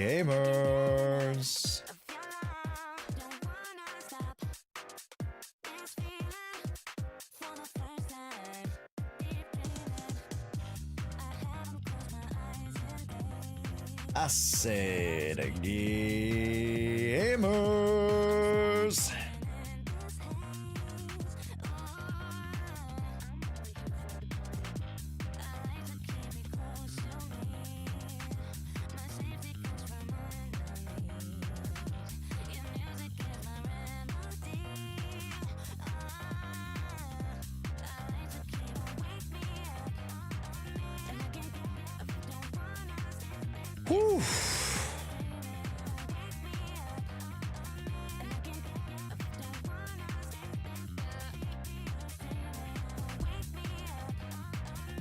Gamers. I said gamers. Whew.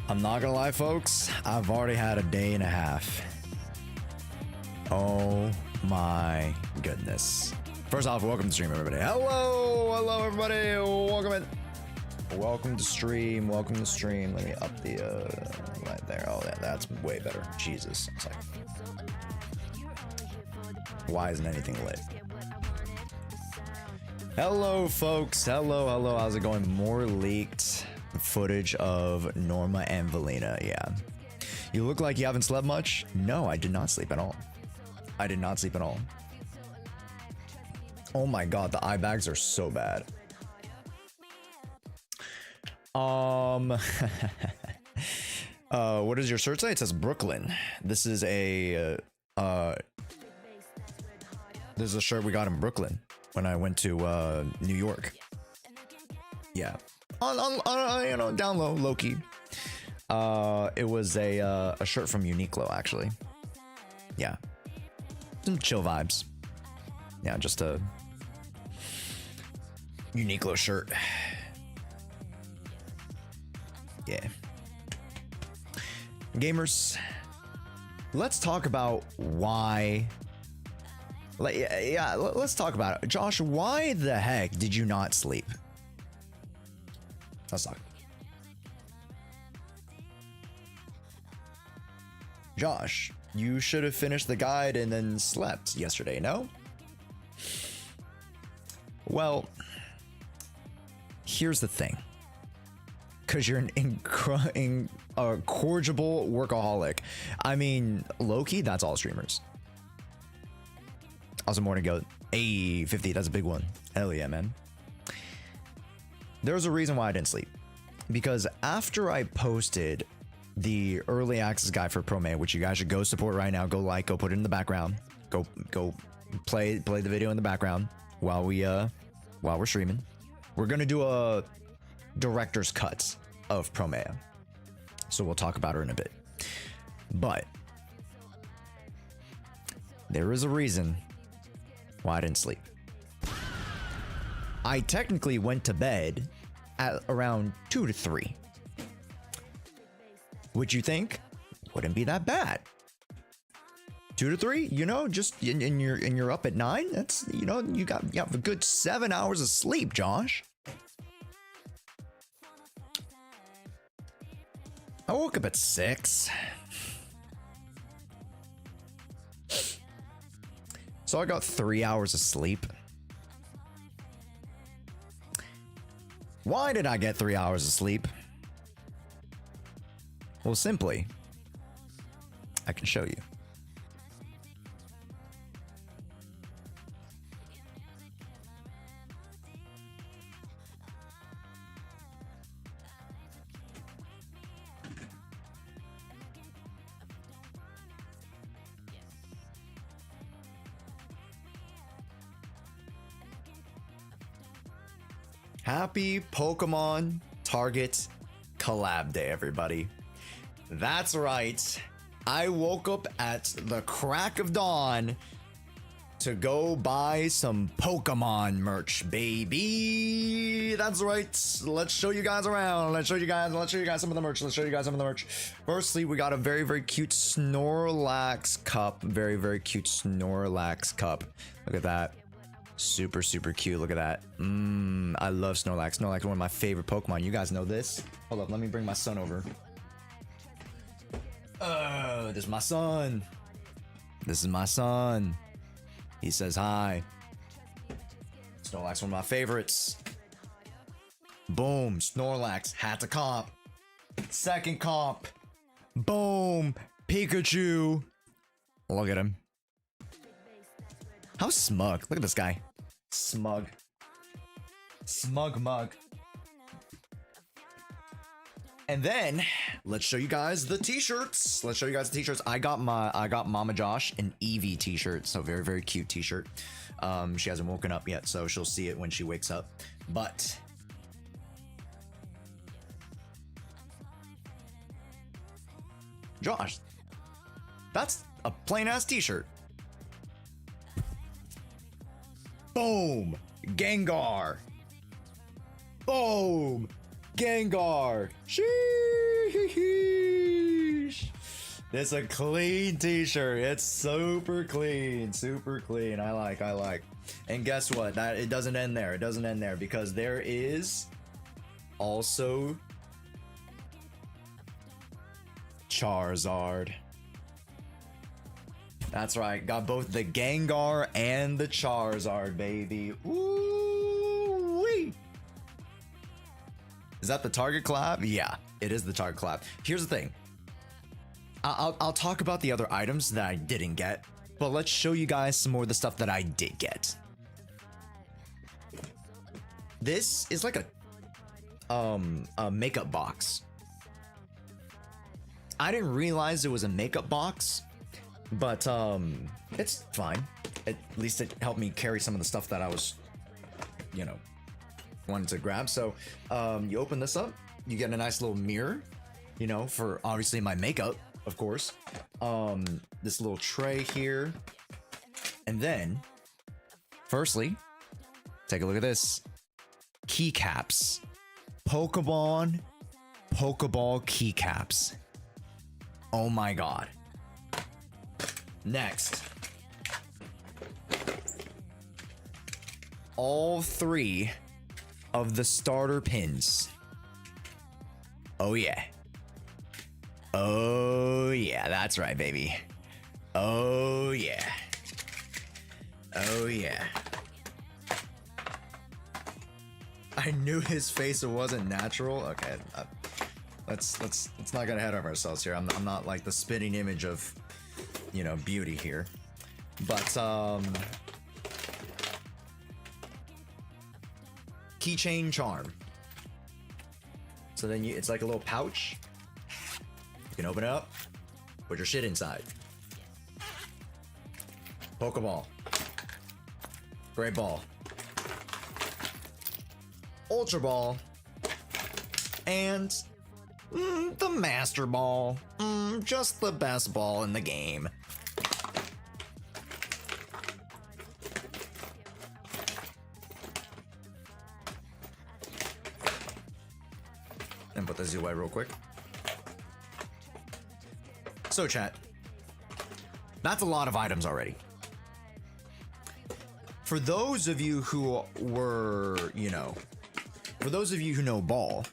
I'm not gonna lie, folks. I've already had a day and a half. Oh my goodness. First off, welcome to stream, everybody. Hello, everybody. Welcome in. Welcome to stream. Welcome to stream. Let me up the right there. Oh, yeah, that's way better. Jesus. It's like, why isn't anything lit? Hello, folks. Hello. How's it going? More leaked footage of Norma and Valina. Yeah. You look like you haven't slept much. No, I did not sleep at all. I did not sleep at all. Oh my god, the eye bags are so bad. What does your shirt say? It says Brooklyn. This is a this is a shirt we got in Brooklyn when I went to New York. Yeah, on you know, down low key. It was a shirt from Uniqlo, actually. Yeah, some chill vibes. Yeah, just a Uniqlo shirt. Yeah. Gamers, let's talk about why. Yeah, let's talk about it. Josh, why the heck did you not sleep? Let's talk. Josh, you should have finished the guide and then slept yesterday, no? Well, here's the thing. Because you're an incorrigible workaholic. I mean, low-key, that's all streamers. Also, morning goat. Hey, 50, that's a big one. Hell yeah, man. There's a reason why I didn't sleep. Because after I posted the early access guide for Promeia, which you guys should go support right now, go like, go put it in the background, go play the video in the background while we're streaming. We're gonna do a director's cut of Promeia, so we'll talk about her in a bit. But there is a reason why I didn't sleep. I technically went to bed at around 2 to 3. Which you think wouldn't be that bad. 2 to 3, you know, just and you're up at 9. That's, you know, you have a good 7 hours of sleep, Josh. I woke up at 6. So I got 3 hours of sleep. Why did I get 3 hours of sleep? Well, simply, I can show you. Happy Pokemon Target Collab Day, everybody. That's right. I woke up at the crack of dawn to go buy some Pokemon merch, baby. That's right. Let's show you guys around. Let's show you guys some of the merch. Firstly, we got a very, very cute Snorlax cup. Very, very cute Snorlax cup. Look at that. Super, super cute. Look at that. I love Snorlax. Snorlax is one of my favorite Pokemon. You guys know this. Hold up, let me bring my son over. This is my son. This is my son. He says hi. Snorlax, one of my favorites. Boom, Snorlax, had to comp. Second comp. Boom, Pikachu. Look at him. How smug. Look at this guy. Smug. Smug mug. And then let's show you guys the t-shirts. I got Mama Josh an Eevee t-shirt. So very, very cute t-shirt. She hasn't woken up yet, so she'll see it when she wakes up. But Josh, that's a plain ass t-shirt. Boom! Gengar! Boom! Gengar! Sheesh! It's a clean t-shirt. It's super clean. Super clean. I like. And guess what? It doesn't end there. It doesn't end there because there is also Charizard. That's right, got both the Gengar and the Charizard, baby. Ooh-wee. Is that the Target collab? Yeah, it is the Target collab. Here's the thing. I'll talk about the other items that I didn't get, but let's show you guys some more of the stuff that I did get. This is like a makeup box. I didn't realize it was a makeup box. But it's fine. At least it helped me carry some of the stuff that I was, you know, wanted to grab. So you open this up, you get a nice little mirror, you know, for obviously my makeup, of course. This little tray here. And then, firstly, take a look at this. Keycaps. Pokeball keycaps. Oh my god. Next, all 3 of the starter pins. Oh yeah. Oh yeah, that's right, baby. Oh yeah. Oh yeah. I knew his face wasn't natural. Okay, let's not get ahead of ourselves here. I'm not like the spitting image of, you know, beauty here, but keychain charm. So then it's like a little pouch. You can open it up, put your shit inside. Pokeball, Great Ball, Ultra Ball, and the Master Ball. Just the best ball in the game. And put this away real quick. So chat, that's a lot of items already. For those of you who were, you know, for those of you who know ball,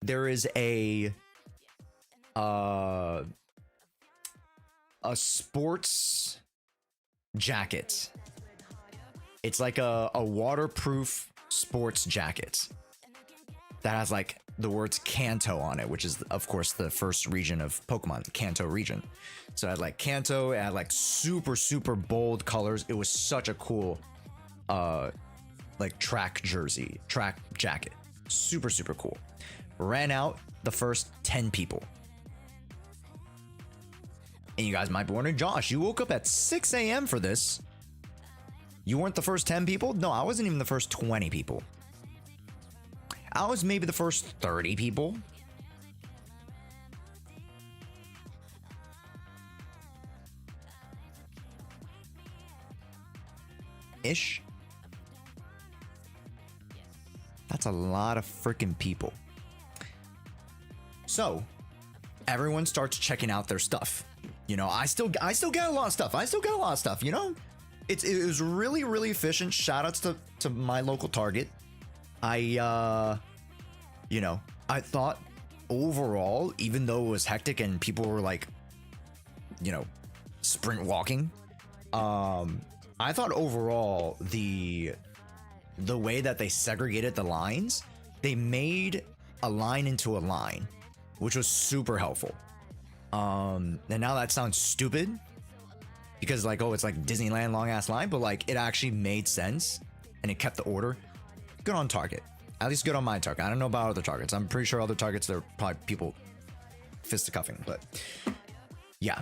there is a sports jacket. It's like a waterproof sports jacket that has like the words Kanto on it, which is of course the first region of Pokemon, the Kanto region. So it had like Kanto, it had like super bold colors. It was such a cool like track jacket. Super cool. Ran out the first 10 people. And you guys might be wondering, Josh, you woke up at 6 a.m. for this. You weren't the first 10 people? No, I wasn't even the first 20 people. I was maybe the first 30 people. Ish. That's a lot of freaking people. So, everyone starts checking out their stuff. You know, I still get a lot of stuff. You know, it was really efficient. Shout outs to my local Target. You know, I thought overall, even though it was hectic and people were like, you know, sprint walking, I thought overall the way that they segregated the lines, they made a line into a line, which was super helpful. And now that sounds stupid because like, oh, it's like Disneyland long ass line, but like it actually made sense and it kept the order. Good on Target. At least good on my Target. I don't know about other Targets. I'm pretty sure other Targets, they're probably people fisticuffing, but yeah,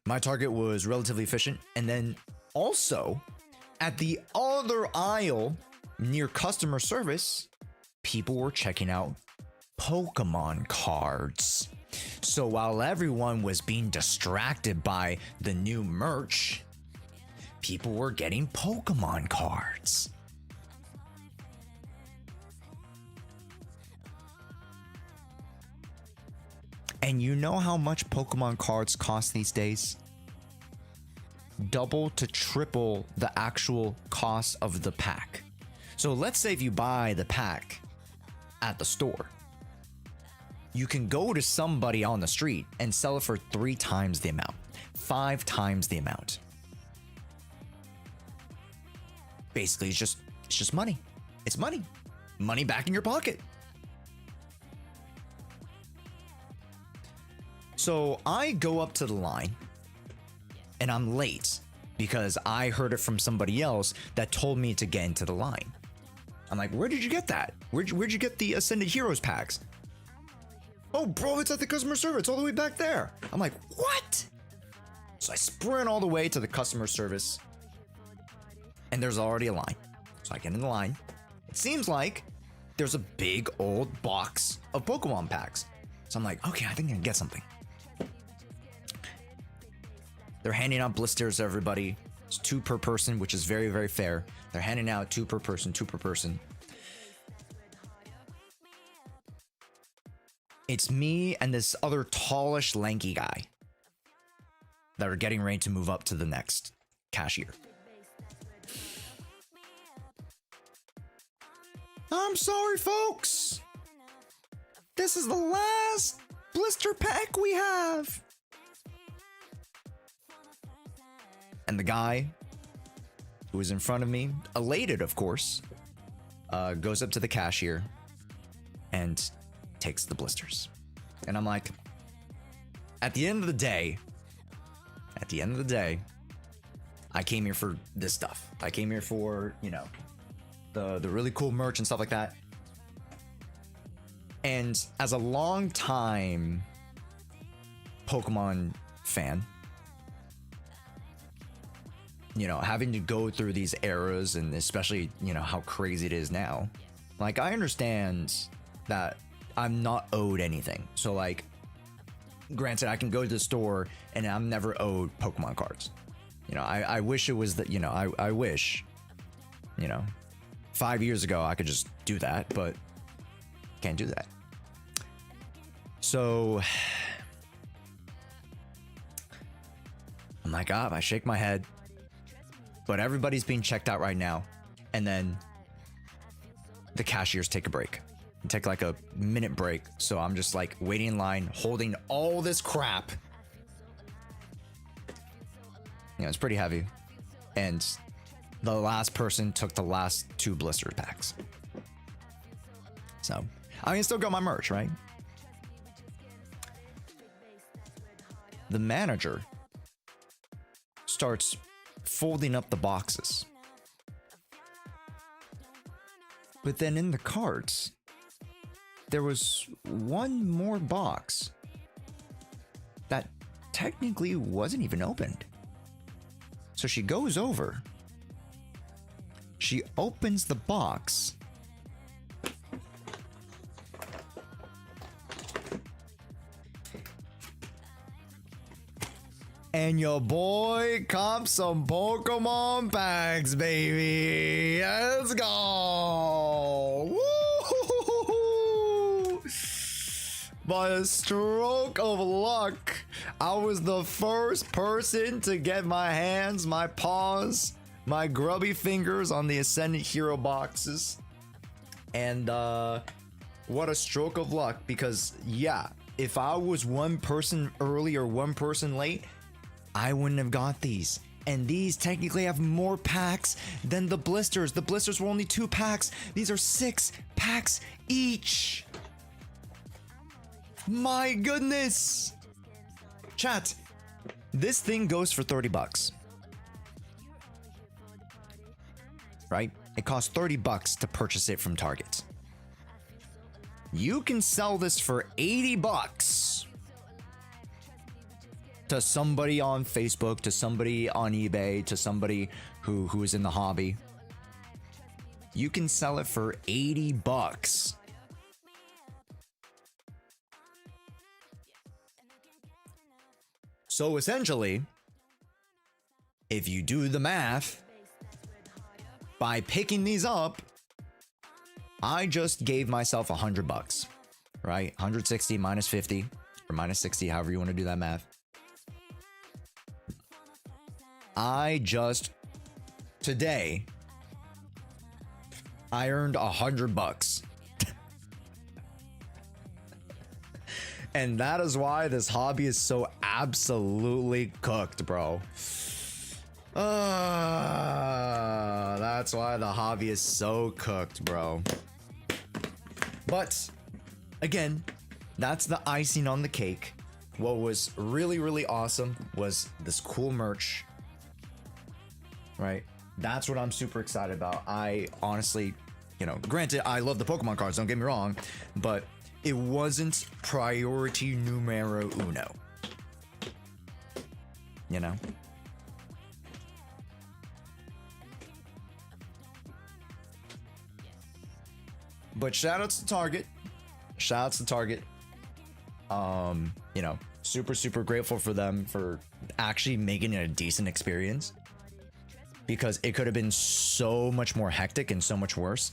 my Target was relatively efficient. And then also at the other aisle near customer service, people were checking out Pokemon cards. So while everyone was being distracted by the new merch, people were getting Pokemon cards. And you know how much Pokemon cards cost these days? Double to triple the actual cost of the pack. So let's say if you buy the pack at the store, you can go to somebody on the street and sell it for 3 times the amount, 5 times the amount. Basically, it's just money. It's money. Money back in your pocket. So I go up to the line and I'm late because I heard it from somebody else that told me to get into the line. I'm like, where did you get that? Where'd you get the Ascended Heroes packs? Oh, bro, it's at the customer service. It's all the way back there. I'm like, what? So I sprint all the way to the customer service and there's already a line. So I get in the line. It seems like there's a big old box of Pokemon packs. So I'm like, okay, I think I can get something. They're handing out blisters to everybody. It's 2 per person, which is very fair. They're handing out 2 per person, 2 per person. It's me and this other tallish, lanky guy that are getting ready to move up to the next cashier. I'm sorry, folks. This is the last blister pack we have. And the guy who was in front of me, elated of course, goes up to the cashier and takes the blisters. And I'm like, at the end of the day, I came here for this stuff. I came here for, you know, the really cool merch and stuff like that. And as a long time Pokemon fan, you know, having to go through these eras and especially, you know, how crazy it is now, like, I understand that I'm not owed anything. So like, granted, I can go to the store and I'm never owed Pokemon cards. You know, I wish it was that, you know, I wish, you know, 5 years ago I could just do that, but can't do that. So I'm like, I shake my head, but everybody's being checked out right now. And then the cashiers take a break, take like a minute break. So I'm just like waiting in line, holding all this crap. You know, it's pretty heavy. And the last person took the last 2 blister packs. So I mean, still got my merch, right? The manager starts folding up the boxes. But then in the carts, there was one more box that technically wasn't even opened. So she goes over, she opens the box, and your boy copped some Pokemon packs, baby. Let's go. Woo! By a stroke of luck, I was the first person to get my hands, my paws, my grubby fingers on the Ascendant Hero boxes. And what a stroke of luck, because yeah, if I was one person early or one person late, I wouldn't have got these. And these technically have more packs than the blisters. The blisters were only 2 packs. These are 6 packs each. My goodness. Chat, this thing goes for 30 bucks. Right? It costs 30 bucks to purchase it from Target. You can sell this for 80 bucks. To somebody on Facebook, to somebody on eBay, to somebody who is in the hobby. You can sell it for 80 bucks. So essentially, if you do the math, by picking these up, I just gave myself 100 bucks, right? 160 minus 50 or minus 60, however you want to do that math. Today, I earned 100 bucks. And that is why this hobby is so absolutely cooked, bro. That's why the hobby is so cooked, bro. But again, that's the icing on the cake. What was really, really awesome was this cool merch, right? That's what I'm super excited about. I honestly, you know, granted, I love the Pokemon cards, don't get me wrong, but it wasn't priority numero uno. You know? But shout outs to Target. Shout outs to Target. You know, super grateful for them for actually making it a decent experience, because it could have been so much more hectic and so much worse.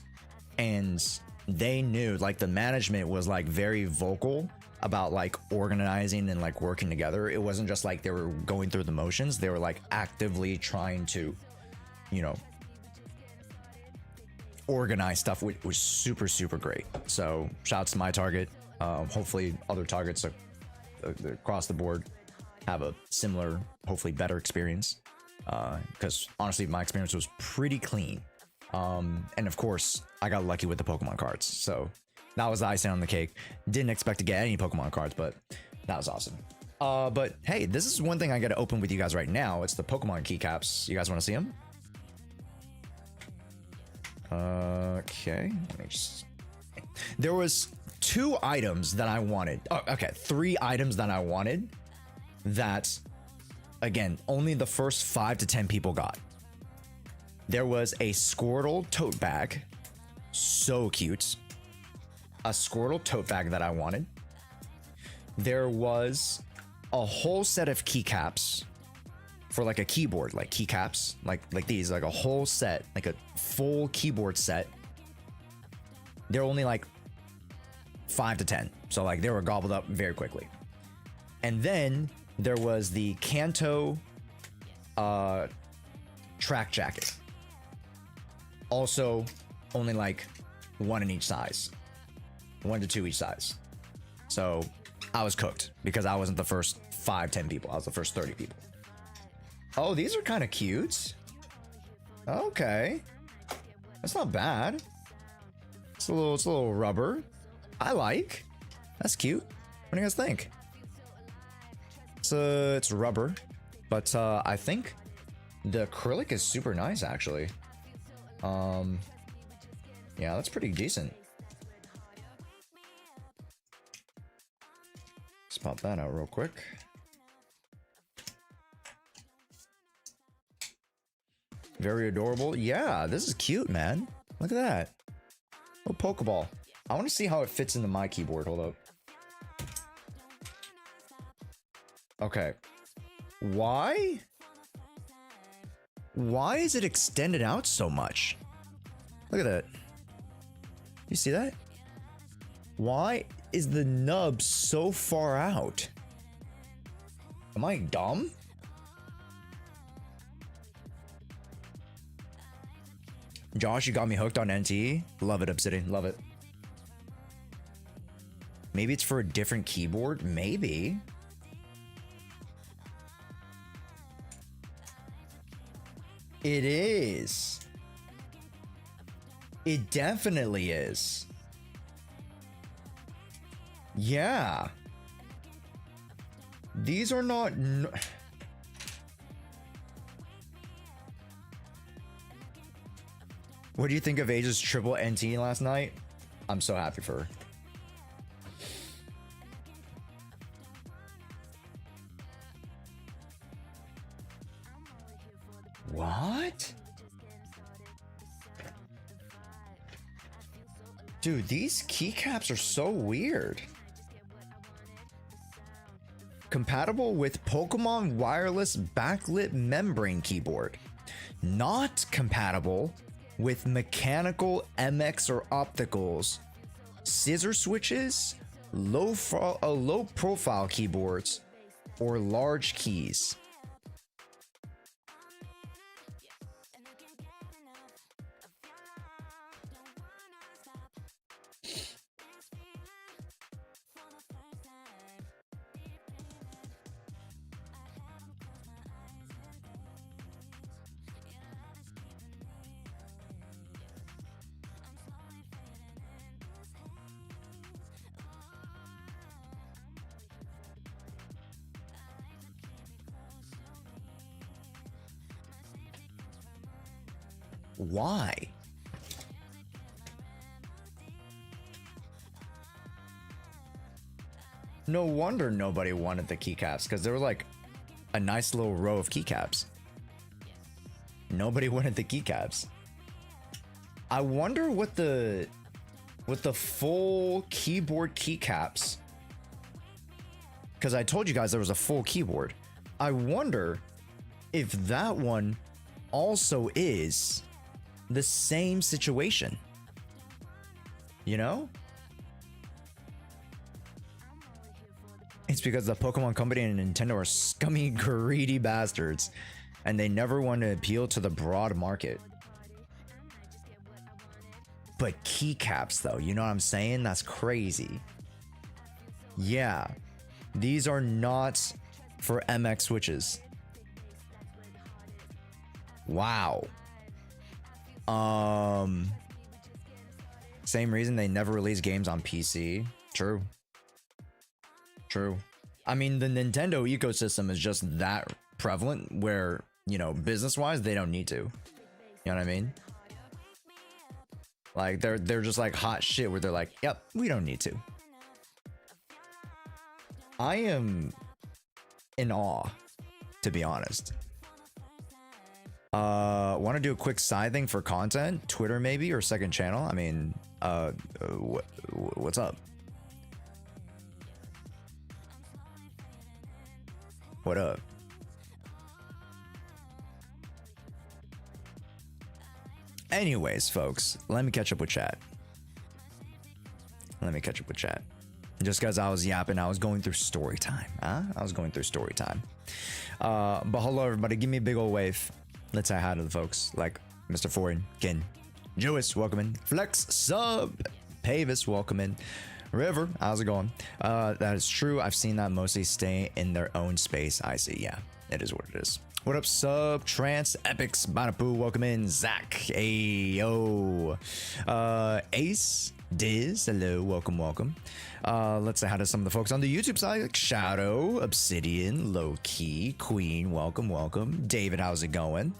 And they knew, like, the management was like very vocal about like organizing and like working together. It wasn't just like they were going through the motions. They were like actively trying to, you know, organize stuff, which was super great. So shouts to my Target. Hopefully other Targets across the board have a similar, hopefully better experience, because honestly my experience was pretty clean. And of course I got lucky with the Pokemon cards, so that was the icing on the cake. Didn't expect to get any Pokemon cards, but that was awesome. But hey, this is one thing I got to open with you guys right now. It's the Pokemon keycaps. You guys want to see them? Okay, let me just... There was 2 items that I wanted. Oh, okay, 3 items that I wanted that, again, only the first 5 to 10 people got. There was a Squirtle tote bag, so cute. A Squirtle tote bag that I wanted. There was a whole set of keycaps for like a keyboard, like keycaps, like these, like a whole set, like a full keyboard set. They're only like 5 to 10. So like they were gobbled up very quickly. And then there was the Kanto track jacket. Also only like 1 in each size. 1 to 2 each size. So I was cooked because I wasn't the first 5-10 people. I was the first 30 people. Oh, these are kind of cute. Okay. That's not bad. It's a little rubber. I like. That's cute. What do you guys think? It's rubber, but I think the acrylic is super nice actually. Yeah, that's pretty decent. Let's pop that out real quick. Very adorable. Yeah, this is cute, man. Look at that. Little Pokeball. I want to see how it fits into my keyboard. Hold up. Okay. Why? Why is it extended out so much? Look at that. You see that? Why is the nub so far out? Am I dumb? Josh, you got me hooked on NT. Love it, Obsidian. Love it. Maybe it's for a different keyboard. Maybe. It is. It definitely is. Yeah. These are not... What do you think of Age's triple NT last night? I'm so happy for her. What? Dude, these keycaps are so weird. Compatible with Pokemon wireless backlit membrane keyboard. Not compatible with mechanical MX or opticals, scissor switches, low profile keyboards, or large keys. Why? No wonder nobody wanted the keycaps, because there were like a nice little row of keycaps. Nobody wanted the keycaps. I wonder what the full keyboard keycaps, because I told you guys there was a full keyboard. I wonder if that one also is the same situation, you know? It's because the Pokemon Company and Nintendo are scummy, greedy bastards, and they never want to appeal to the broad market. But keycaps, though, you know what I'm saying? That's crazy. Yeah, these are not for MX switches. Wow. Same reason they never release games on PC. True. True. I mean, the Nintendo ecosystem is just that prevalent where, you know, business-wise, they don't need to. You know what I mean? Like, they're just like hot shit where they're like, yep, we don't need to. I am in awe, to be honest. Want to do a quick side thing for content? Twitter maybe, or second channel? I mean, what's up? What up? Anyways, folks, let me catch up with chat. Let me catch up with chat. Just because I was yapping, I was going through story time. Huh? I was going through story time. But hello, everybody. Give me a big old wave. Let's say hi to the folks like Mr. Foreign, Ken, Jewis, welcome in. Flex, sub, Pavis, welcome in. River, how's it going? That is true. I've seen that mostly stay in their own space. I see. Yeah, it is what it is. What up, sub? Trance, Epics, Banapu, welcome in. Zach, Ayo, Ace, Diz, hello, welcome, welcome. Let's say hi to some of the folks on the YouTube side, like Shadow, Obsidian, Low-Key, Queen, welcome, welcome. David, how's it going?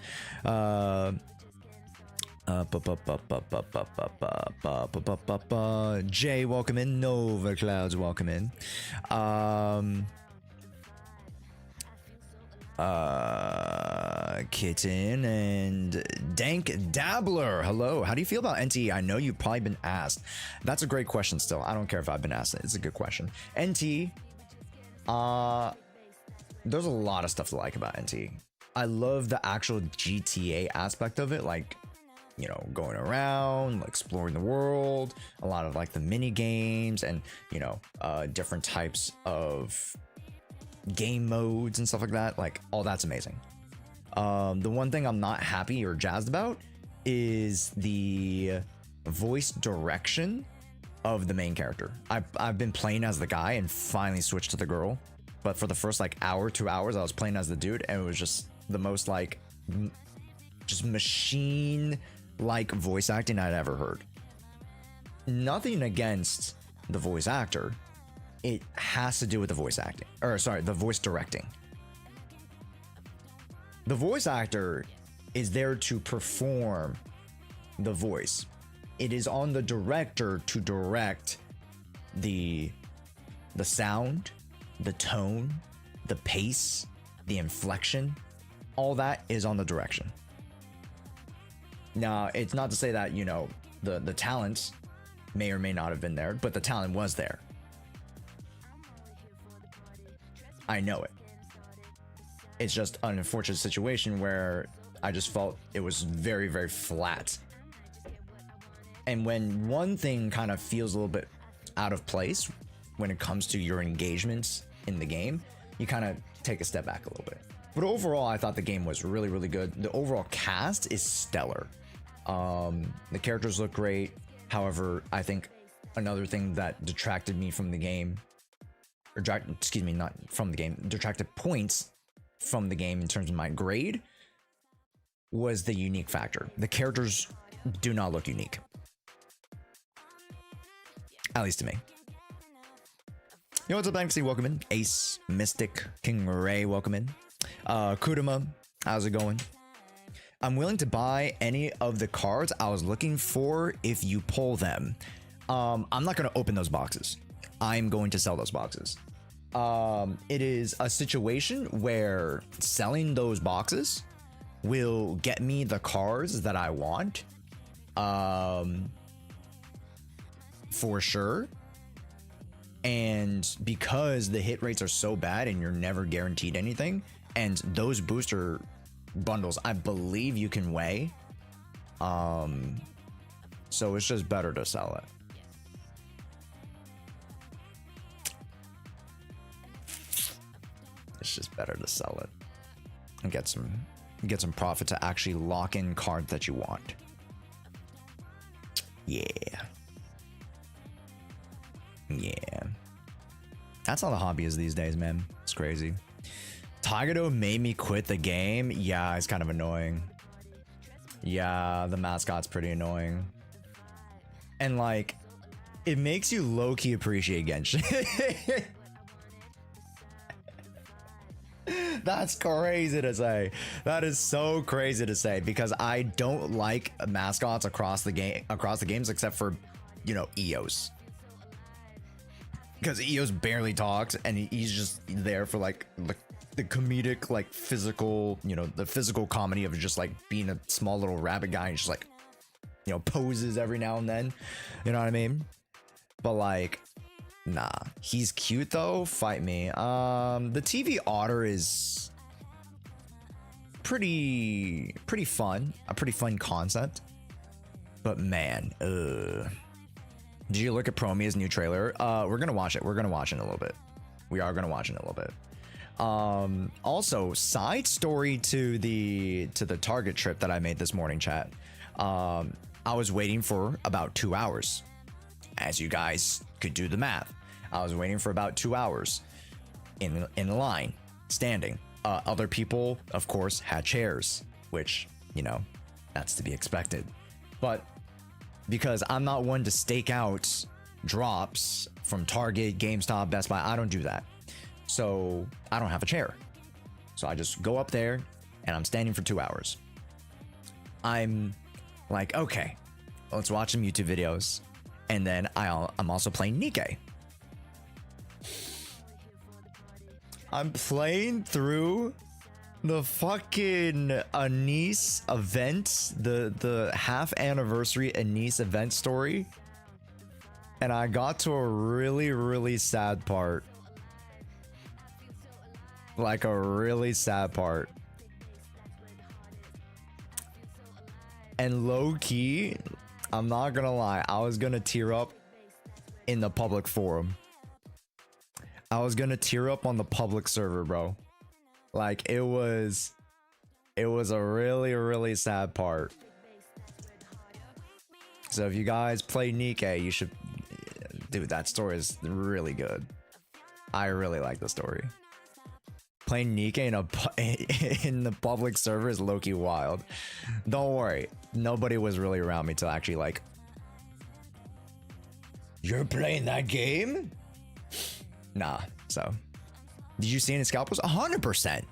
Jay, welcome in. Nova Clouds, welcome in. Kitten and Dank Dabbler, hello. How do you feel about NT? I know you've probably been asked. That's a great question still. I don't care if I've been asked it. It's a good question. NT, there's a lot of stuff to like about NT. I love the actual GTA aspect of it, like, you know, going around, exploring the world, a lot of like the mini games and, you know, different types of game modes and stuff like that. Like, all that's amazing. The one thing I'm not happy or jazzed about is the voice direction of the main character. I've been playing as the guy and finally switched to the girl, but for the first like hour, 2 hours, I was playing as the dude, and it was just the most like just machine like voice acting I'd ever heard. Nothing against the voice actor. It has to do with the voice acting, or sorry, the voice directing. The voice actor is there to perform the voice. It is on the director to direct the sound, the tone, the pace, the inflection. All that is on the direction. Now, it's not to say that, you know, the talent may or may not have been there, but the talent was there. I know it. It's just an unfortunate situation where I just felt it was very, very flat. And when one thing kind of feels a little bit out of place when it comes to your engagements in the game, you kind of take a step back a little bit. But overall, I thought the game was really, really good. The overall cast is stellar. The characters look great. However, I think another thing that detracted me from the game, or excuse me, not from the game, detracted points from the game in terms of my grade, was the unique factor. The characters do not look unique. At least to me. Yo, what's up, Banksy? Welcome in. Ace, Mystic, King Ray, welcome in. Kudama, how's it going? I'm willing to buy any of the cards I was looking for if you pull them. I'm not going to open those boxes. I'm going to sell those boxes. It is a situation where selling those boxes will get me the cards that I want. For sure. And because the hit rates are so bad and you're never guaranteed anything, and those booster bundles, I believe you can weigh. So it's just better to sell it. It's just better to sell it and get some profit to actually lock in cards that you want. Yeah. Yeah. That's how the hobby is these days, man. It's crazy. Tagado made me quit the game. Yeah, it's kind of annoying. Yeah, the mascot's pretty annoying. And like, it makes you low-key appreciate Genshin. That's crazy to say. That is so crazy to say, because I don't like mascots across the games except for, you know, Eos. Because Eos barely talks and he's just there for like the comedic, like physical, you know, the physical comedy of just like being a small little rabbit guy and just like, you know, poses every now and then. You know what I mean? But like, nah, he's cute though. Fight me. The TV otter is pretty fun. A pretty fun concept. But man, Did you look at Promeia's new trailer? We're gonna watch it. We're gonna watch it in a little bit. We are gonna watch it in a little bit. Also, side story to the Target trip that I made this morning, chat. I was waiting for about 2 hours. As you guys could do the math, I was waiting for about 2 hours in line, standing. Other people, of course, had chairs, which, you know, that's to be expected. But because I'm not one to stake out drops from Target, GameStop, Best Buy, I don't do that. So I don't have a chair. So I just go up there and I'm standing for 2 hours. I'm like, okay, let's watch some YouTube videos. And then I'm also playing Nikke. I'm playing through the fucking Anise event, the half anniversary Anise event story. And I got to a really, really sad part. Like a really sad part. And low key, I'm not gonna lie, I was gonna tear up in the public forum. I was gonna tear up on the public server, bro. Like it was a really, really sad part. So if you guys play Nikke, you should, dude, that story is really good. I really like the story. Playing Nikke in the public server is low-key wild. Don't worry, nobody was really around me to actually like, you're playing that game? Nah. So did you see any scalpers? 100%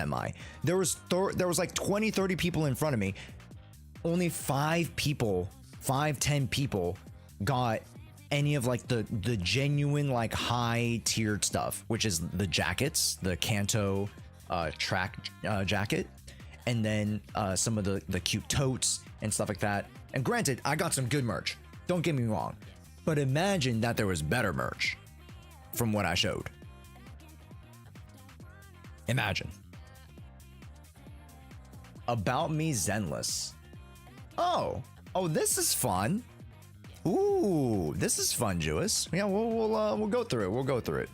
my. There was like 20-30 people in front of me. Only 5 people, 5-10 people got any of like the genuine like high tiered stuff, which is the jackets, the Kanto track jacket, and then some of the cute totes and stuff like that. And granted, I got some good merch, don't get me wrong, but imagine that there was better merch from what I showed. Imagine. About me, Zenless. Oh, this is fun. Ooh, this is fun, Jewis. Yeah, we'll go through it. We'll go through it.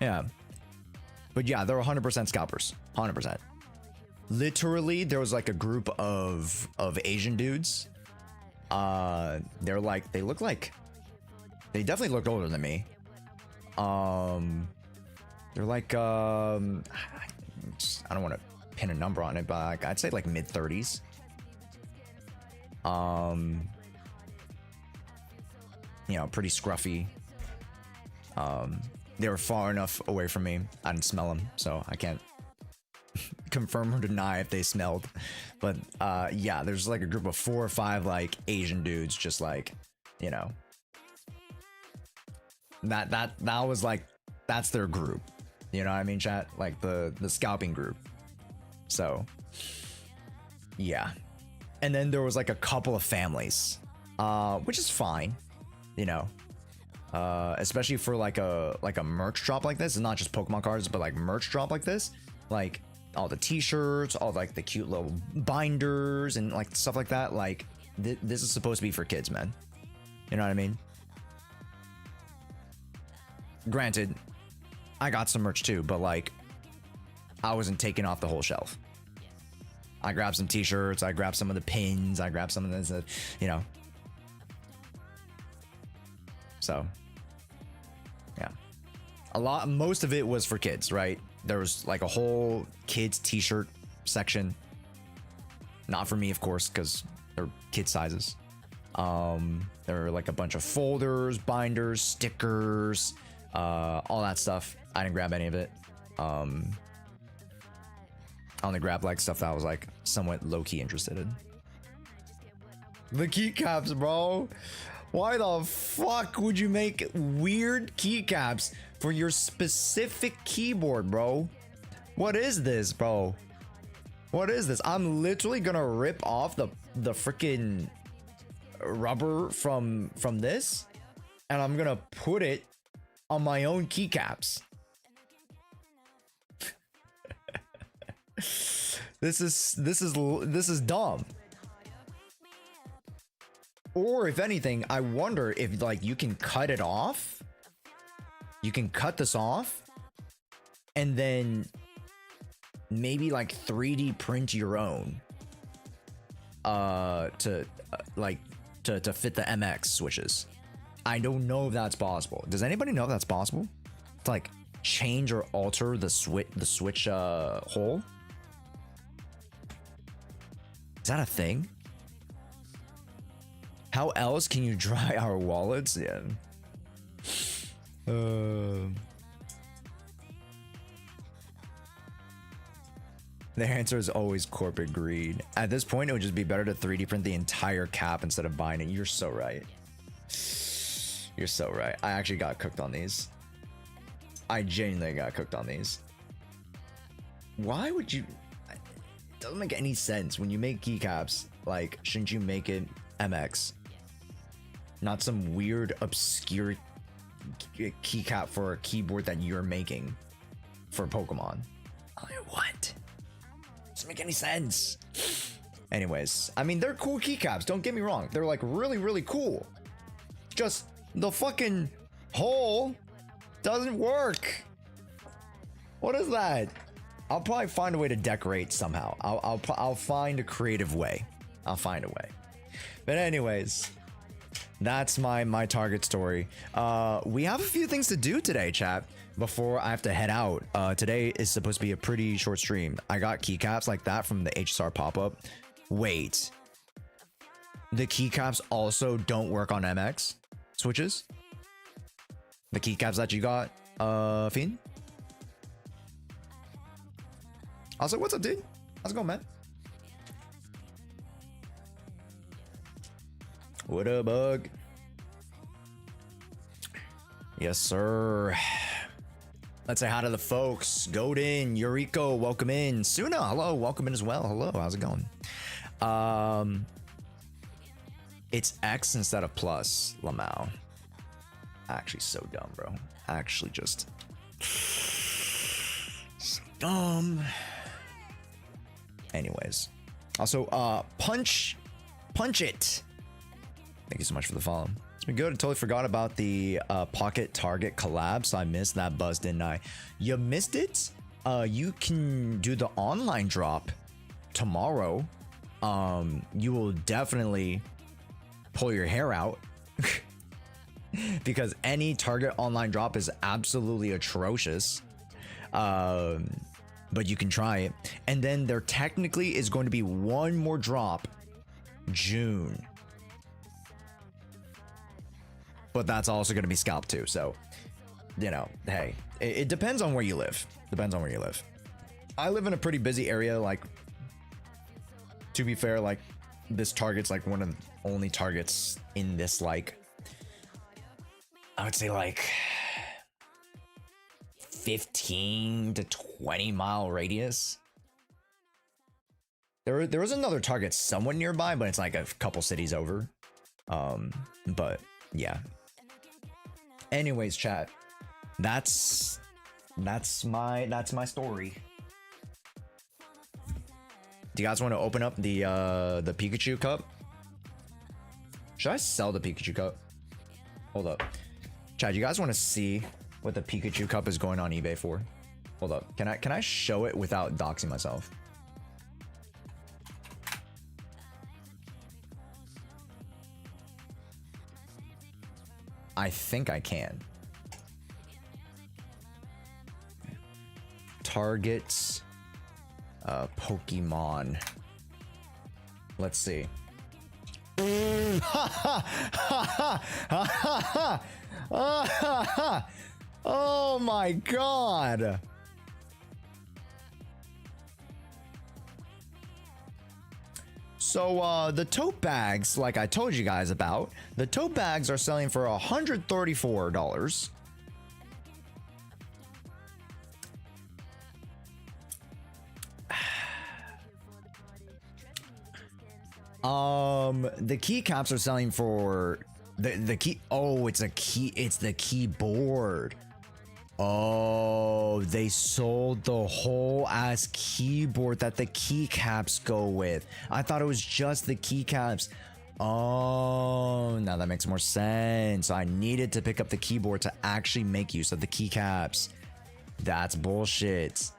Yeah, but yeah, they're 100% scalpers. 100%. Literally, there was like a group of Asian dudes. They're like, they definitely looked older than me. They're like, I don't want to pin a number on it, but like, I'd say like mid-30s. You know, pretty scruffy. They were far enough away from me. I didn't smell them, so I can't confirm or deny if they smelled. But yeah, there's like a group of 4 or 5 like Asian dudes, just like, you know, that was like, that's their group. You know what I mean, chat? Like the scalping group. So yeah. And then there was like a couple of families, which is fine, you know, especially for like a merch drop like this. It's not just Pokemon cards, but like merch drop like this, like all the t-shirts, all like the cute little binders and like stuff like that. Like this is supposed to be for kids, man. You know what I mean? Granted, I got some merch too, but like I wasn't taking off the whole shelf. I grabbed some t-shirts, I grabbed some of the pins, I grabbed some of this, you know. So yeah, most of it was for kids, right? There was like a whole kids t-shirt section. Not for me, of course, because they're kid sizes. There were like a bunch of folders, binders, stickers, all that stuff. I didn't grab any of it. I only grabbed like stuff that I was like somewhat low-key interested in. The keycaps, bro. Why the fuck would you make weird keycaps for your specific keyboard, bro? What is this, bro? What is this? I'm literally gonna rip off the freaking rubber from this, and I'm gonna put it on my own keycaps. This is dumb. Or if anything, I wonder if like you can cut it off. You can cut this off and then maybe like 3D print your own to fit the MX switches. I don't know if that's possible. Does anybody know if that's possible? To like change or alter the switch hole? Is that a thing? How else can you dry our wallets? Yeah. The answer is always corporate greed. At this point, it would just be better to 3D print the entire cap instead of buying it. You're so right. You're so right. I actually got cooked on these. I genuinely got cooked on these. Why would you... It doesn't make any sense. When you make keycaps, like, shouldn't you make it MX? Not some weird, obscure keycap for a keyboard that you're making for Pokemon. What? Doesn't make any sense. Anyways, I mean, they're cool keycaps. Don't get me wrong. They're like really, really cool. Just the fucking hole doesn't work. What is that? I'll probably find a way to decorate somehow. I'll find a creative way. I'll find a way. But anyways, that's my Target story. We have a few things to do today, chat, before I have to head out. Today is supposed to be a pretty short stream. I got keycaps like that from the HSR pop-up. Wait. The keycaps also don't work on MX switches? The keycaps that you got, Fiend? Also, what's up, dude? How's it going, man? What up, bug? Yes, sir. Let's say hi to the folks. Godin, Yuriko, welcome in. Suna, hello, welcome in as well. Hello, how's it going? It's X instead of plus, Lamau. Actually, so dumb, bro. Actually, just so dumb. Anyways, also, punch it. Thank you so much for the follow. It's been good. I totally forgot about the Pocket Target collab, so I missed that buzz, didn't I? You missed it? You can do the online drop tomorrow. You will definitely pull your hair out because any Target online drop is absolutely atrocious. But you can try it. And then there technically is going to be one more drop June. But that's also going to be scalped too. So, you know, hey, it depends on where you live. Depends on where you live. I live in a pretty busy area. Like, to be fair, like this Target's like one of the only Targets in this, like, I would say like 15 to 20 mile radius. There was another Target somewhat nearby, but it's like a couple cities over. But yeah. Anyways, chat. That's my story. Do you guys want to open up the Pikachu cup? Should I sell the Pikachu cup? Hold up. Chat, you guys want to see what the Pikachu cup is going on eBay for? Hold up. Can I show it without doxing myself? I think I can. Targets, Pokemon. Let's see. Oh my god. So the tote bags, like I told you guys about, the tote bags are selling for $134. The keycaps are selling for the key. Oh, it's a key. It's the keyboard. Oh, they sold the whole ass keyboard that the keycaps go with. I thought it was just the keycaps. Oh, now that makes more sense. I needed to pick up the keyboard to actually make use of the keycaps. That's bullshit.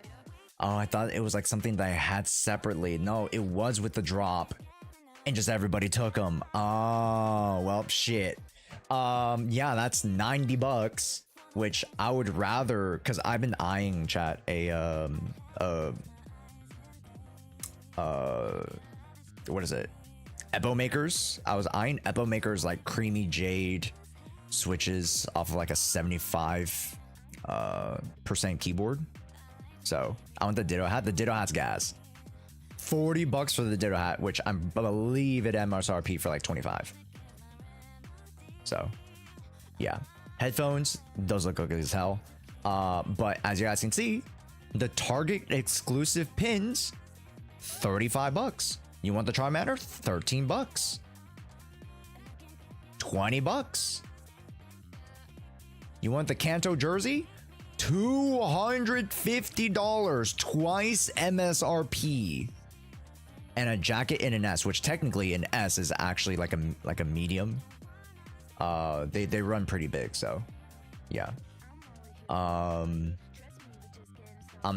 Oh, I thought it was like something that I had separately. No, it was with the drop. And just everybody took them. Oh, well, shit. Yeah, that's 90 bucks. Which I would rather, because I've been eyeing, chat, what is it? Epo Makers. I was eyeing Epo Makers like creamy jade switches off of like a 75% keyboard. So I want the Ditto hat. The Ditto hat's gas. 40 bucks for the Ditto hat, which I believe at MSRP for like 25. So yeah. Headphones, those look ugly as hell. But as you guys can see, the Target exclusive pins, 35 bucks. You want the Charmander? 13 bucks. 20 bucks. You want the Kanto jersey? $250, twice MSRP. And a jacket in an S, which technically an S is actually like a medium. They run pretty big, so yeah. I'm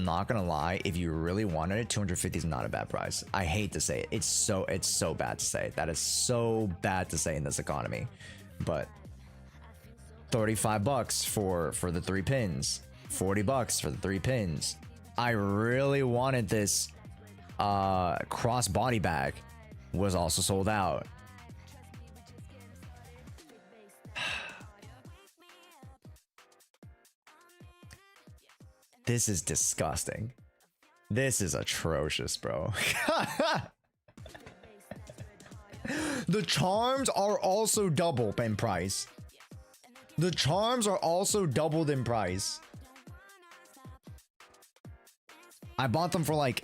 not gonna lie, if you really wanted it, 250 is not a bad price. I hate to say it. It's so bad to say. That is so bad to say in this economy. But 35 bucks for the 3 pins. 40 bucks for the 3 pins. I really wanted this cross body bag. Was also sold out. This is disgusting. This is atrocious, bro. The charms are also doubled in price. The charms are also doubled in price. I bought them for like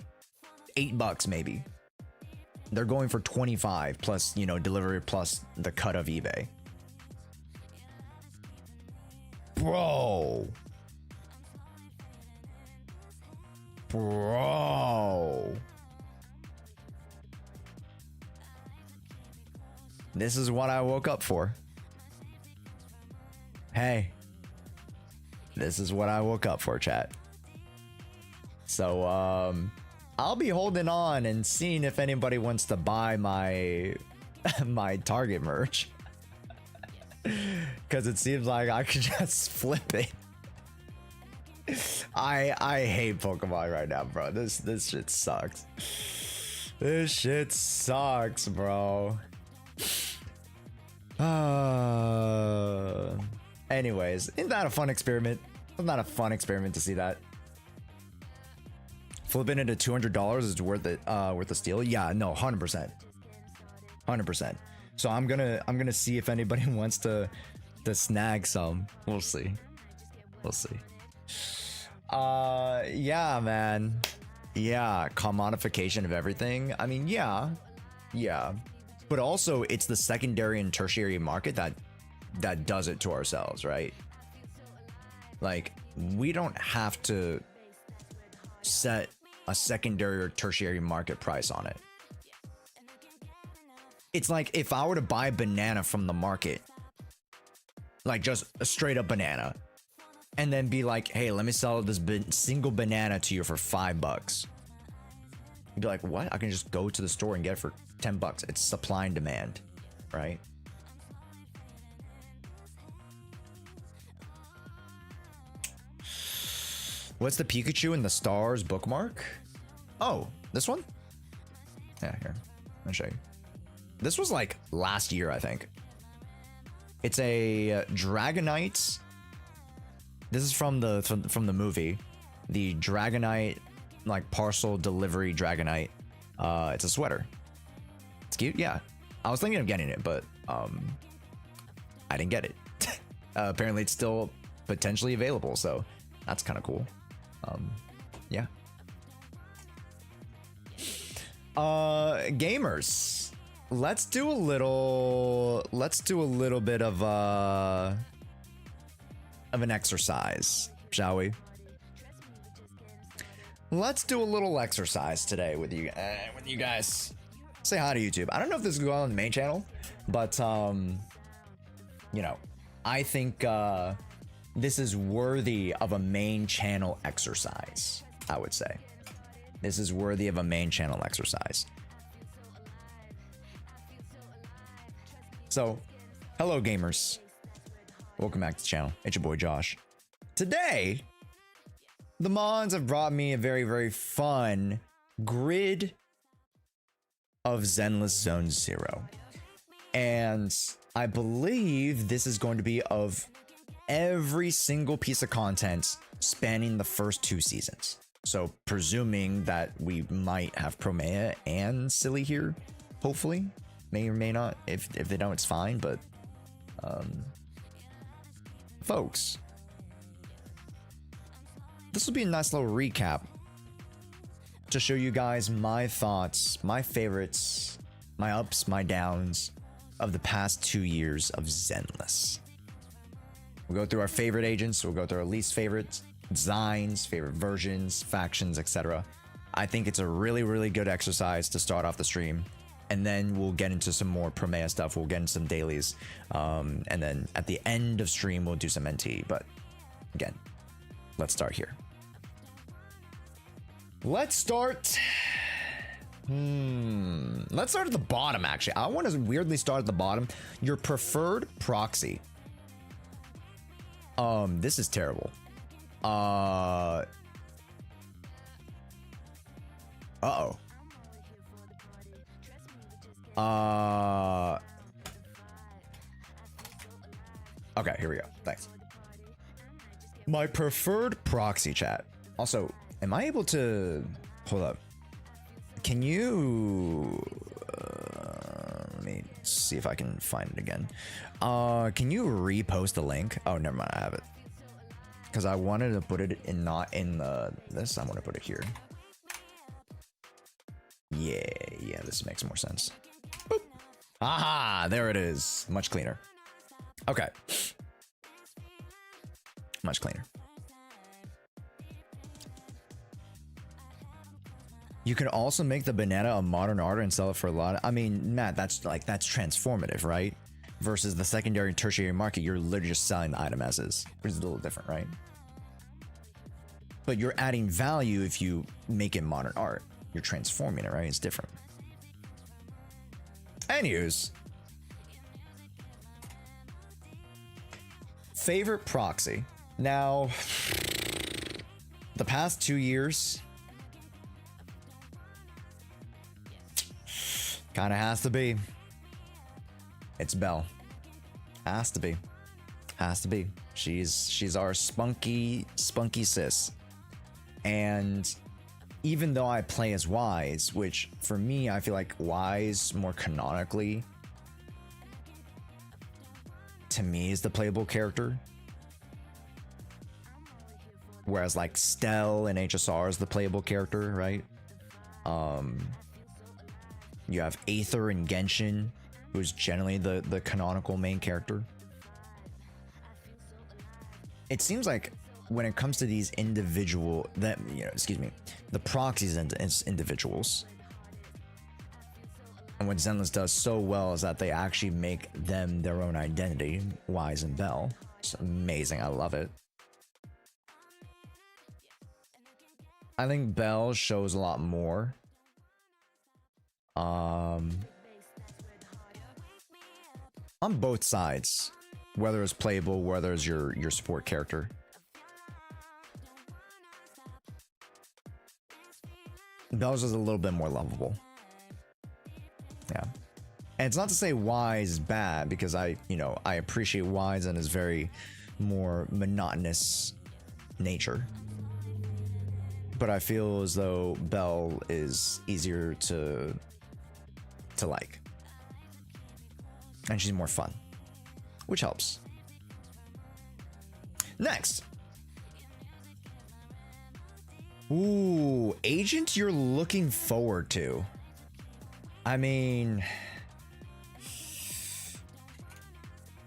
$8 maybe. They're going for 25 plus, you know, delivery plus the cut of eBay. Bro. Bro. This is what I woke up for. Hey. This is what I woke up for, chat. So, I'll be holding on and seeing if anybody wants to buy my my Target merch. Cause it seems like I could just flip it. I hate Pokemon right now, bro. This shit sucks. This shit sucks, bro. Anyways, isn't that a fun experiment? It's not a fun experiment to see that. Flipping it to $200 is worth it. Worth the steal. Yeah, no, 100%. 100%. So I'm gonna see if anybody wants to snag some. We'll see. We'll see. Yeah, man. Yeah, commodification of everything. I mean, yeah. But also, it's the secondary and tertiary market that does it to ourselves, right? Like, we don't have to set a secondary or tertiary market price on it. It's like if I were to buy a banana from the market, like just a straight up banana, and then be like, hey, let me sell this single banana to you for $5. You'd be like, what? I can just go to the store and get it for $10. It's supply and demand, right? What's the Pikachu and the stars bookmark? Oh, this one? Yeah, here. I'll show you. This was like last year, I think. It's a Dragonite. This is from the movie, the Dragonite, like parcel delivery Dragonite. It's a sweater. It's cute, yeah. I was thinking of getting it, but I didn't get it. Apparently, it's still potentially available, so that's kind of cool. Yeah. Gamers, let's do a little bit of an exercise, shall we? Let's do a little exercise today with you guys. say hi to YouTube. I don't know if this is going on the main channel, but you know, I think this is worthy of a main channel exercise. I would say this is worthy of a main channel exercise. So, hello gamers. Welcome back to the channel. It's your boy Josh. Today, the mods have brought me a very, very fun grid of Zenless Zone Zero. And I believe this is going to be of every single piece of content spanning the first 2 seasons. So presuming that we might have Promeia and Silly here, hopefully. May or may not. If they don't, it's fine, but folks, this will be a nice little recap to show you guys my thoughts, my favorites, my ups, my downs of the past 2 years of Zenless. We'll go through our favorite agents, we'll go through our least favorite designs, favorite versions, factions, etc. I think it's a really, really good exercise to start off the stream. And then we'll get into some more Promeia stuff. We'll get into some dailies. And then at the end of stream, we'll do some NT. But again, let's start here. Let's start. Let's start at the bottom, actually. I want to weirdly start at the bottom. Your preferred proxy. This is terrible. Uh-oh. Okay, here we go. Thanks. My preferred proxy chat. Also, am I able to hold up? Can you let me see if I can find it again. Can you repost the link? Oh, never mind, I have it. Because I wanted to put it in, not in this. I want to put it here. Yeah, this makes more sense. Boop. Aha, there it is. Much cleaner. Okay. Much cleaner. You can also make the banana a modern art and sell it for a lot. I mean, Matt, that's transformative, right? Versus the secondary and tertiary market, you're literally just selling the item as is, which is a little different, right? But you're adding value if you make it modern art. You're transforming it, right? It's different. Anyways, favorite proxy. Now, the past 2 years, kind of has to be. It's Belle. Has to be. Has to be. She's our spunky sis. And even though I play as Wise, which for me, I feel like Wise more canonically, to me, is the playable character. Whereas like Stell and HSR is the playable character, right? You have Aether and Genshin, who's generally the canonical main character. It seems like when it comes to these individual, the proxies and individuals, and what Zenless does so well is that they actually make them their own identity, Wise and Belle. It's amazing. I love it. I think Belle shows a lot more. On both sides, whether it's playable, whether it's your support character. Belle's is a little bit more lovable. Yeah. And it's not to say Wise is bad, because I appreciate Wise and his very more monotonous nature. But I feel as though Belle is easier to like. And she's more fun, which helps. Next. Ooh, agent you're looking forward to. I mean,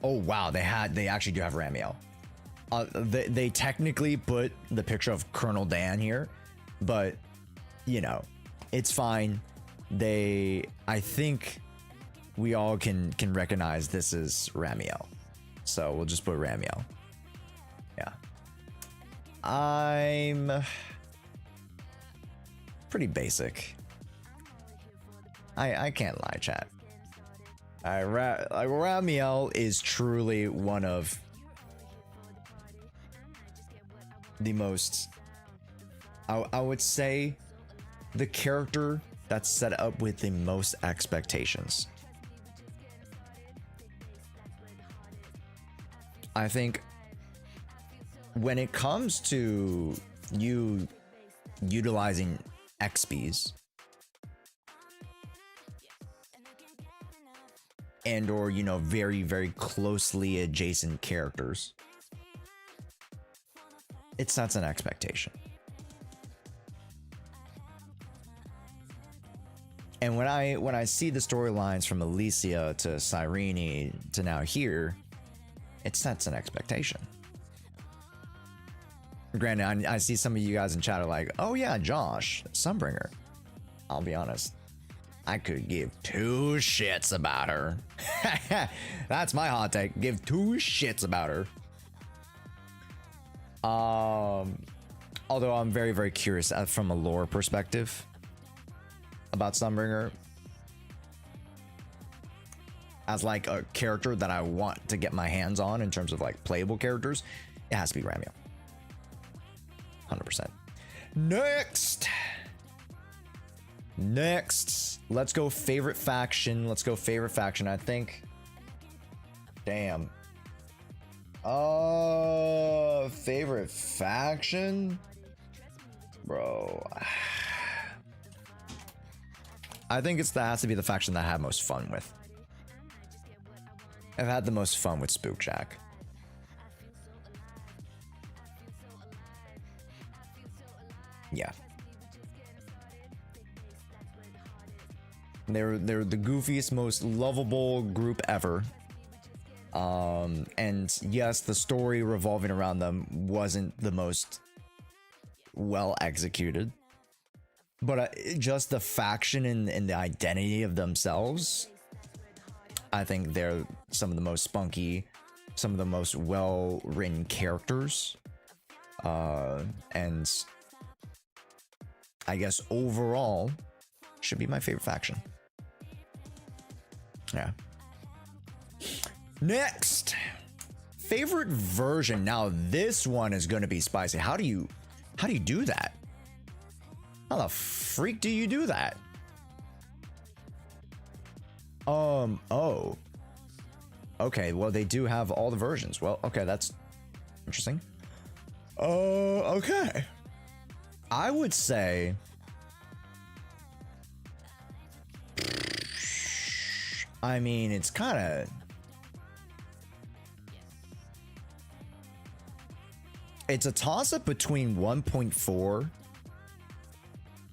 oh wow, they actually do have Ramiel. They technically put the picture of Colonel Dan here, but you know, it's fine. I think we all can recognize this is Ramiel. So we'll just put Ramiel. Yeah. I'm pretty basic. I can't lie, chat. Ramiel is truly one of the most, I would say, the character that's set up with the most expectations. I think when it comes to you utilizing XPs and or, you know, very, very closely adjacent characters, it sets an expectation. And when I see the storylines from Alicia to Cyrene to now here, it sets an expectation. Granted, I see some of you guys in chat are like, oh yeah, Josh, Sunbringer. I'll be honest, I could give two shits about her. That's my hot take. Give two shits about her. Although I'm very, very curious from a lore perspective about Sunbringer. As like a character that I want to get my hands on in terms of like playable characters, it has to be Ramiel. 100%. Next, let's go favorite faction. I think, damn. Favorite faction, bro. I think that has to be the faction that I had most fun with. I've had the most fun with Spookjack. Yeah. They're the goofiest, most lovable group ever. And yes, the story revolving around them wasn't the most well executed. But just the faction and the identity of themselves, I think they're some of the most spunky, some of the most well-written characters. And I guess overall, should be my favorite faction. Yeah. Next, favorite version. Now this one is going to be spicy. How do you do that? How the freak do you do that? Oh. Okay, well, they do have all the versions. Well, okay, that's interesting. Okay. I would say I mean, it's kind of, it's a toss-up between 1.4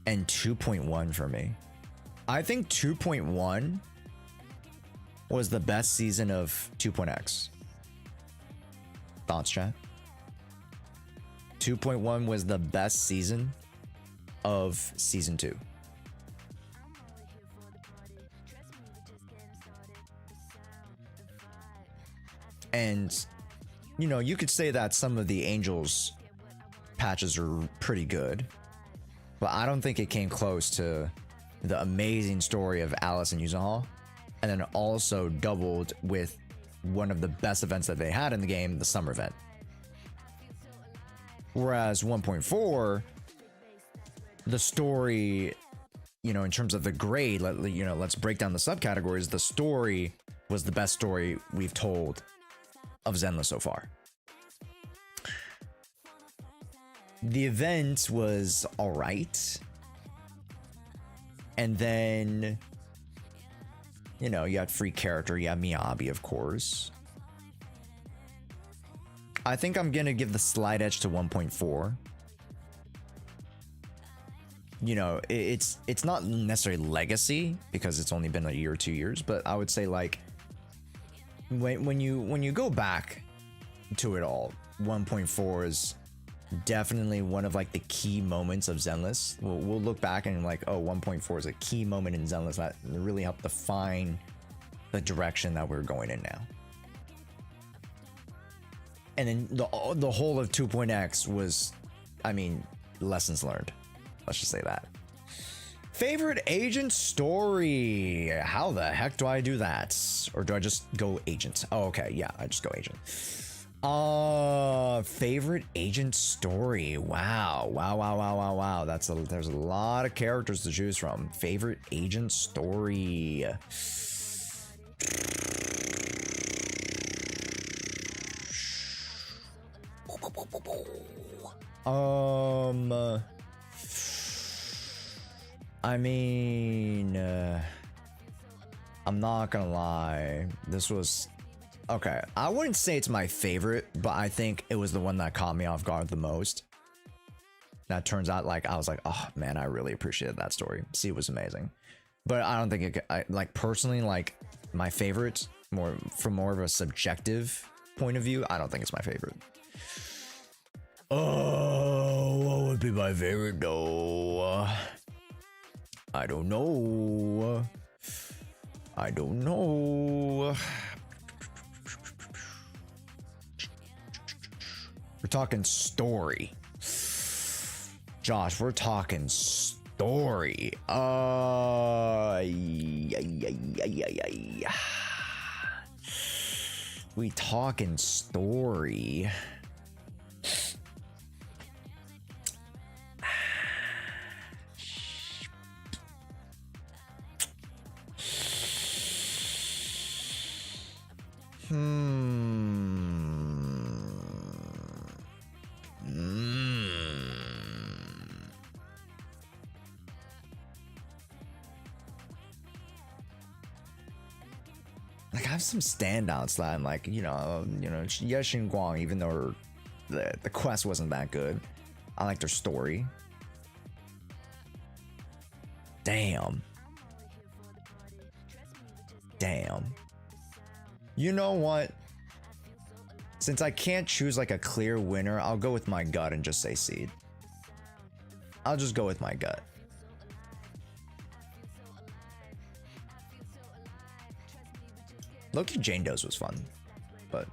and 2.1 for me. I think 2.1 was the best season of 2.x. Thoughts, chat? 2.1 was the best season of season 2. And, you know, you could say that some of the Angels patches are pretty good, but I don't think it came close to the amazing story of Alice and Yuzuha, and then also doubled with one of the best events that they had in the game, the summer event. Whereas 1.4, the story, you know, in terms of the grade, let's break down the subcategories. The story was the best story we've told of Zenless so far. The event was all right. And then, you know, you had free character, you had Miyabi, of course. I think I'm gonna give the slight edge to 1.4. You know, it's not necessarily legacy because it's only been a year or 2 years, but I would say like when you go back to it all, 1.4 is definitely one of like the key moments of Zenless. We'll look back and like, oh, 1.4 is a key moment in Zenless that really helped define the direction that we're going in now. And then the whole of 2.x was, I mean, lessons learned. Let's just say that. Favorite agent story. How the heck do I do that? Or do I just go agent? Oh, okay. Yeah, I just go agent. Favorite agent story. Wow. Wow. There's a lot of characters to choose from. Favorite agent story. I mean, I'm not gonna lie. This was okay. I wouldn't say it's my favorite, but I think it was the one that caught me off guard the most. That turns out, like, I was like, oh man, I really appreciated that story. See, it was amazing, but I don't think it. Like personally, like my favorite, from more of a subjective point of view, I don't think it's my favorite. Oh, what would be my favorite though? I don't know. We're talking story. Josh, we're talking story. We talking story. Like I have some standouts that I'm like, Yeshin Guang, even though the quest wasn't that good, I like their story. Damn. You know what? Since I can't choose like a clear winner, I'll go with my gut and just say Seed. I'll just go with my gut. Loki Jane Doe's was fun, but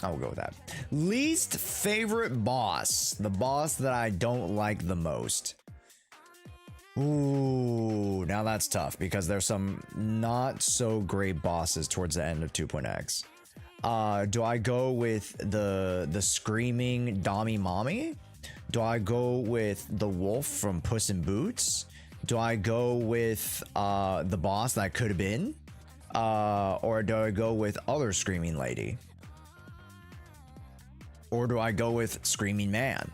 I will go with that. Least favorite boss. The boss that I don't like the most. Ooh, now that's tough because there's some not so great bosses towards the end of 2.x. Do I go with the screaming Dami Mommy? Do I go with the wolf from Puss in Boots? Do I go with the boss that could have been? Or do I go with other screaming lady? Or do I go with Screaming Man?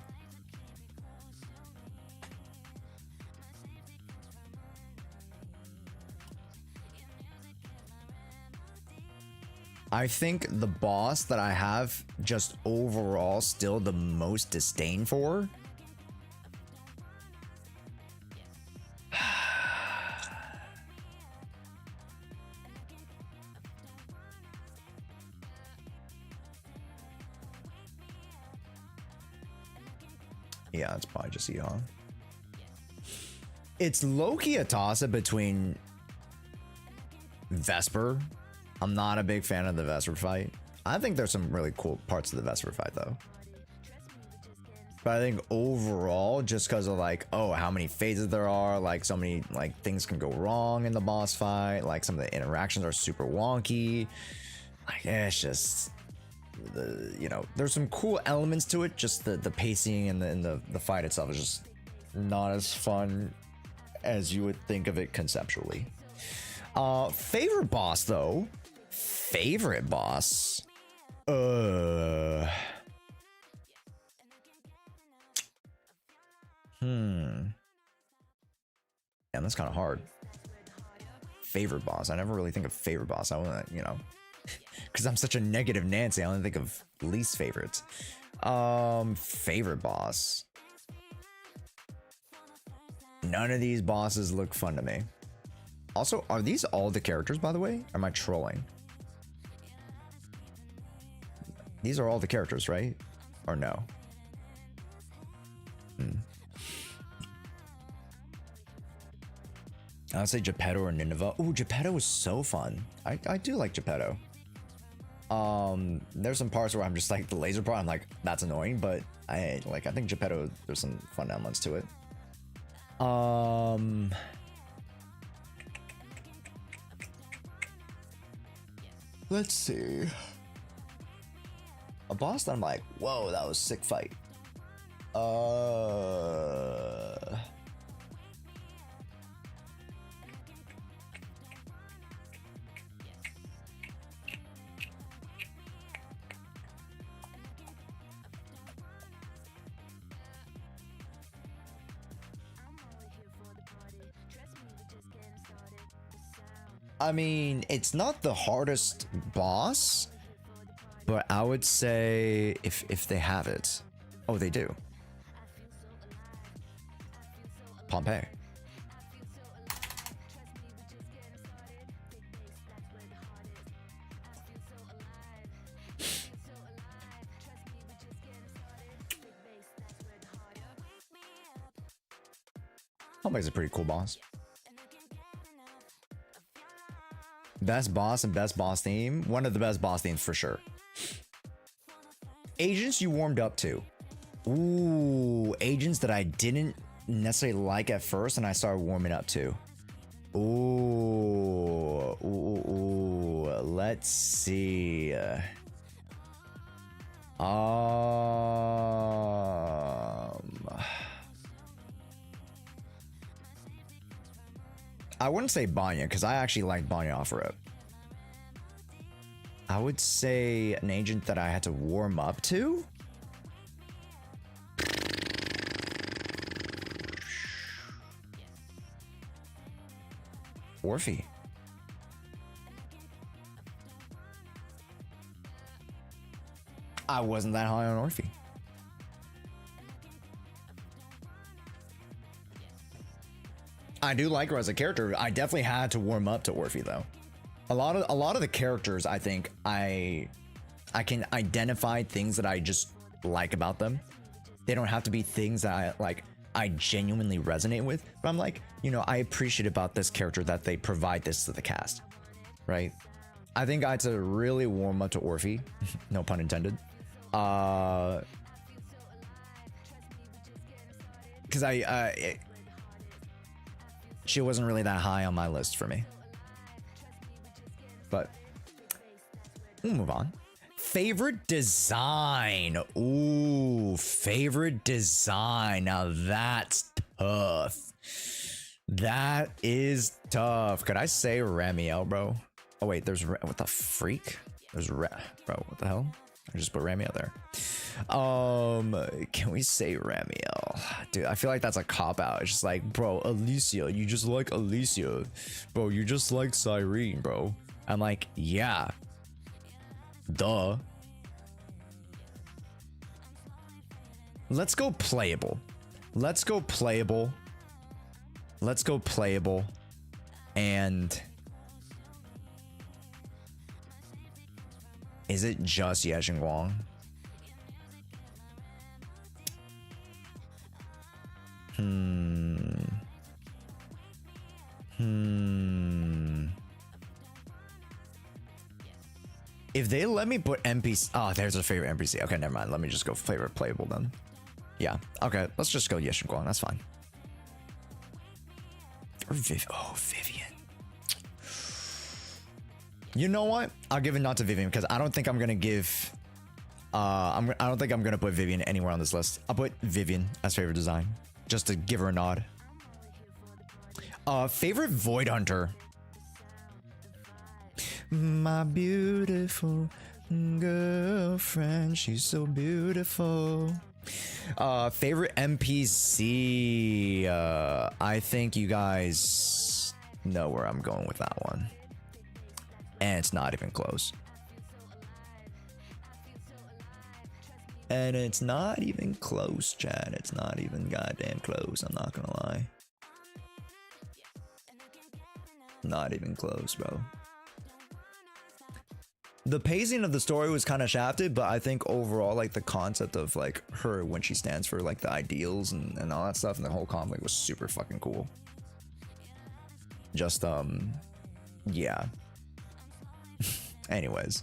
I think the boss that I have just overall still the most disdain for. Yeah, it's probably just Yeon. It's low-key a toss-up between Vesper. I'm not a big fan of the Vesper fight. I think there's some really cool parts of the Vesper fight though. But I think overall, just because of like, oh, how many phases there are, like so many like things can go wrong in the boss fight, like some of the interactions are super wonky. Like it's just there's some cool elements to it, just the pacing and the fight itself is just not as fun as you would think of it conceptually. Favorite boss though. Favorite boss. Yeah, that's kind of hard. Favorite boss. I never really think of favorite boss. I want to, because I'm such a negative Nancy, I only think of least favorites. Favorite boss. None of these bosses look fun to me. Also, are these all the characters, by the way? Or am I trolling? These are all the characters, right? Or no? I would say Geppetto or Nineveh. Ooh, Geppetto was so fun. I do like Geppetto. There's some parts where I'm just like the laser part. I'm like, that's annoying, but I think Geppetto, there's some fun elements to it. Let's see. A boss that I'm like, whoa, that was a sick fight. I mean, it's not the hardest boss, but I would say if they have it. Oh, they do. Pompeii. Pompeii's a pretty cool boss. Best boss and best boss theme. One of the best boss themes for sure. Agents you warmed up to. Ooh, agents that I didn't necessarily like at first and I started warming up to. Ooh. Let's see. I wouldn't say Banya, because I actually like Banya off-road. I would say an agent that I had to warm up to? Orphe. I wasn't that high on Orphe. I do like her as a character. I definitely had to warm up to Orphe though. A lot of the characters, I think I can identify things that I just like about them. They don't have to be things that I genuinely resonate with, but I'm like, you know, I appreciate about this character that they provide this to the cast, right? I think I had to really warm up to Orphe, no pun intended. Because she wasn't really that high on my list for me. But we'll move on. Favorite design. Ooh, favorite design. Now that's tough. That is tough. Could I say Ramiel, bro? Oh wait, there's what the freak? There's bro, what the hell? I just put Ramiel there. Can we say Ramiel? Dude, I feel like that's a cop-out. It's just like, bro, Alicia, you just like Alicia. Bro, you just like Cyrene, bro. I'm like, yeah. Duh. Let's go playable. Let's go playable. Let's go playable. And is it just Yashin Guang? If they let me put NPC, oh, there's a favorite NPC. Okay, never mind. Let me just go favorite playable then. Yeah. Okay, let's just go Yashin Guang. That's fine. Or Vivian. You know what? I'll give a nod to Vivian because I don't think I'm gonna give. I don't think I'm gonna put Vivian anywhere on this list. I'll put Vivian as favorite design just to give her a nod. Favorite Void Hunter. My beautiful girlfriend, she's so beautiful. Favorite NPC. I think you guys know where I'm going with that one. And it's not even close. And it's not even close, Chad. It's not even goddamn close. I'm not gonna lie. Not even close, bro. The pacing of the story was kind of shafted, but I think overall, like the concept of like her when she stands for like the ideals and all that stuff and the whole conflict was super fucking cool. Just yeah. Anyways.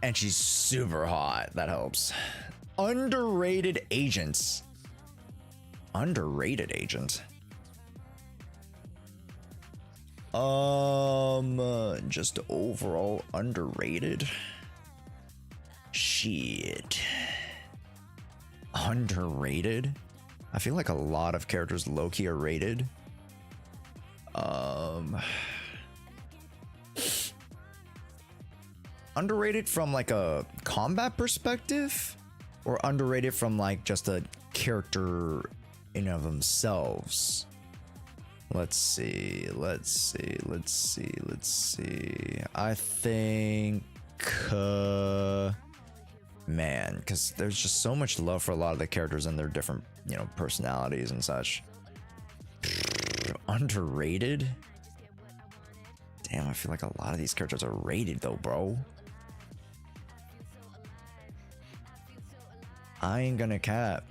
And she's super hot. That helps. Underrated agents. Underrated agent. Just overall underrated. Shit. Underrated? I feel like a lot of characters low-key are rated. Underrated from like a combat perspective, or underrated from like just a character in of themselves? Let's see. I think man, because there's just so much love for a lot of the characters and their different, you know, personalities and such. Underrated? Damn, I feel like a lot of these characters are rated though, bro. I ain't gonna cap.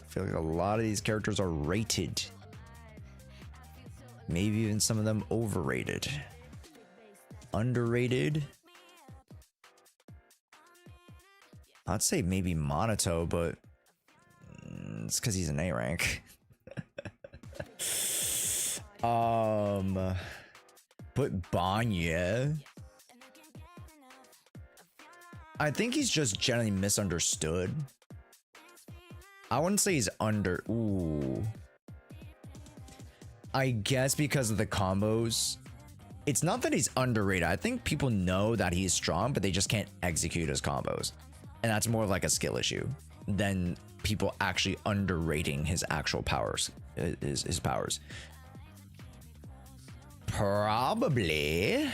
I feel like a lot of these characters are rated. Maybe even some of them overrated. Underrated? I'd say maybe Monato, but it's because he's an A rank. Put Banya. I think he's just generally misunderstood. I wouldn't say he's under. Ooh. I guess because of the combos. It's not that he's underrated. I think people know that he's strong, but they just can't execute his combos. And that's more like a skill issue than people actually underrating his actual powers. His powers. Probably.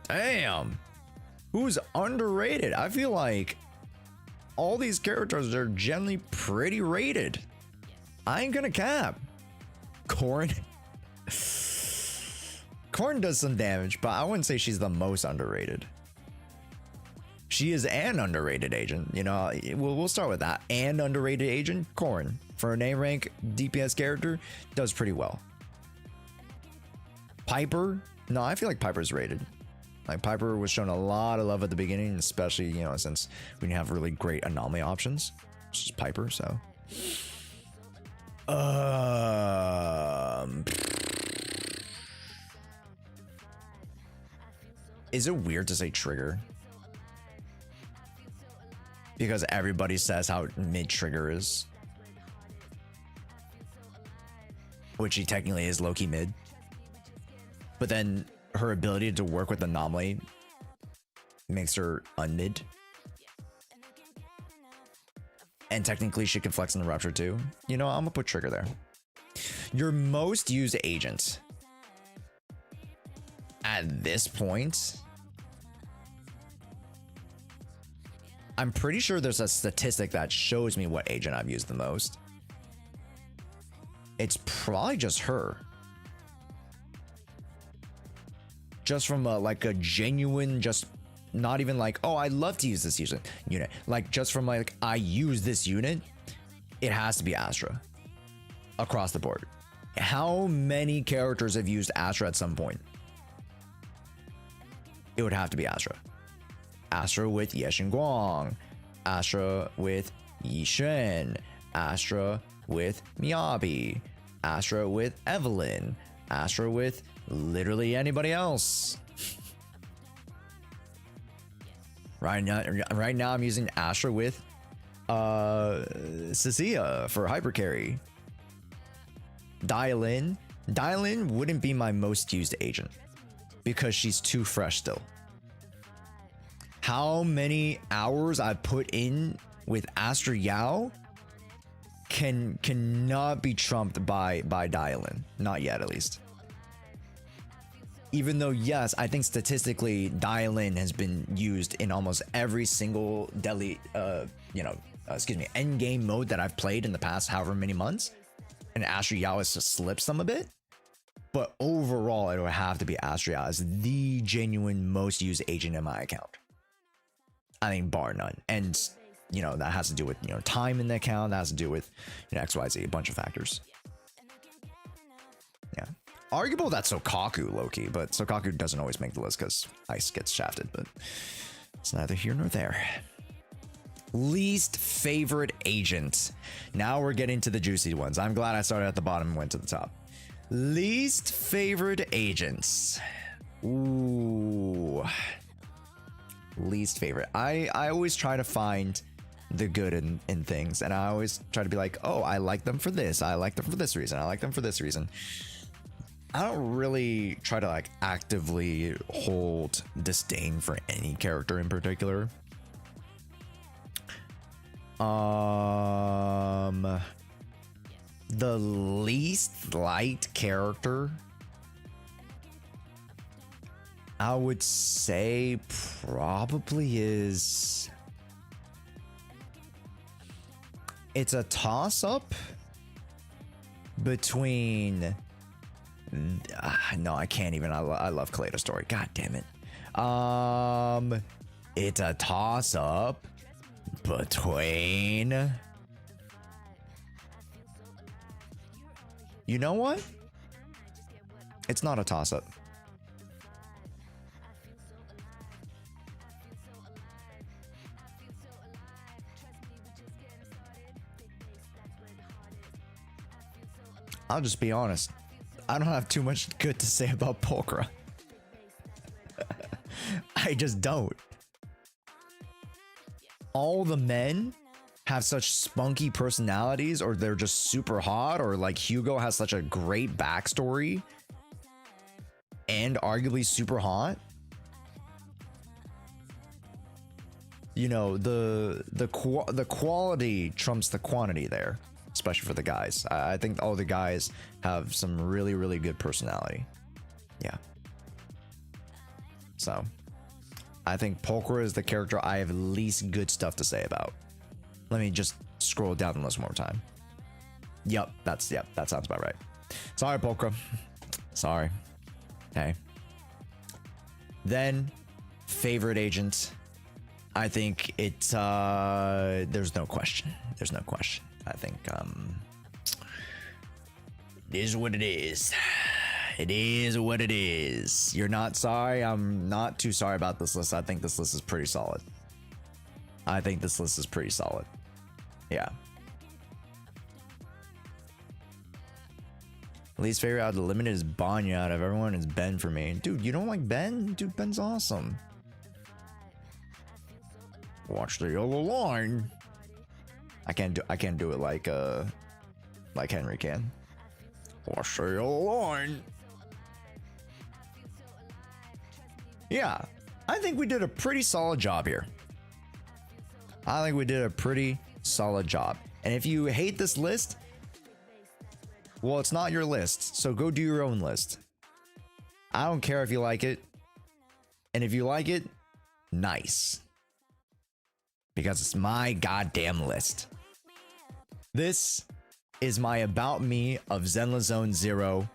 Damn. Who's underrated? I feel like all these characters are generally pretty rated. I ain't gonna cap. Corrin. Corrin does some damage, but I wouldn't say she's the most underrated. She is an underrated agent. You know, we'll start with that. An underrated agent, Corrin. For an A rank DPS character, does pretty well. Piper? No, I feel like Piper's rated. Like Piper was shown a lot of love at the beginning, especially, you know, since we didn't have really great anomaly options, which is Piper, so. Is it weird to say Trigger? Because everybody says how mid Trigger is. Which he technically is low-key mid. But then her ability to work with anomaly makes her unmid. And technically she can flex in the Rupture too. You know, I'm gonna put Trigger there. Your most used agent at this point, I'm pretty sure there's a statistic that shows me what agent I've used the most. It's probably just her. Just from like a genuine, just not even like, oh, I love to use this unit. Like just from like, I use this unit, it has to be Astra. Across the board. How many characters have used Astra at some point? It would have to be Astra. Astra with Yeshin Guang. Astra with Yi Shen. Astra with Miyabi. Astra with Evelyn. Astra with literally anybody else. Right now I'm using Astra with Cecilia for hyper carry. Dial in wouldn't be my most used agent because she's too fresh still. How many hours I put in with Astra Yao cannot be trumped by Dial in. Not yet, at least. Even though, yes, I think statistically Dial in has been used in almost every single end game mode that I've played in the past however many months. and Astro Yao just slips them a bit. But overall, it would have to be Astro Yao as the genuine most used agent in my account. I think bar none. And, you know, that has to do with, you know, time in the account. That has to do with, you know, XYZ, a bunch of factors. Yeah. Arguable that's Sokaku, Loki, but Sokaku doesn't always make the list because Ice gets shafted, but it's neither here nor there. Least favorite agent. Now we're getting to the juicy ones. I'm glad I started at the bottom and went to the top. Least favorite agents. Ooh. Least favorite. I always try to find the good in things, and I always try to be like, oh, I like them for this. I like them for this reason. I like them for this reason. I don't really try to like actively hold disdain for any character in particular. The least liked character, I would say probably is, it's a toss-up between, no, I can't even, I love Kaleido Story, god damn it. It's a toss-up between, you know what? It's not a toss-up. I'll just be honest. I don't have too much good to say about Pulchra. I just don't. All the men have such spunky personalities, or they're just super hot, or like Hugo has such a great backstory and arguably super hot. You know, the quality trumps the quantity there, especially for the guys. I think all the guys have some really, really good personality. Yeah. So I think Pulchra is the character I have least good stuff to say about. Let me just scroll down the list one more time. Yep, that sounds about right. Sorry, Pulchra. Sorry. Okay. Then, favorite agent. I think it's there's no question. There's no question. I think it is what it is. It is what it is. You're not sorry. I'm not too sorry about this list. I think this list is pretty solid. I think this list is pretty solid. Yeah. Least favorite out of the limited is Banya. Out of everyone is Ben for me. Dude, you don't like Ben? Dude, Ben's awesome. Watch the yellow line. I can't do it like Henry can. Watch the yellow line. Yeah, I think we did a pretty solid job here. I think we did a pretty solid job. And if you hate this list, well, it's not your list, so go do your own list. I don't care if you like it. And if you like it, nice. Because it's my goddamn list. This is my about me of Zenless Zone Zero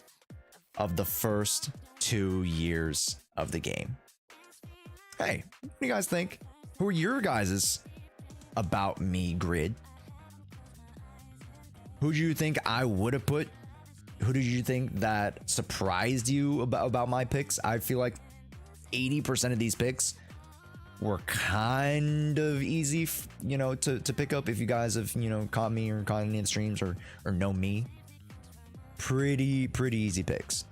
of the first 2 years of the game. Hey, what do you guys think? Who are your guys' about me grid? Who do you think I would have put? Who did you think that surprised you about my picks? I feel like 80% of these picks were kind of easy, you know, to pick up if you guys have, you know, caught me or caught any of the streams or know me. Pretty easy picks.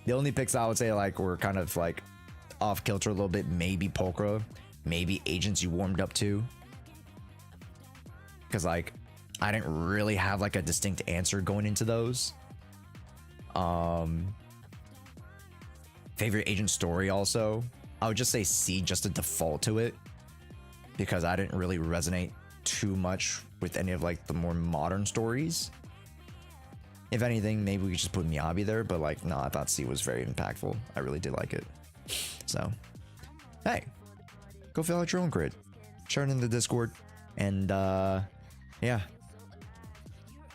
The only picks I would say like were kind of like off kilter a little bit, maybe Pulchra, maybe agents you warmed up to. Because like I didn't really have like a distinct answer going into those. Favorite agent story also, I would just say C just to default to it, because I didn't really resonate too much with any of like the more modern stories. If anything, maybe we could just put Miyabi there, but like, no, I thought C was very impactful. I really did like it. So, hey, go fill out your own grid. Share it in the Discord. And, yeah.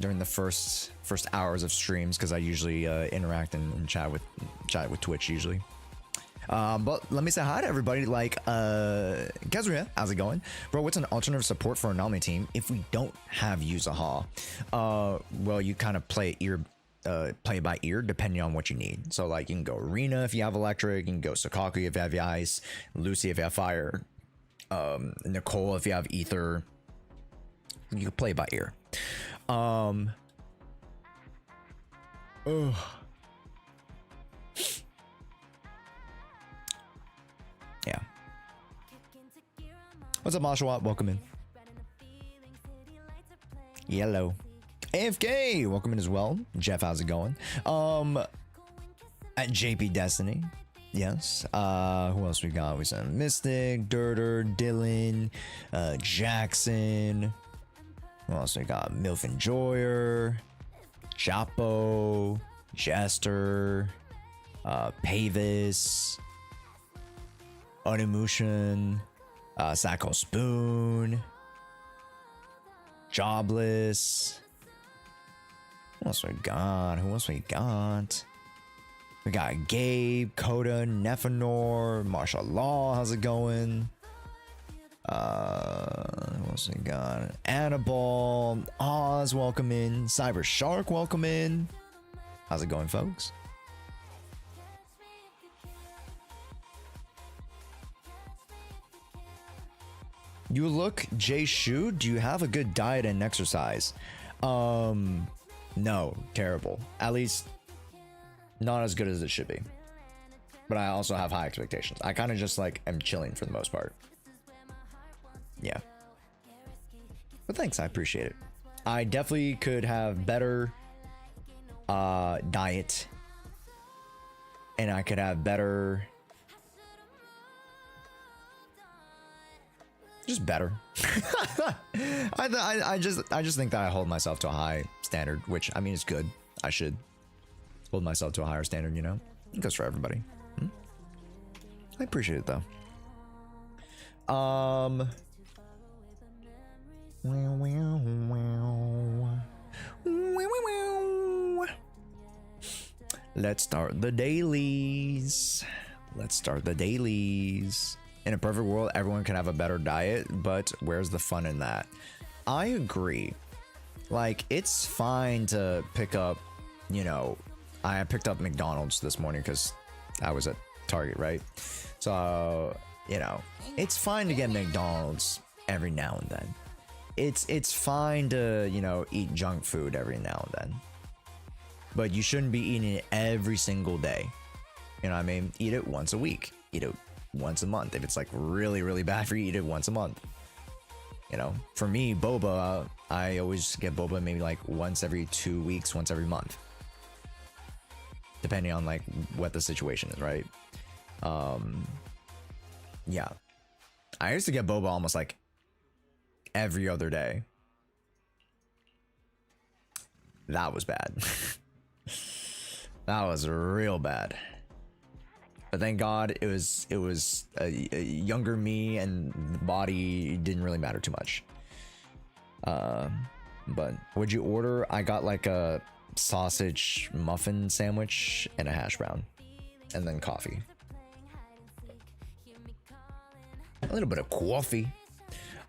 during the first hours of streams because I usually interact and chat with Twitch usually. But let me say hi to everybody. Like, Kazuya, how's it going? Bro, what's an alternative support for a Nami team if we don't have Yuzaha? Well, you kind of play it by ear depending on what you need. So, like, you can go Arena if you have Electric, you can go Sakaku if you have Ice, Lucy if you have Fire, Nicole if you have Ether. You can play it by ear. Yeah. What's up, Mashawat? Welcome in. Yellow. AFK, welcome in as well. Jeff, how's it going? At JP Destiny. Yes. Who else we got? We said Mystic, Dirter, Dylan, Jackson. Who else we got? Milf Enjoyer, Chapo, Jester, Pavis, Onimushin, Sacco Spoon, Jobless. Who else we got? Who else we got? We got Gabe, Coda, Nephanor, Martial Law. How's it going? Who else we got? Annabelle, Oz, welcome in. Cyber Shark, welcome in. How's it going, folks? You look Jay Shu. Do you have a good diet and exercise? No, terrible. At least not as good as it should be. But I also have high expectations. I kind of just like am chilling for the most part. Yeah. But thanks, I appreciate it. I definitely could have better diet, and I could have better, just better. I just think that I hold myself to a high standard, which I mean is good. I should hold myself to a higher standard, you know. It goes for everybody. I appreciate it though. Let's start the dailies. Let's start the dailies. In a perfect world, everyone can have a better diet, but where's the fun in that? I agree. Like, it's fine to pick up, you know, I picked up McDonald's this morning because I was at Target, right? So, you know, it's fine to get McDonald's every now and then. It's fine to, you know, eat junk food every now and then. But you shouldn't be eating it every single day. You know what I mean? Eat it once a week. Eat it once a month. If it's like really, really bad for you, eat it once a month. You know, for me, boba, I always get boba maybe like once every 2 weeks, once every month. Depending on like what the situation is, right? Yeah. I used to get boba almost like every other day. That was bad. That was real bad. But thank God it was a younger me, and the body didn't really matter too much. But what'd you order? I got like a sausage muffin sandwich and a hash brown, and then coffee. A little bit of coffee.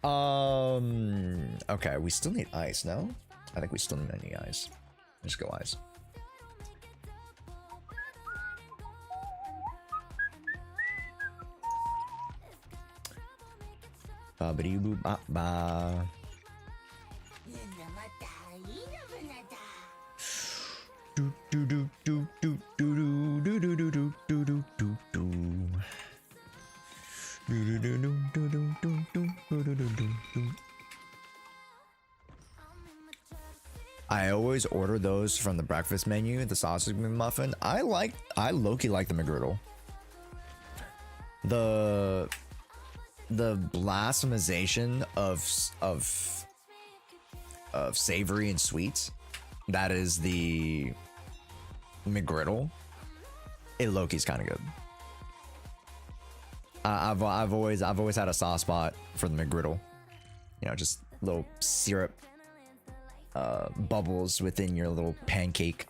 Okay, we still need ice, no? I think we still need any ice. Let's go ice. Ba-ba-dee-boo-ba-ba. I always order those from the breakfast menu, the sausage McMuffin. I low-key like the McGriddle. The blasphemization of savory and sweets, that is the McGriddle. It low-key's kind of good. I've always had a soft spot for the McGriddle. You know, just a little syrup, bubbles within your little pancake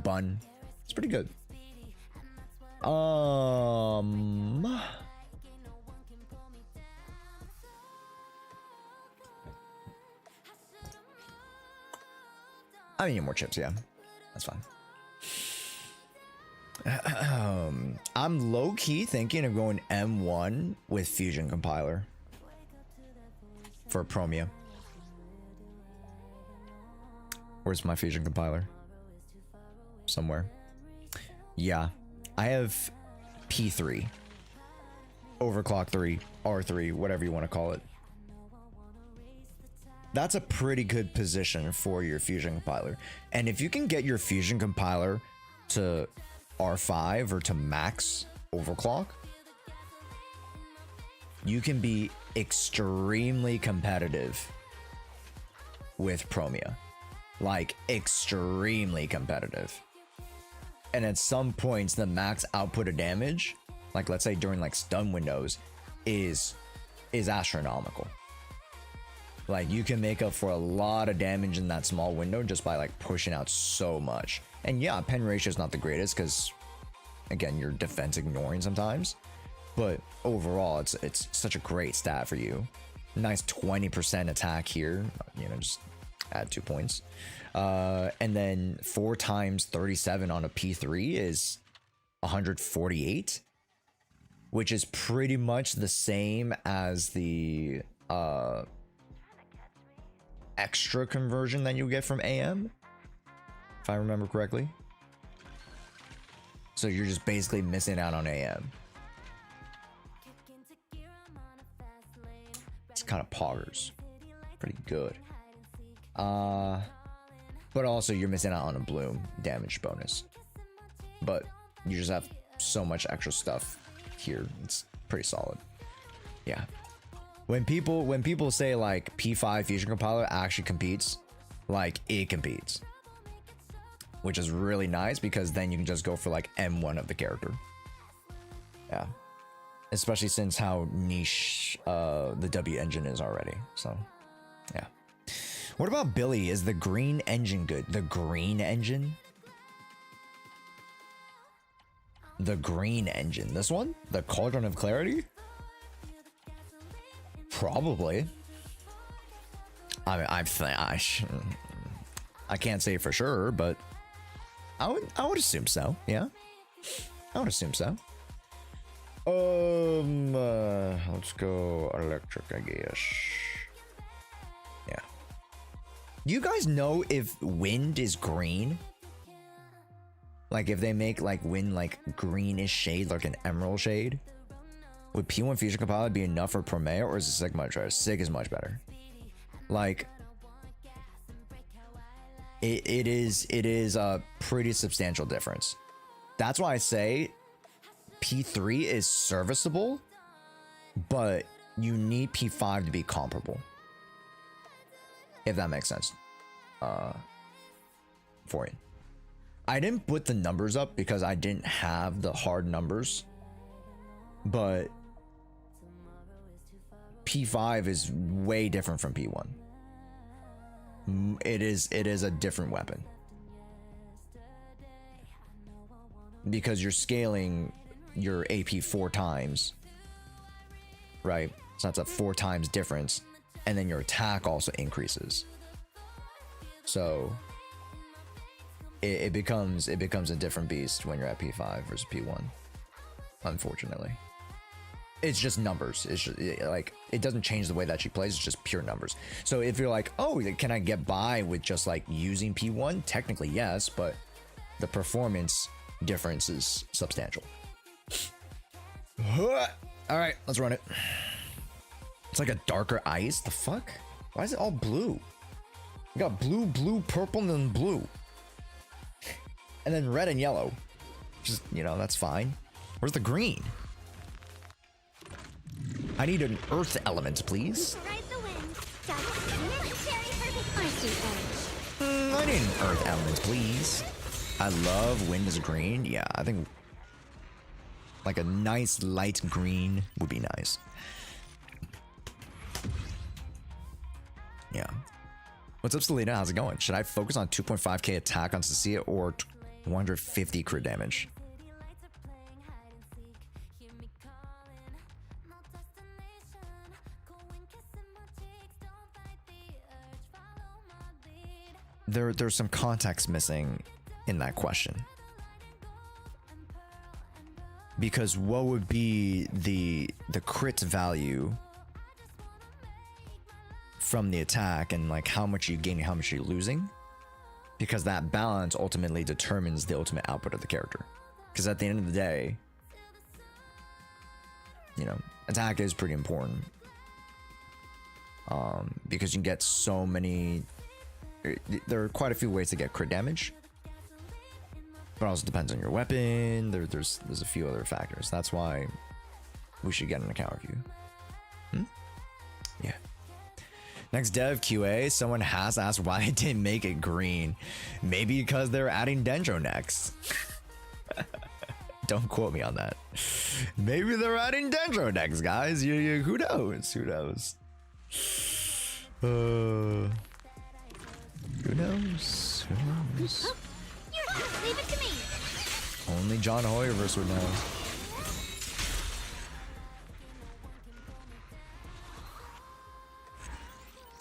bun. It's pretty good. I need more chips, yeah. That's fine. I'm low-key thinking of going M1 with Fusion Compiler for Promeia. Where's my Fusion Compiler? Somewhere. Yeah. I have P3. Overclock 3, R3, whatever you want to call it. That's a pretty good position for your Fusion Compiler. And if you can get your Fusion Compiler to R5 or to max overclock, you can be extremely competitive with Promeia. Like, extremely competitive. And at some points, the max output of damage, like let's say during like stun windows, is astronomical. Like, you can make up for a lot of damage in that small window just by like pushing out so much. And yeah, pen ratio is not the greatest because, again, your defense ignoring sometimes. But overall, it's such a great stat for you. Nice 20% attack here. You know, just add 2 points. And then 4 times 37 on a P3 is 148, which is pretty much the same as the extra conversion that you get from AM, if I remember correctly. So you're just basically missing out on AM. It's kind of poggers. Pretty good. But also you're missing out on a bloom damage bonus. But you just have so much extra stuff here. It's pretty solid. Yeah. When people say like P5 Fusion Compiler actually competes, like it competes. Which is really nice because then you can just go for like M1 of the character. Yeah. Especially since how niche the W engine is already. So, yeah. What about Billy? Is the green engine good? The green engine? The green engine. This one? The Cauldron of Clarity? Probably. I mean, I can't say for sure, but I would assume so. Yeah, I would assume so. Let's go electric, I guess. Yeah. Do you guys know if wind is green? Like if they make like wind like greenish shade, like an emerald shade? Would P1 Fusion Compiler be enough for Promeia, or is the Sig much better? Sig is much better. Like, it is a pretty substantial difference. That's why I say P3 is serviceable, but you need P5 to be comparable. If that makes sense. For you. I didn't put the numbers up because I didn't have the hard numbers, but P5 is way different from P1. It is a different weapon because you're scaling your AP 4 times, right? So that's a 4 times difference, and then your attack also increases. So it becomes a different beast when you're at P5 versus P1. Unfortunately. It's just numbers. It's just, like, it doesn't change the way that she plays. It's just pure numbers. So if you're like, oh, can I get by with just like using P1? Technically, yes, but the performance difference is substantial. All right, let's run it. It's like a darker ice. The fuck? Why is it all blue? We got blue, blue, purple, and then blue. And then red and yellow. Just, you know, that's fine. Where's the green? I need an earth element, please. I need an earth element, please. I love wind as green. Yeah, I think like a nice light green would be nice. Yeah. What's up, Selena? How's it going? Should I focus on 2.5k attack on Cecilia or 150 crit damage? There's some context missing in that question. Because what would be the crit value from the attack, and like how much you gain, how much you're losing? Because that balance ultimately determines the ultimate output of the character. Because at the end of the day, you know, attack is pretty important. Because you can get so many. There are quite a few ways to get crit damage, but it also depends on your weapon. There's a few other factors. That's why we should get an account review. Yeah. Next dev QA, someone has asked why I didn't make it green. Maybe because they're adding Dendro next. Don't quote me on that. Maybe they're adding Dendro next, guys. Who knows? Who knows? Who knows? Who knows? Leave it to me. Only John Hoyerverse would know.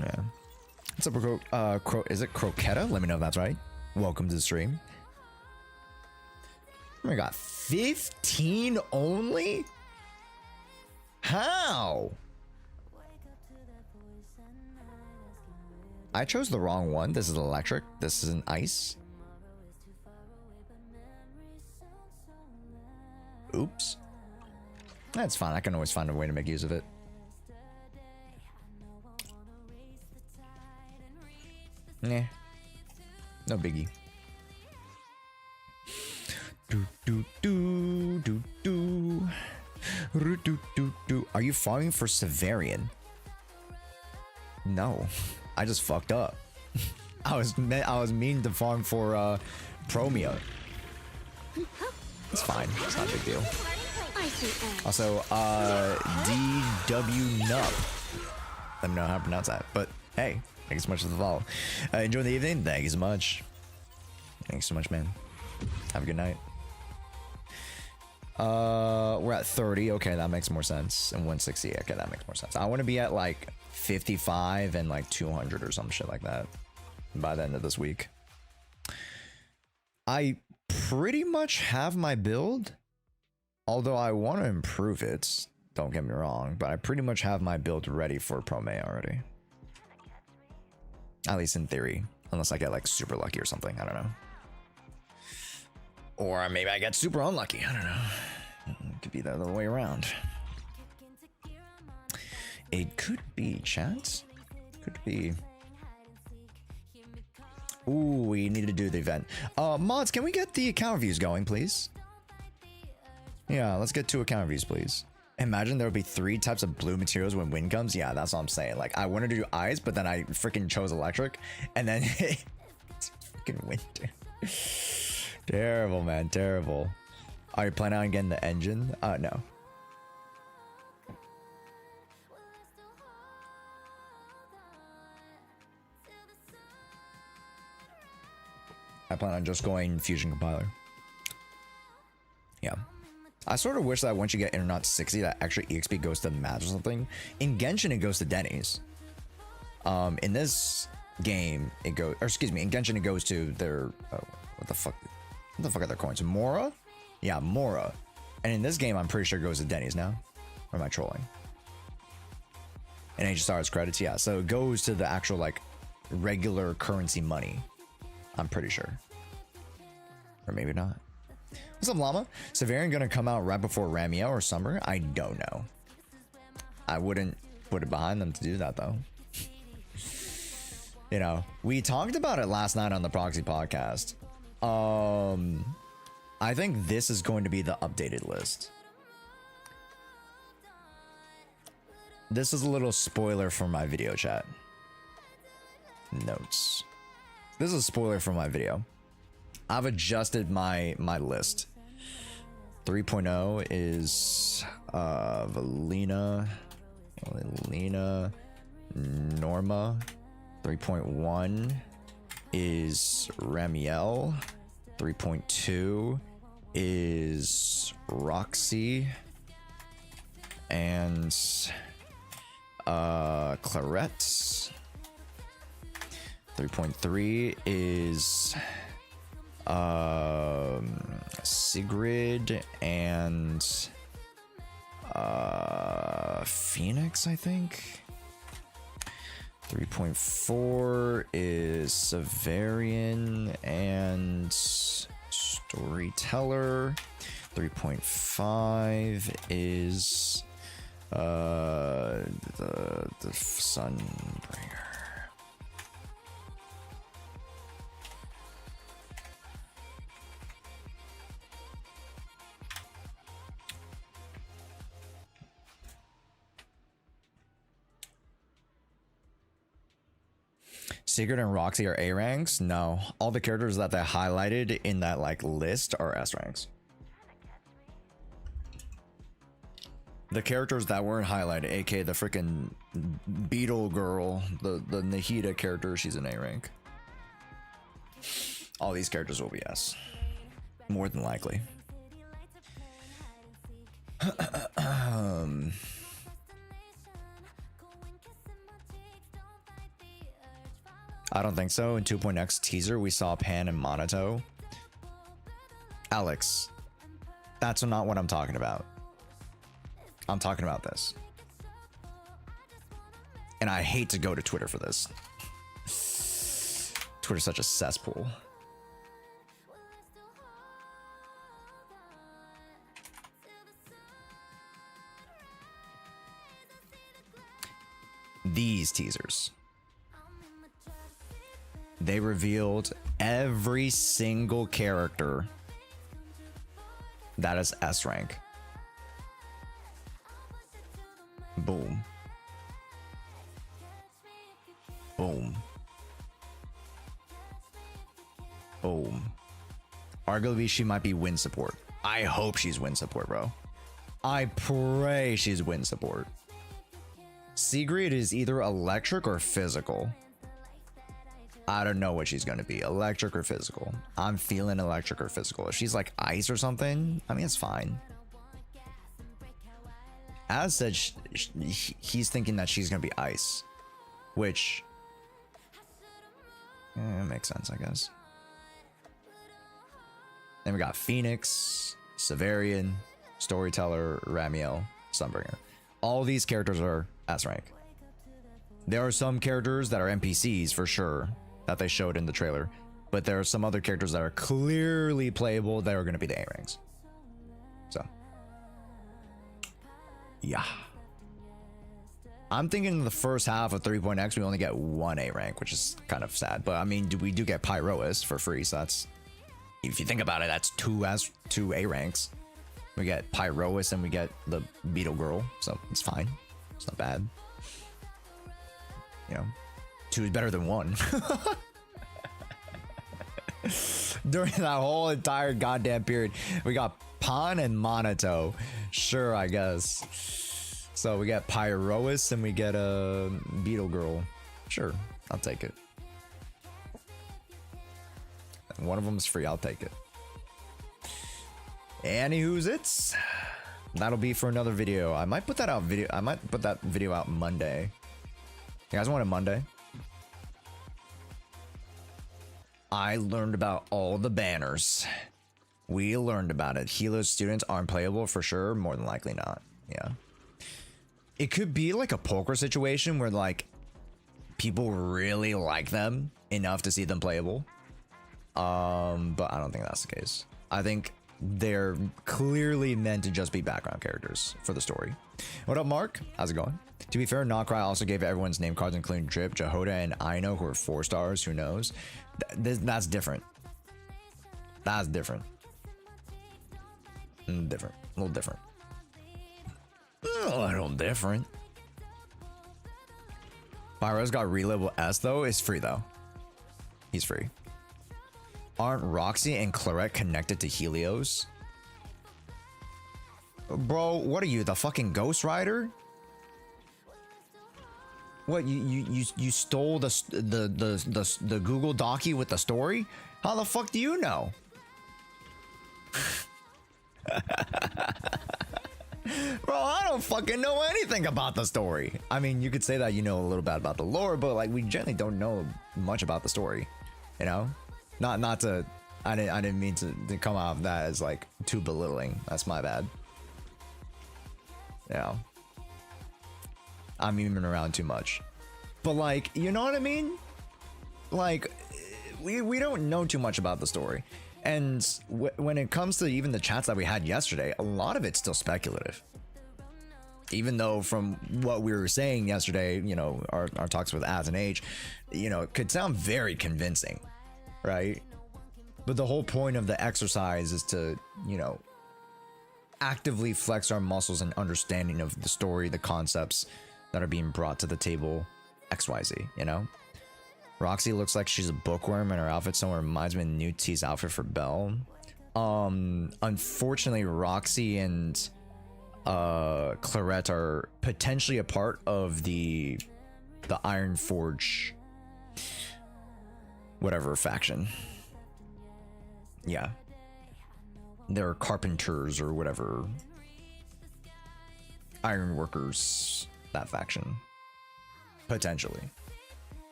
Yeah. What's up, is it Croquetta? Let me know if that's right. Welcome to the stream. Oh my god, 15 only? How? I chose the wrong one. This is electric. This is an ice. Oops. That's fine. I can always find a way to make use of it. Nah. No biggie. Are you farming for Severian? No. I just fucked up. I was meaning to farm for Promeia. It's fine. It's not a big deal. Also, DW Nup. Let me know how to pronounce that. But hey, thanks so much for the follow. Enjoy the evening. Thank you so much. Thanks so much, man. Have a good night. We're at 30. Okay, that makes more sense. And 160. Okay, that makes more sense. I want to be at like 55 and like 200 or some shit like that by the end of this week. I pretty much have my build, although I want to improve it. Don't get me wrong, but I pretty much have my build ready for Promeia already. At least in theory, unless I get like super lucky or something. I don't know. Or maybe I get super unlucky. I don't know. It could be the other way around. It could be, chat. Could be. Ooh, we need to do the event. Mods, can we get the account reviews going, please? Yeah, let's get 2 account reviews, please. Imagine there would be 3 types of blue materials when wind comes. Yeah, that's what I'm saying. Like, I wanted to do ice, but then I freaking chose electric. And then it's freaking winter. Terrible, man. Terrible. Are you planning on getting the engine? No. I plan on just going Fusion Compiler. Yeah. I sort of wish that once you get Internet 60, that extra EXP goes to the match or something. In Genshin, it goes to Denny's. In this game, it goes... Or excuse me, in Genshin, it goes to their... what the fuck? What the fuck are their coins? Mora? Yeah, Mora. And in this game, I'm pretty sure it goes to Denny's now. Or am I trolling? And HSR's credits, yeah. So it goes to the actual, like, regular currency money. I'm pretty sure. Or maybe not. What's up, Llama? Severian gonna come out right before Ramiel or Summer? I don't know. I wouldn't put it behind them to do that, though. You know, we talked about it last night on the Proxy podcast. I think this is going to be the updated list. This is a little spoiler for my video, chat. Notes. This is a spoiler for my video. I've adjusted my list. 3.0 is Valina, Norma, 3.1 is Ramiel. 3.2 is Roxy. And Clarette. 3.3 is Sigrid and Phoenix, I think. 3.4 is Severian and Storyteller. 3.5 is the Sunbringer. Sigurd and Roxy are A ranks? No. All the characters that they highlighted in that like list are S ranks. The characters that weren't highlighted, aka the freaking Beetle girl, the Nahida character, she's an A rank. All these characters will be S. More than likely. I don't think so. In 2.x teaser, we saw Pan and Monato. Alex, that's not what I'm talking about. I'm talking about this. And I hate to go to Twitter for this. Twitter's such a cesspool. These teasers. They revealed every single character that is S rank. Boom. Boom. Boom. Arguably, she might be win support. I hope she's win support, bro. I pray she's win support. Sigrid is either electric or physical. I don't know what she's going to be, electric or physical. I'm feeling electric or physical. If she's like ice or something, I mean, it's fine. As said, he's thinking that she's going to be ice, which makes sense, I guess. Then we got Phoenix, Severian, Storyteller, Ramiel, Sunbringer. All these characters are S rank. There are some characters that are NPCs for sure that they showed in the trailer, but there are some other characters that are clearly playable that are going to be the A ranks. So, yeah. I'm thinking in the first half of 3.x we only get one A rank, which is kind of sad. But I mean, we do get Pyroas for free, so that's, if you think about it, that's two A ranks. We get Pyroas and we get the Beetle Girl, so it's fine. It's not bad. You know, 2 is better than 1. During that whole entire goddamn period, we got Pan and Monato. Sure, I guess. So we got Pyroas and we get a Beetle Girl. Sure, I'll take it. One of them is free. I'll take it. Anywho's it's. That'll be for another video. I might put that out video out Monday. You guys want it Monday? I learned about all the banners. We learned about it. Helios students aren't playable for sure. More than likely not. Yeah. It could be like a poker situation where like people really like them enough to see them playable. But I don't think that's the case. I think they're clearly meant to just be background characters for the story. What up, Mark? How's it going? To be fair, Nocry also gave everyone's name cards, including Drip, Jehoda, and Aino, who are 4 stars. Who knows? That's different. That's different. Different. A little different. A little different. Pyro's got relabel S, though. It's free, though. He's free. Aren't Roxy and Clarette connected to Helios? Bro, what are you, the fucking Ghost Rider? What, you stole the Google Docky with the story? How the fuck do you know? Bro, I don't fucking know anything about the story. I mean, you could say that you know a little bit about the lore, but like we generally don't know much about the story. You know? Not to I didn't mean to come out of that as like too belittling. That's my bad. Yeah. I'm even around too much. But like, you know what I mean? Like we don't know too much about the story. And when it comes to even the chats that we had yesterday, a lot of it's still speculative. Even though from what we were saying yesterday, you know, our talks with Az and H, you know, it could sound very convincing, right? But the whole point of the exercise is to, you know, actively flex our muscles and understanding of the story, the concepts that are being brought to the table, XYZ, you know? Roxy looks like she's a bookworm and her outfit somewhere reminds me of New T's outfit for Belle. Unfortunately, Roxy and Clarette are potentially a part of the Iron Forge whatever faction. Yeah. They're carpenters or whatever. Iron workers, that faction. Potentially.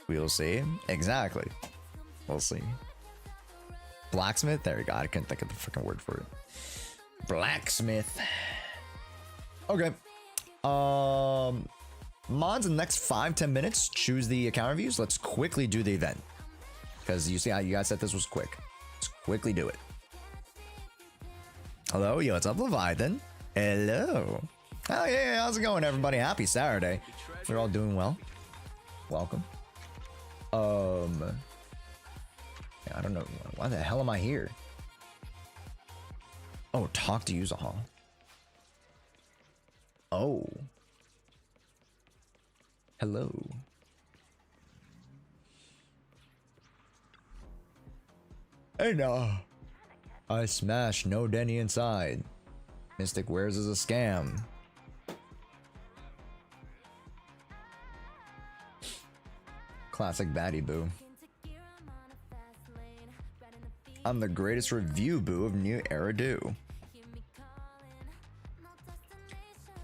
We'll see. Exactly. We'll see. Blacksmith? There you go. I couldn't think of the freaking word for it. Blacksmith. Okay. Mods in the next 5-10 minutes. Choose the account reviews. Let's quickly do the event. Because you see how you guys said this was quick. Let's quickly do it. Hello, yo, what's up, Leviathan? Hello. Oh yeah, how's it going, everybody? Happy Saturday. If you're all doing well, welcome. Yeah, I don't know. Why the hell am I here? Oh, talk to Yuzuha. Oh. Hello. Hey, no. I smashed no Denny inside. Mystic Wares is a scam. Classic baddie boo. I'm the greatest review boo of New Era Do.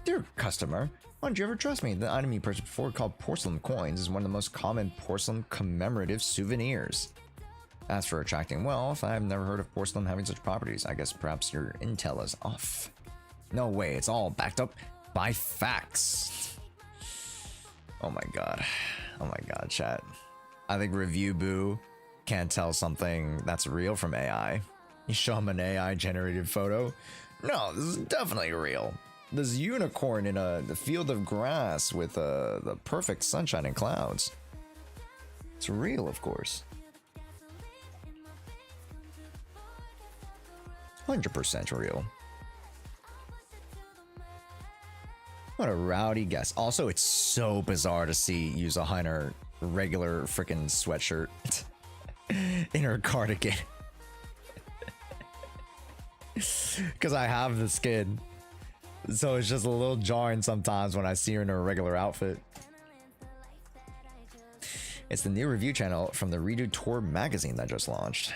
Dear customer, why don't you ever trust me? The item you purchased before called porcelain coins is one of the most common porcelain commemorative souvenirs. As for attracting wealth, I have never heard of porcelain having such properties. I guess perhaps your intel is off. No way, it's all backed up by facts. Oh my god. Oh my god, chat. I think Review Boo can't tell something that's real from AI. You show him an AI generated photo. No, this is definitely real. This unicorn in the field of grass with the perfect sunshine and clouds. It's real, of course. 100% real. What a rowdy guess. Also, it's so bizarre to see Yuzuha in her regular freaking sweatshirt in her cardigan. Because I have the skin. So it's just a little jarring sometimes when I see her in her regular outfit. It's the new review channel from the Redo Tour magazine that just launched.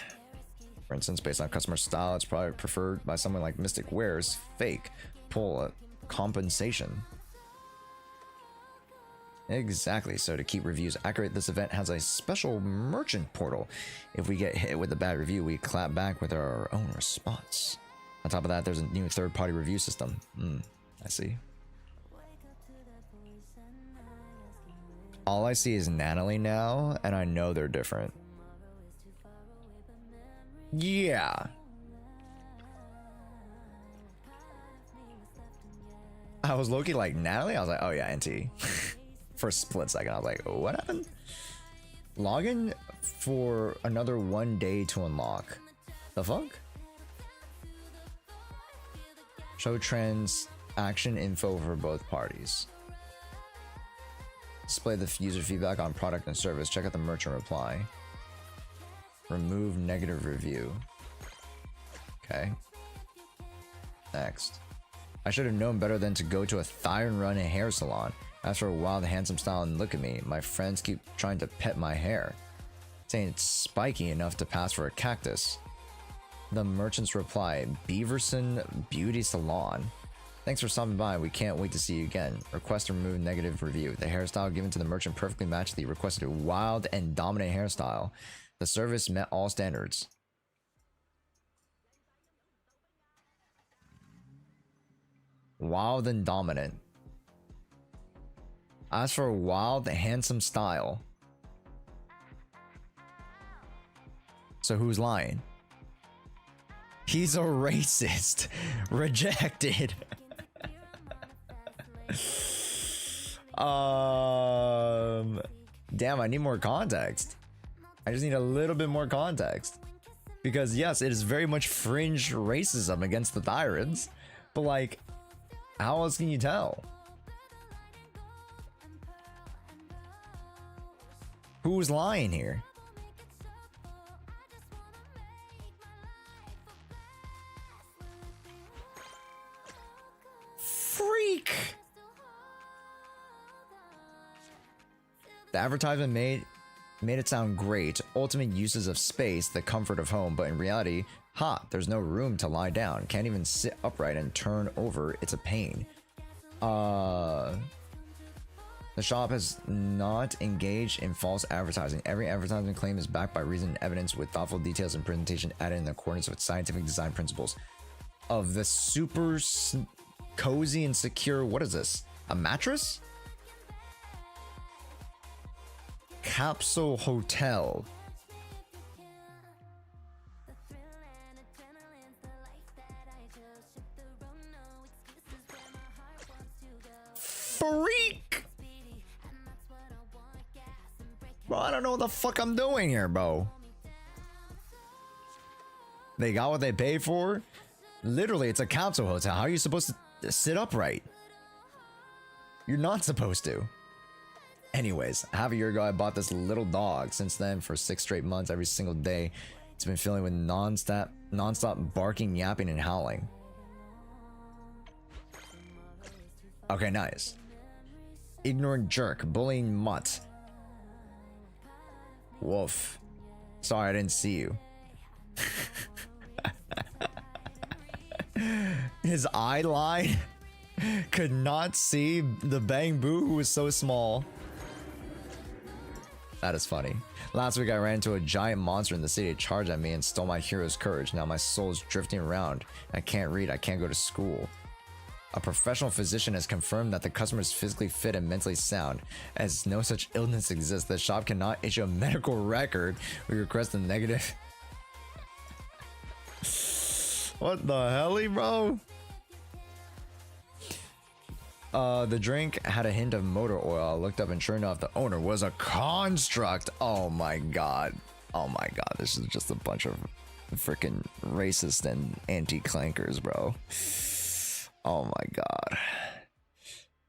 For instance, based on customer style, it's probably preferred by someone like Mystic Wares. Fake. Pull compensation. Exactly. So to keep reviews accurate, this event has a special merchant portal. If we get hit with a bad review, we clap back with our own response. On top of that, there's a new third-party review system. I see. All I see is Natalie now, and I know they're different. Yeah. I was low-key like, Natalie? I was like, oh yeah, NT. For a split second, I was like, oh, what happened? Login for another 1 day to unlock. The fuck? Show transaction info for both parties. Display the user feedback on product and service. Check out the merchant reply. Remove negative review. Okay. Next. I should have known better than to go to a thigh and run hair salon. As for a wild, handsome style, and look at me. My friends keep trying to pet my hair, saying it's spiky enough to pass for a cactus. The merchants reply, Beaverson Beauty Salon. Thanks for stopping by. We can't wait to see you again. Request to remove negative review. The hairstyle given to the merchant perfectly matched the requested wild and dominant hairstyle. The service met all standards. Wild and dominant. As for wild, handsome style. So who's lying? He's a racist. Rejected. Damn, I need more context. I just need a little bit more context. Because yes, it is very much fringe racism against the Thyrans. But like, how else can you tell? Who's lying here? Freak! The advertisement made it sound great. Ultimate uses of space, the comfort of home, but in reality, there's no room to lie down. Can't even sit upright and turn over. It's a pain. The shop has not engaged in false advertising. Every advertisement claim is backed by reason and evidence with thoughtful details and presentation added in accordance with scientific design principles. Of the super cozy and secure, what is this? A mattress? Capsule Hotel. Freak! Bro, I don't know what the fuck I'm doing here, bro. They got what they paid for? Literally, it's a capsule hotel. How are you supposed to sit upright? You're not supposed to. Anyways, half a year ago, I bought this little dog. Since then, for 6 straight months, every single day, it's been filling with non-stop barking, yapping, and howling. Okay, nice. Ignorant jerk, bullying mutt. Woof. Sorry, I didn't see you. His eye line could not see the Bang Boo who was so small. That is funny. Last week I ran into a giant monster in the city. It charged at me and stole my hero's courage. Now my soul is drifting around. I can't read. I can't go to school. A professional physician has confirmed that the customer is physically fit and mentally sound. As no such illness exists, the shop cannot issue a medical record. We request a negative. What the hell, bro? The drink had a hint of motor oil. I looked up and sure enough, the owner was a construct. Oh my god. Oh my god. This is just a bunch of freaking racist and anti-clankers, bro. Oh my god.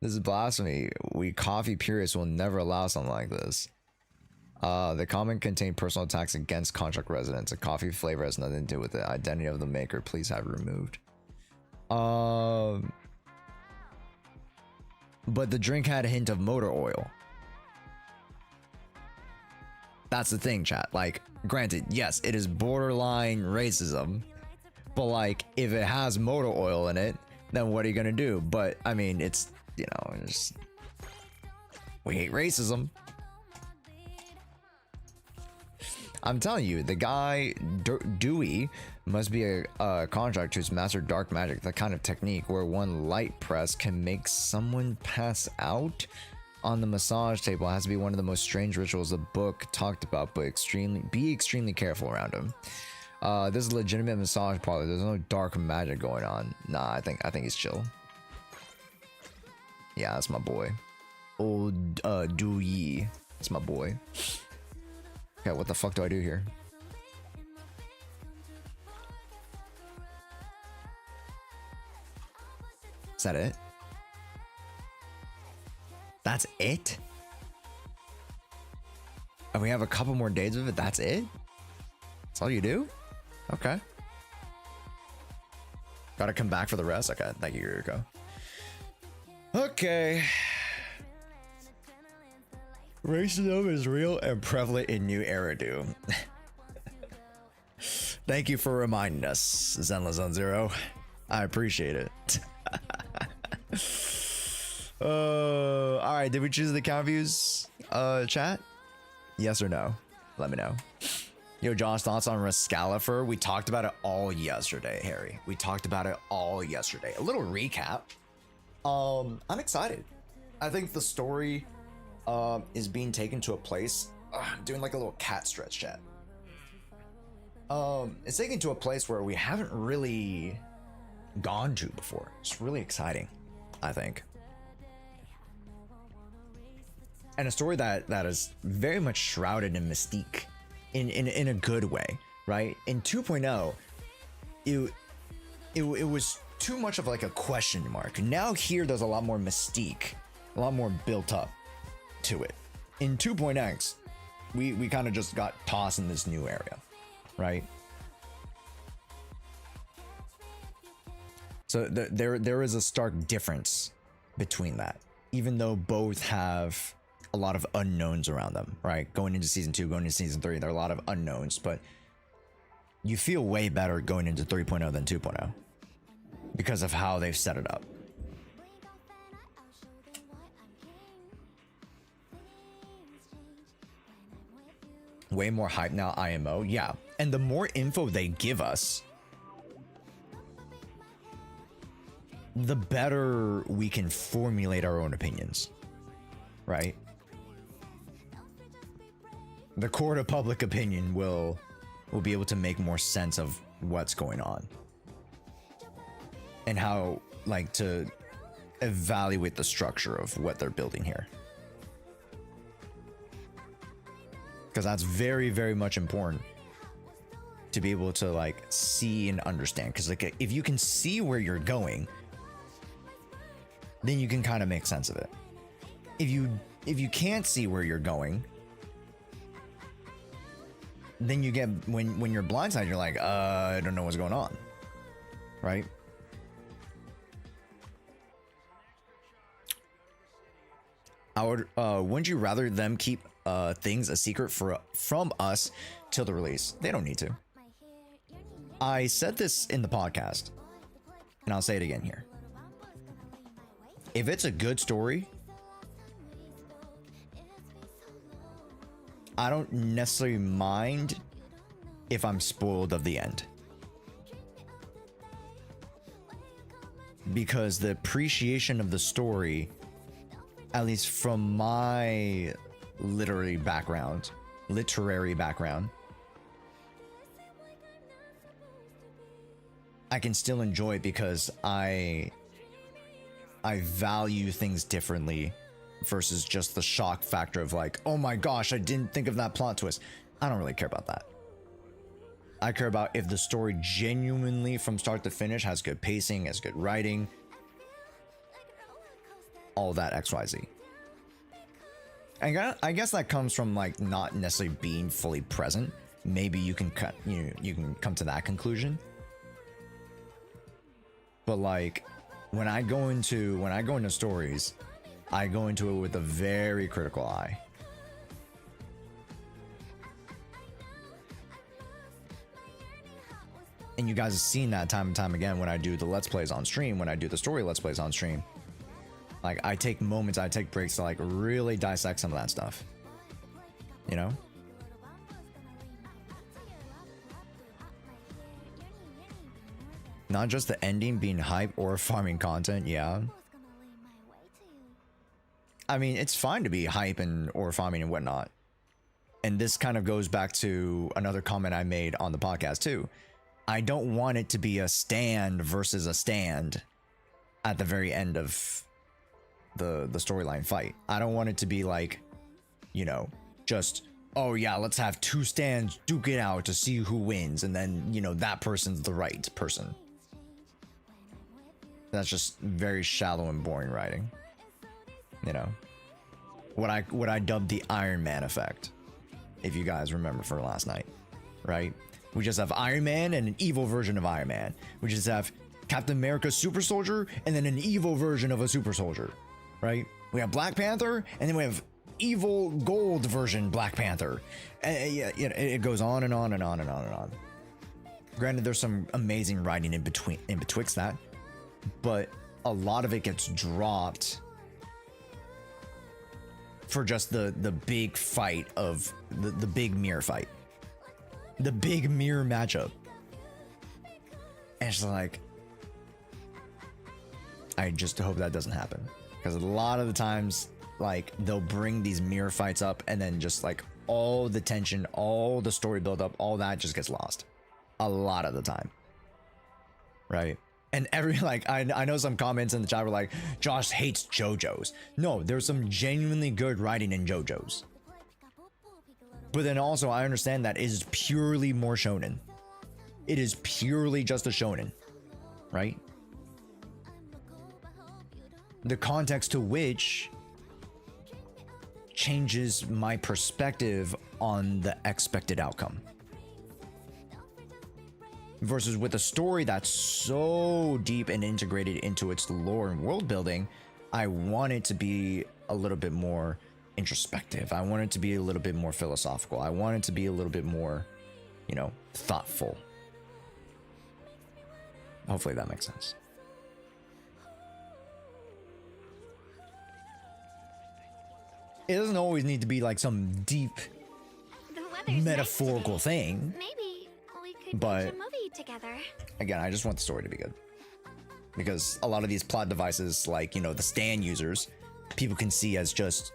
This is blasphemy. We coffee purists will never allow something like this. The comment contained personal attacks against contract residents. A coffee flavor has nothing to do with the identity of the maker. Please have it removed. But the drink had a hint of motor oil. That's the thing, chat. Like, granted, yes, it is borderline racism. But like, if it has motor oil in it, then what are you gonna do? But I mean, it's, you know, it's, we hate racism. I'm telling you, the guy Dewey must be a contractor who's mastered dark magic, the kind of technique where one light press can make someone pass out on the massage table. It has to be one of the most strange rituals the book talked about, but be extremely careful around him. This is a legitimate massage parlor. There's no dark magic going on. Nah, I think he's chill. Yeah, that's my boy. Old Dewey. That's my boy. Okay, what the fuck do I do here? Is that it? That's it? And we have a couple more days of it. That's it? That's all you do? Okay. Gotta come back for the rest. Okay, thank you, Yuriko. Okay. Racism is real and prevalent in New Era, dude. Thank you for reminding us, Zenless Zone Zero. I appreciate it. All right, did we choose the count views, chat? Yes or no? Let me know. Yo, Josh, thoughts on Rescalifer? We talked about it all yesterday, Harry. We talked about it all yesterday. A little recap. I'm excited. I think the story is being taken to a place. I'm doing like a little cat stretch, chat. It's taken to a place where we haven't really gone to before. It's really exciting, I think. And a story that is very much shrouded in mystique in a good way, right? In 2.0, it was too much of like a question mark. Now here there's a lot more mystique, a lot more built up to it. In 2.x, we kind of just got tossed in this new area, right? So there is a stark difference between that, even though both have a lot of unknowns around them, right? Going into season 2, going into season 3, there are a lot of unknowns, but you feel way better going into 3.0 than 2.0 because of how they've set it up. Way more hype now, IMO, yeah. And the more info they give us, the better we can formulate our own opinions, right? The court of public opinion will be able to make more sense of what's going on and how, like, to evaluate the structure of what they're building here, because that's very, very much important to be able to like see and understand. Because like if you can see where you're going, then you can kind of make sense of it. If you can't see where you're going, then you get when you're blindsided, you're like, I don't know what's going on, right? Wouldn't you rather them keep things a secret from us till the release? They don't need to. I said this in the podcast, and I'll say it again here. If it's a good story, I don't necessarily mind if I'm spoiled of the end, because the appreciation of the story, at least from my literary background, I can still enjoy it because I value things differently versus just the shock factor of like, oh my gosh, I didn't think of that plot twist. I don't really care about that. I care about if the story genuinely from start to finish has good pacing, has good writing, all that XYZ. I guess that comes from like not necessarily being fully present. Maybe you can you can come to that conclusion. But like when I go into stories, I go into it with a very critical eye. And you guys have seen that time and time again when I do the Let's Plays on stream, when I do the story Let's Plays on stream. Like, I take moments, I take breaks to like really dissect some of that stuff. You know? Not just the ending being hype or farming content, yeah. I mean, it's fine to be hype and or farming and whatnot. And this kind of goes back to another comment I made on the podcast too. I don't want it to be a stand versus a stand at the very end of the storyline fight. I don't want it to be like, you know, just, oh yeah, let's have two stands duke it out to see who wins, and then, you know, that person's the right person. That's just very shallow and boring writing. You know, what I dubbed the Iron Man effect, if you guys remember for last night, right? We just have Iron Man and an evil version of Iron Man. We just have Captain America super soldier, and then an evil version of a super soldier, right? We have Black Panther, and then we have evil gold version Black Panther. And yeah, it goes on and on and on and on and on. Granted, there's some amazing writing in betwixt that, but a lot of it gets dropped for just the big fight of the big mirror fight, the big mirror matchup. And it's like, I just hope that doesn't happen, because a lot of the times, like, they'll bring these mirror fights up and then just like all the tension, all the story build up, all that just gets lost a lot of the time, right? And every, like, I know some comments in the chat were like, Josh hates JoJo's. No, there's some genuinely good writing in JoJo's, but then also I understand that it is purely more shonen. It is purely just a shonen, right? The context to which changes my perspective on the expected outcome. Versus with a story that's so deep and integrated into its lore and world building, I want it to be a little bit more introspective. I want it to be a little bit more philosophical. I want it to be a little bit more, thoughtful. Hopefully that makes sense. It doesn't always need to be like some deep metaphorical thing. Maybe we could but watch a movie together. Again, I just want the story to be good, because a lot of these plot devices, like, the stand users, people can see as just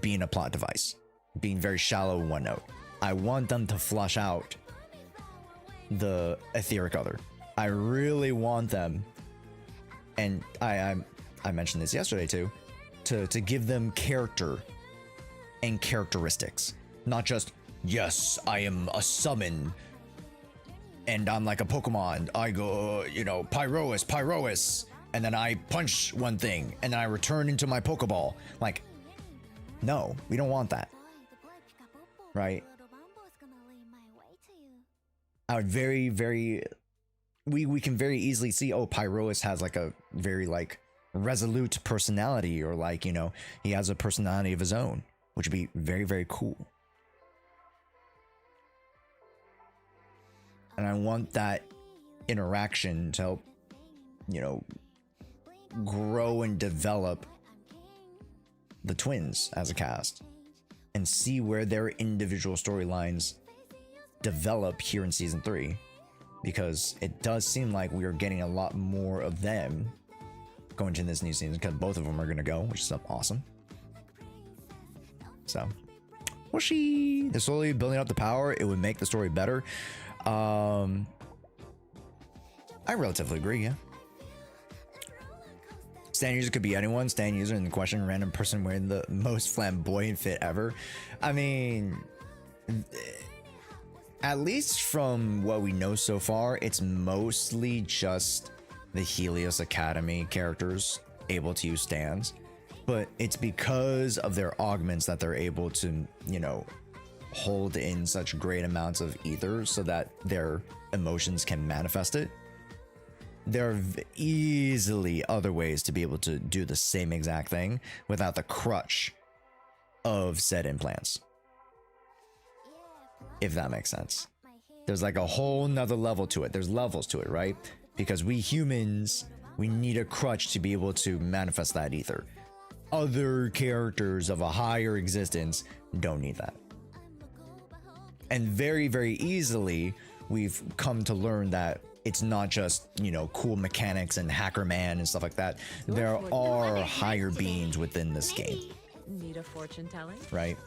being a plot device, being very shallow in one note. I want them to flush out the etheric other. I really want them, and I mentioned this yesterday too, to give them character and characteristics, not just, yes, I am a summon and I'm like a Pokemon, I go, Pyrois, and then I punch one thing and then I return into my Pokeball. Like, no, we don't want that, right? I would we can very easily see, oh, Pyrois has like a very like resolute personality, or like, he has a personality of his own, which would be very, very cool. And I want that interaction to help, grow and develop the twins as a cast and see where their individual storylines develop here in season 3, because it does seem like we are getting a lot more of them going to this new season, because both of them are going to go, which is awesome. So, whooshy! They're slowly building up the power. It would make the story better. I relatively agree, yeah. Stand user could be anyone. Stand user in the question, random person wearing the most flamboyant fit ever. I mean, at least from what we know so far, it's mostly just the Helios Academy characters able to use stands, but it's because of their augments that they're able to, hold in such great amounts of ether so that their emotions can manifest it. There are easily other ways to be able to do the same exact thing without the crutch of said implants, if that makes sense. There's like a whole nother level to it. There's levels to it, right? Because we humans, we need a crutch to be able to manifest that ether. Other characters of a higher existence don't need that. And very, very easily, we've come to learn that it's not just, cool mechanics and Hacker Man and stuff like that. There are higher beings within this game. Need a fortune telling? Right?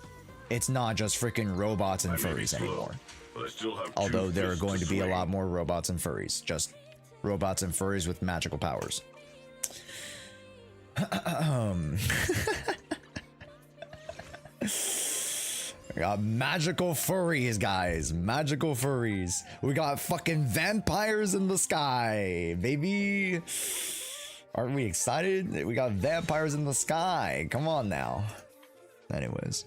It's not just freaking robots and furries anymore. Although there are going to be a lot more robots and furries. Just robots and furries with magical powers. We got magical furries, guys. Magical furries. We got fucking vampires in the sky, baby. Aren't we excited? We got vampires in the sky. Come on now. Anyways.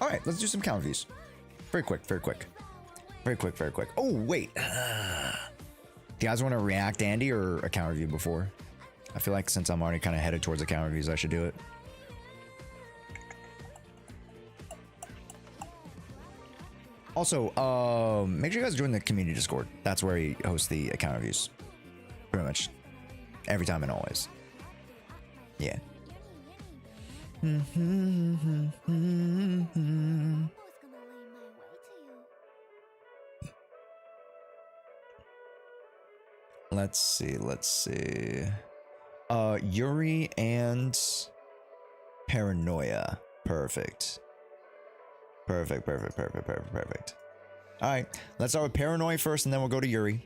All right, let's do some counter views. Very quick, very quick. Very quick, very quick. Oh, wait. Do you guys want to react Andy or a counter view before? I feel like since I'm already kind of headed towards the counter views, I should do it. Also, make sure you guys join the community Discord. That's where he hosts the account reviews. Pretty much every time and always. Yeah. Let's see, let's see. Yuri and Paranoia. Perfect. Perfect, perfect, perfect, perfect, perfect. All right, let's start with Paranoia first, and then we'll go to Yuri.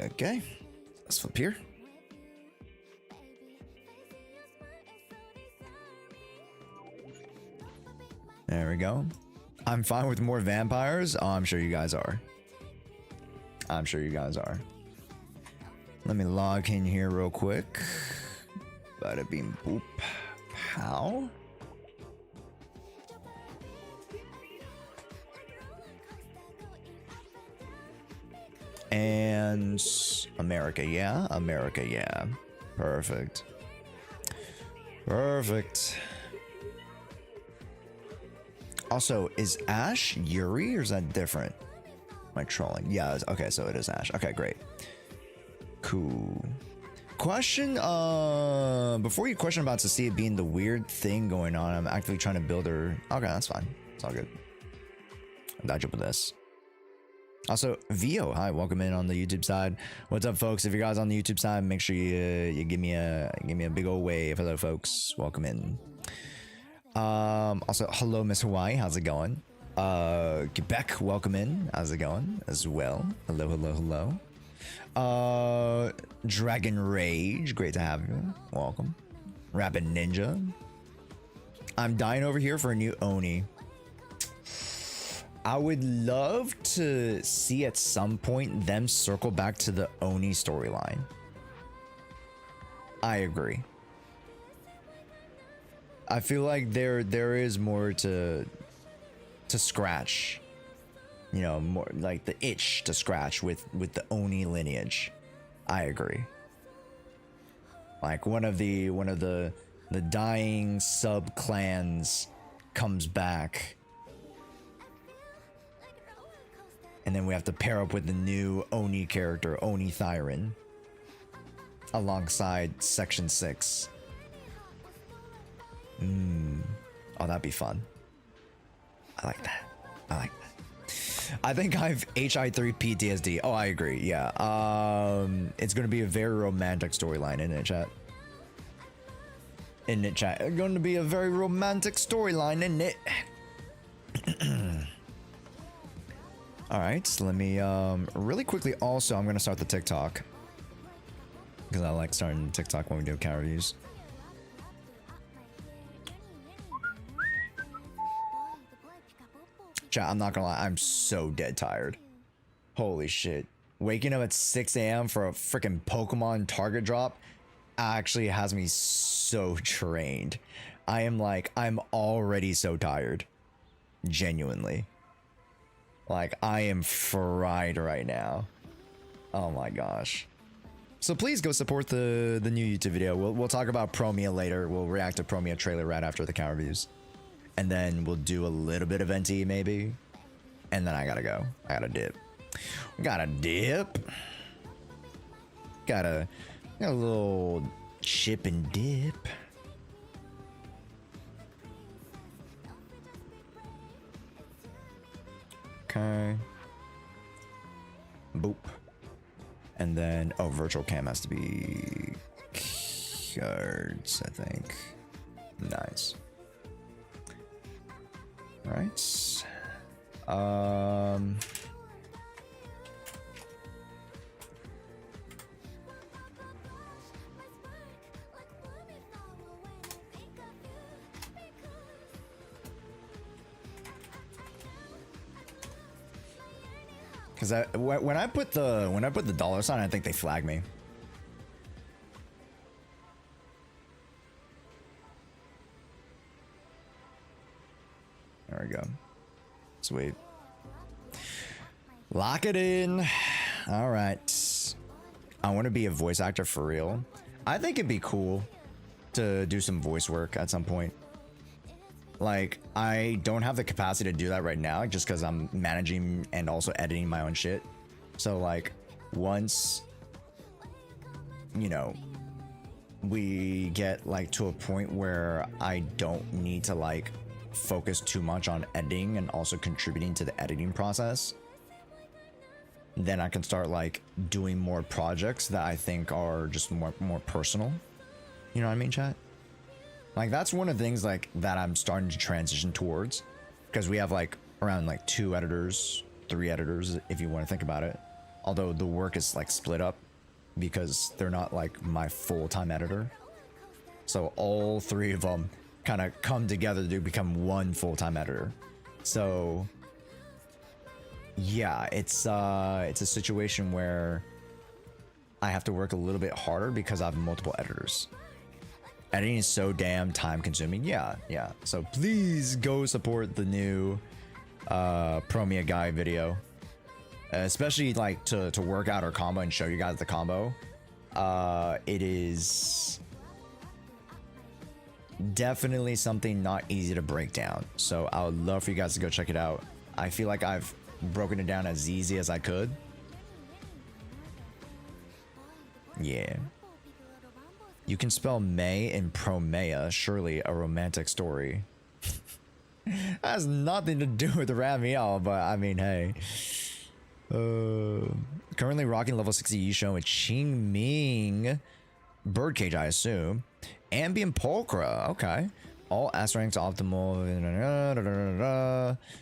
Okay, let's flip here. There we go. I'm fine with more vampires. Oh, I'm sure you guys are. I'm sure you guys are. Let me log in here real quick. Bada beam boop. How? And America, yeah. America, yeah. Perfect. Perfect. Also, is Ash Yuri or is that different? Am I trolling? Yeah, okay, so it is Ash. Okay, great. Cool. Question, before you question about to see it being the weird thing going on, I'm actively trying to build her. Okay, that's fine. It's all good. I'll dodge up with this. Also, Vio, hi, welcome in on the YouTube side. What's up, folks? If you guys on the YouTube side, make sure you give me a big old wave. Hello, folks. Welcome in. Also, hello, Miss Hawaii. How's it going? Quebec, welcome in. How's it going as well? Hello, hello, hello. Dragon Rage, great to have you. Welcome. Rapid Ninja. I'm dying over here for a new Oni. I would love to see at some point them circle back to the Oni storyline. I agree. I feel like there is more to scratch. You know, more like the itch to scratch with the Oni lineage. I agree. Like one of the dying sub clans comes back, and then we have to pair up with the new Oni character, Oni Thyron, alongside Section 6. Oh, that'd be fun. I like that. I like that. I think I've HI3 PTSD. Oh, I agree. Yeah. It's gonna be a very romantic storyline, isn't it, chat? Isn't it, chat? It's going to be a very romantic storyline, isn't it? All right. So let me really quickly. Also, I'm gonna start the TikTok because I like starting TikTok when we do account reviews. Chat, I'm not gonna lie, I'm so dead tired. Holy shit. Waking up at 6 a.m. for a freaking Pokemon target drop actually has me so drained. I'm already so tired. Genuinely. Like, I am fried right now. Oh my gosh. So please go support the new YouTube video. We'll talk about Promeia later. We'll react to Promeia trailer right after the count reviews. And then we'll do a little bit of NT maybe. And then I gotta go. I gotta dip. Gotta dip. Got a little chip and dip. Okay. Boop. And then, oh, virtual cam has to be cards, I think. Nice. All right. Because when I put the dollar sign, I think they flag me. Sweet. Lock it in. All right. I want to be a voice actor for real. I think it'd be cool to do some voice work at some point. Like, I don't have the capacity to do that right now just because I'm managing and also editing my own shit. So, like, once, you know, we get, like, to a point where I don't need to, like, focus too much on editing and also contributing to the editing process, then I can start, like, doing more projects that I think are just more personal. You know what I mean, chat? Like, that's one of the things, like, that I'm starting to transition towards, because we have, like, around, like, 2 editors, 3 editors, if you want to think about it. Although the work is, like, split up because they're not, like, my full-time editor. So all 3 of them kind of come together to become one full-time editor. So yeah, it's a situation where I have to work a little bit harder because I have multiple editors. Editing is so damn time consuming. Yeah. So please go support the new Promeia guy video. Especially like to work out our combo and show you guys the combo. It is definitely something not easy to break down. So I would love for you guys to go check it out. I feel like I've broken it down as easy as I could. Yeah. You can spell May in Promeia, surely a romantic story. Has nothing to do with Ramiel, but I mean, hey. Currently rocking level 60 Yishun with Qing Ming. Birdcage, I assume. Ambient Pulchra, okay. All S ranks optimal.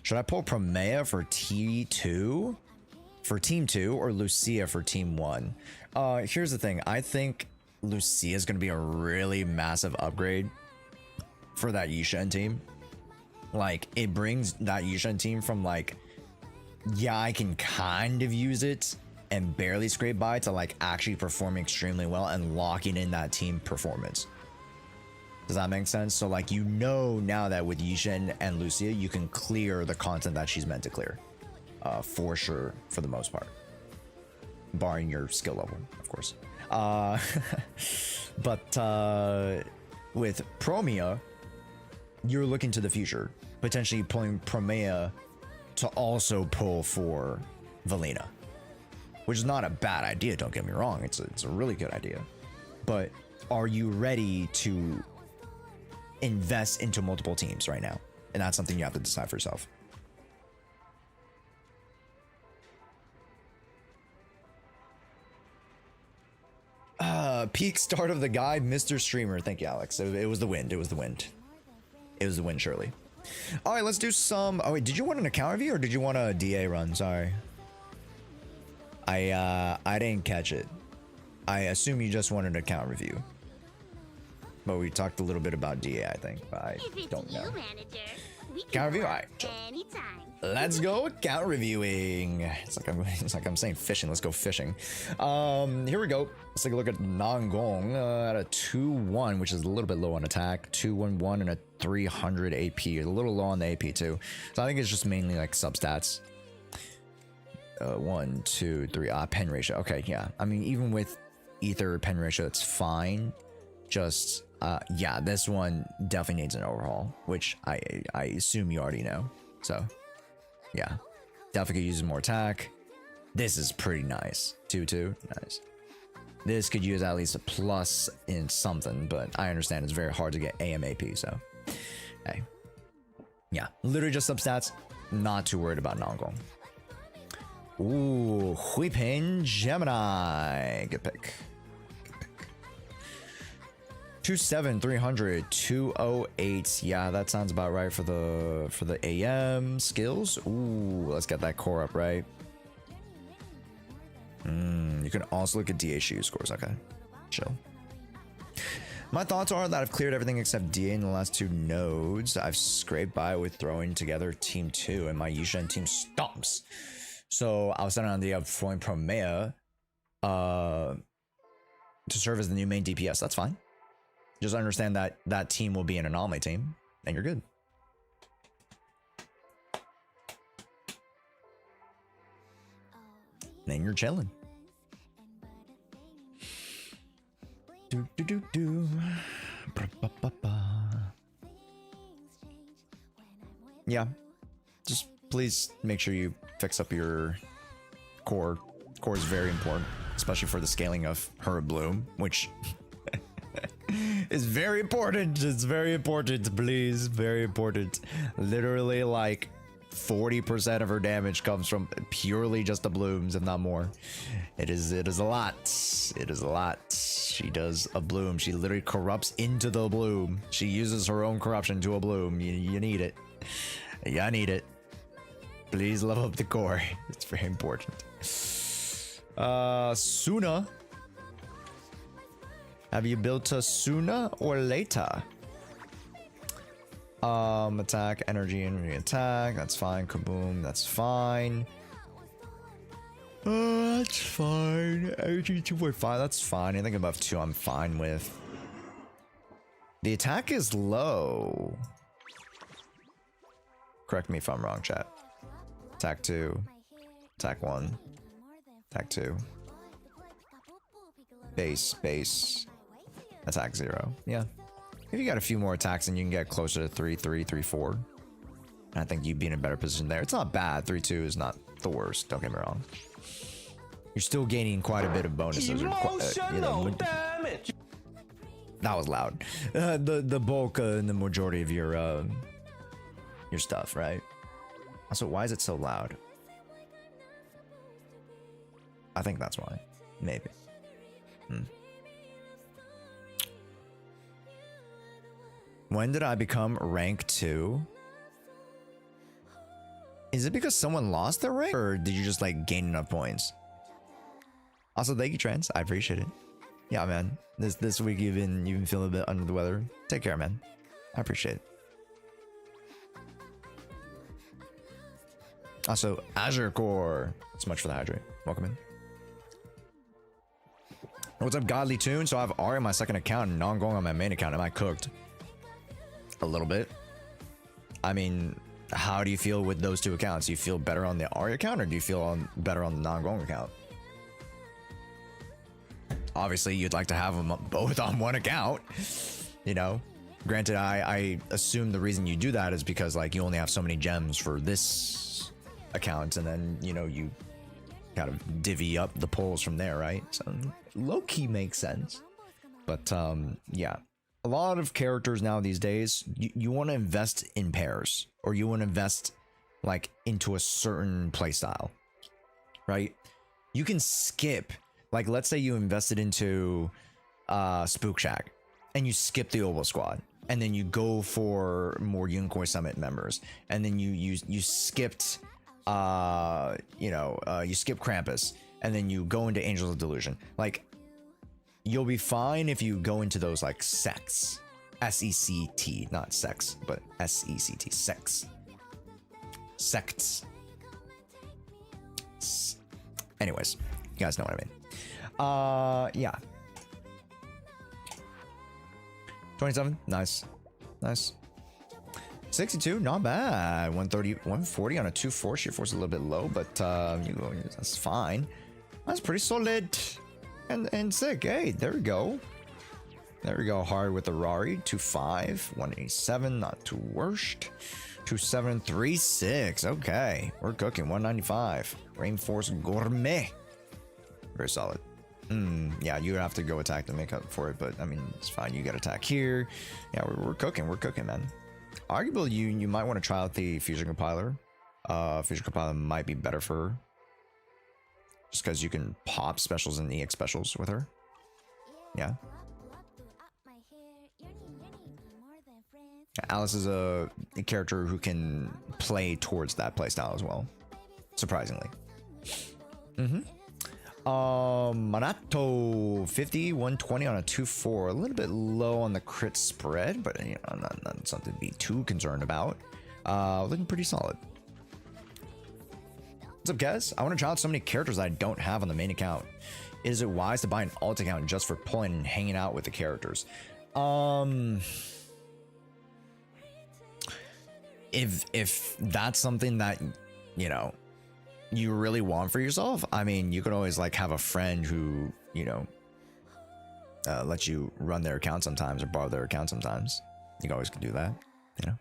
Should I pull Promeia for T2? For Team 2 or Lucia for Team 1? Here's the thing. I think Lucia is going to be a really massive upgrade for that Yishen team. Like, it brings that Yishen team from, like, yeah, I can kind of use it and barely scrape by to, like, actually performing extremely well and locking in that team performance. Does that make sense? So, like, you know now that with Yishen and Lucia, you can clear the content that she's meant to clear. For sure, for the most part. Barring your skill level, of course. But with Promeia, you're looking to the future. Potentially pulling Promeia to also pull for Valina. Which is not a bad idea, don't get me wrong. It's a really good idea. But are you ready to invest into multiple teams right now? And that's something you have to decide for yourself. Peak start of the guide, Mr. Streamer. Thank you, Alex. It was the wind. It was the wind. It was the wind, surely. All right, let's do some. Oh wait, did you want an account review or did you want a DA run? Sorry, I didn't catch it. I assume you just wanted an account review. But we talked a little bit about DA, I think. But I don't know. Account review. All right. Let's go account reviewing. It's like I'm saying fishing. Let's go fishing. Here we go. Let's take a look at Nangong at a 2-1, which is a little bit low on attack. 2-1-1 and a 300 AP. A little low on the AP too. So I think it's just mainly like substats. 1, 2, 3. Pen ratio. Okay, yeah. I mean, even with ether pen ratio, it's fine. Just yeah, this one definitely needs an overhaul, which I assume you already know. So yeah, definitely could use more attack. This is pretty nice. 2-2, nice. This could use at least a plus in something, but I understand it's very hard to get AMAP, so hey. Yeah, literally just substats. Not too worried about Nongong. Ooh, Huipin Gemini. Good pick. 2-7, 300, 208. Yeah, that sounds about right for the AM skills. Ooh, let's get that core up, right? You can also look at DA shoe scores. Okay, chill. My thoughts are that I've cleared everything except DA in the last 2 nodes. I've scraped by with throwing together Team 2 and my Yishen team stomps. So I was setting on the idea of throwing Promeia to serve as the new main DPS. That's fine. Just understand that that team will be an anomaly team, and you're good. then you're chilling. Do do do do. Ba, ba, ba, ba. Yeah, just please make sure you fix up your core. Core is very important, especially for the scaling of her bloom, which is very important. It's very important, please. Very important. Literally, like 40% of her damage comes from purely just the blooms, if not more. It is a lot. It is a lot. She does a bloom. She literally corrupts into the bloom. She uses her own corruption to a bloom. You need it. Yeah, I need it. Please level up the core. It's very important. Suna. Have you built a sooner or later? Attack, energy, attack. That's fine. Kaboom. That's fine. That's fine. Energy 2.5. That's fine. Anything above 2, I'm fine with. The attack is low. Correct me if I'm wrong, chat. Attack 2. Attack 1. Attack 2. Base. Attack 0. Yeah. If you got a few more attacks and you can get closer to 3-3, 3-4, I think you'd be in a better position there. It's not bad. 3-2 is not the worst. Don't get me wrong. You're still gaining quite a bit of bonuses. Damage. That was loud. The bulk and the majority of your stuff, right? Also, why is it so loud? I think that's why. Maybe. When did I become rank 2? Is it because someone lost their rank, or did you just like gain enough points? Also, thank you, Trans. I appreciate it. Yeah, man. This week you've been feeling a bit under the weather. Take care, man. I appreciate it. Also, Azure Core. So much for the hydrate. Welcome in. What's up, Godly Tune? So I have Ari on my second account and non-going on my main account. Am I cooked? A little bit. I mean, how do you feel with those two accounts? Do you feel better on the Ari account, or do you feel better on the non-going account? Obviously, you'd like to have them both on one account, you know? Granted, I assume the reason you do that is because, like, you only have so many gems for this account, and then, you know, you kind of divvy up the pulls from there, right? So, low-key makes sense. But, yeah. A lot of characters now these days, you want to invest in pairs, or you want to invest, like, into a certain playstyle, right? You can skip, like, let's say you invested into Spook Shack, and you skip the Oval Squad, and then you go for more Unicorn Summit members, and then you skipped, you skip Krampus, and then you go into Angels of Delusion. Like, you'll be fine if you go into those, like, sects. S-E-C-T, not sex, but S-E-C-T, sects. Sects. Anyways, you guys know what I mean. Yeah. 27, nice. Nice. 62, not bad. 130, 140 on a 2-4. Sheer force a little bit low, but that's fine. That's pretty solid. And sick. Hey, there we go. There we go. Hard with the Rari. 2-5. 187. Not too worst. 2-7. 3-6. Okay. We're cooking. 195. Rainforest Gourmet. Very solid. Yeah, you have to go attack to make up for it, but I mean, it's fine. You got attack here. Yeah, we're cooking. We're cooking, man. Arguably, you might want to try out the Fusion Compiler. Fusion Compiler might be better for her. Just because you can pop specials and EX specials with her. Yeah. Alice is a character who can play towards that playstyle as well. Surprisingly. Manato 50, 120 on a 2-4. A little bit low on the crit spread, but you know, not something to be too concerned about. Looking pretty solid. What's up, guys? I want to try out so many characters I don't have on the main account. Is it wise to buy an alt account just for pulling and hanging out with the characters? If that's something that, you know, you really want for yourself, I mean, you could always like have a friend who, you know, let you run their account sometimes or borrow their account sometimes. You can always do that, you know.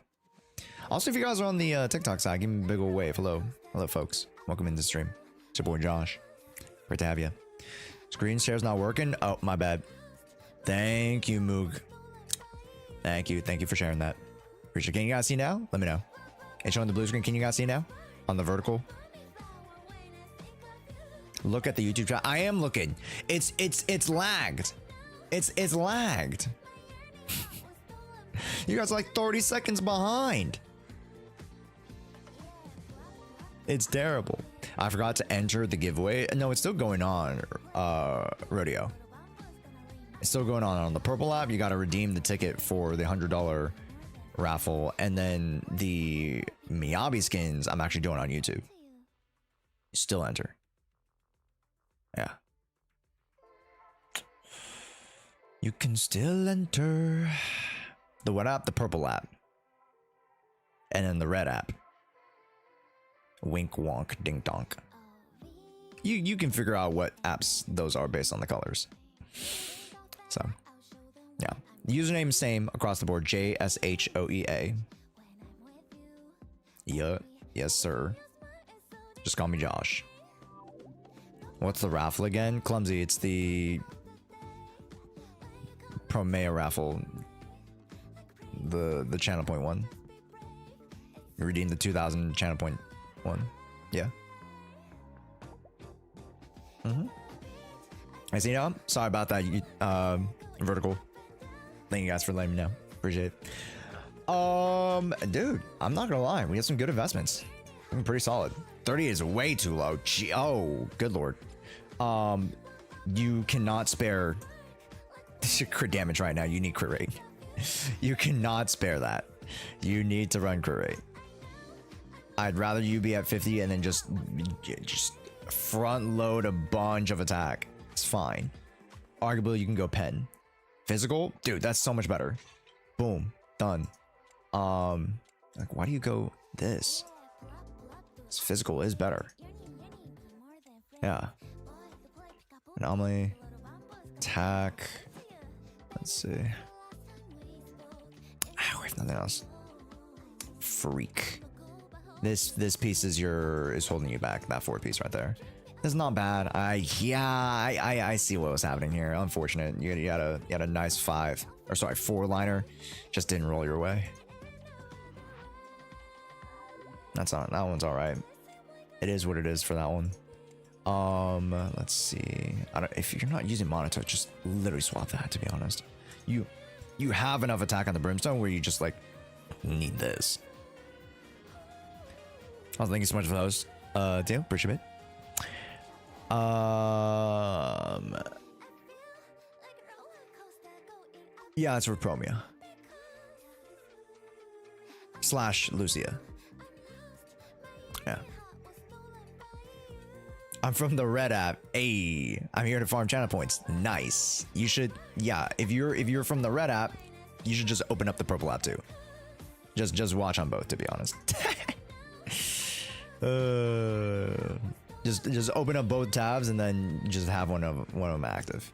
Also, if you guys are on the TikTok side, give me a big old wave. Hello, folks. Welcome into the stream. It's your boy Josh. Great to have you. Screen share's not working. Oh, my bad. Thank you, Moog. Thank you for sharing that. Appreciate it. Can you guys see now? Let me know. It's showing the blue screen. Can you guys see now? On the vertical. Look at the YouTube chat. I am looking. It's lagged. It's lagged. You guys are like 30 seconds behind. It's terrible. I forgot to enter the giveaway. No, it's still going on, Rodeo. It's still going on the purple app. You got to redeem the ticket for the $100 raffle. And then the Miyabi skins, I'm actually doing on YouTube. Still enter. Yeah. You can still enter. The what app? The purple app. And then the red app. Wink wonk ding donk. You can figure out what apps those are based on the colors. So, yeah. Username same across the board. JSHOEA. Yeah. Yes, sir. Just call me Josh. What's the raffle again? Clumsy, it's the Promeia raffle. The channel point one. You redeem the 2000 channel point one. Yeah. I see now. Sorry about that. Vertical. Thank you guys for letting me know. Appreciate it. Dude, I'm not gonna lie. We have some good investments. I'm pretty solid. 30 is way too low. Gee, oh, good lord. You cannot spare crit damage right now. You need crit rate. You cannot spare that. You need to run crit rate. I'd rather you be at 50 and then just front load a bunch of attack. It's fine. Arguably, you can go pen. Physical, dude, that's so much better. Boom, done. Like, why do you go this? This physical is better. Yeah. Anomaly, attack. Let's see. We have nothing else. Freak. This piece is holding you back. That forward piece right there. It's not bad. I see what was happening here. Unfortunate. You had a nice 4 liner. Just didn't roll your way. That one's all right. It is what it is for that one. Let's see. If you're not using Monotone, just literally swap that. To be honest, you have enough attack on the Brimstone where you just like need this. Oh, thank you so much for those. Dale, appreciate it. Yeah, it's for Promeia / Lucia. Yeah. I'm from the red app. Hey, I'm here to farm channel points. Nice. You should, yeah. If you're from the red app, you should just open up the purple app too. Just watch on both, to be honest. Just open up both tabs and then just have one of them active,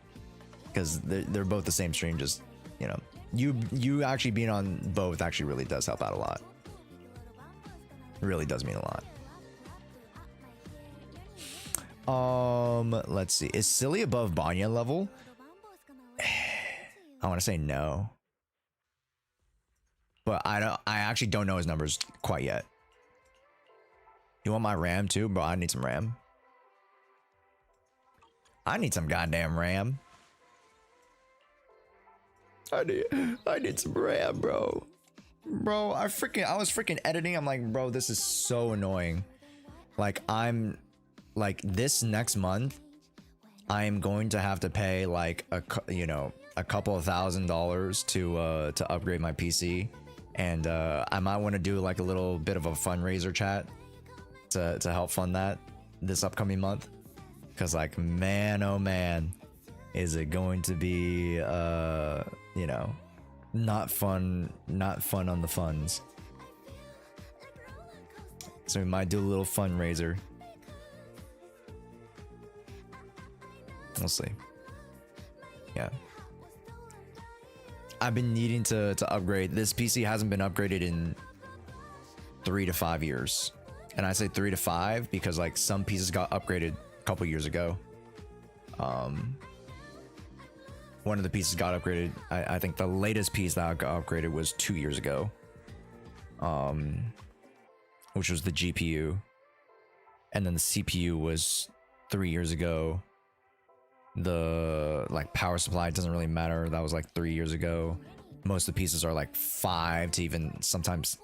because they're both the same stream. Just, you know, you actually being on both actually really does help out a lot. It really does mean a lot. Let's see. Is Silly above Banya level? I want to say no, but I actually don't know his numbers quite yet. You want my RAM too, bro? I need some RAM. I need some goddamn RAM. I need some RAM, bro. Bro, I was freaking editing. I'm like, bro, this is so annoying. Like, I'm like, this next month, I am going to have to pay like a couple of $1,000s to upgrade my PC, and I might want to do like a little bit of a fundraiser chat to help fund that this upcoming month, because like, man, oh man, is it going to be you know, not fun on the funds. So we might do a little fundraiser We'll see. Yeah. I've been needing to upgrade. This PC hasn't been upgraded in 3 to 5 years. And I say 3 to 5 because like some pieces got upgraded a couple years ago. One of the pieces got upgraded. I think the latest piece that got upgraded was 2 years ago. Which was the GPU. And then the CPU was 3 years ago. The like power supply doesn't really matter. That was like 3 years ago. Most of the pieces are like 5 to even sometimes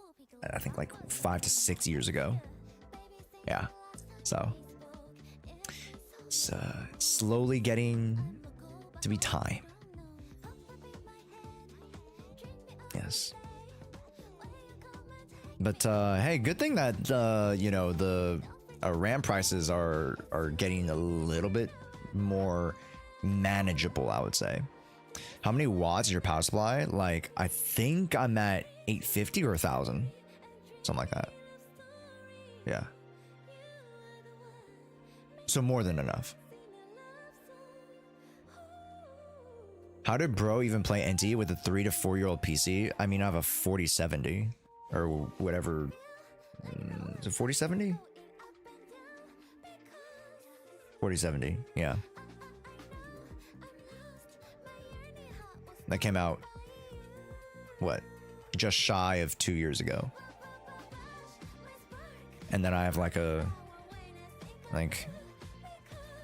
I think like 5 to 6 years ago. Yeah. So it's slowly getting to be time. Yes. But hey, good thing that you know, the RAM prices are getting a little bit more manageable, I would say. How many watts is your power supply? Like, I think I'm at 850 or 1000, something like that. Yeah. So more than enough. How did bro even play NT with a 3 to 4 year old PC? I mean, I have a 4070 or whatever. Is it 4070? 4070, yeah. That came out, what, just shy of 2 years ago. And then I have like a, like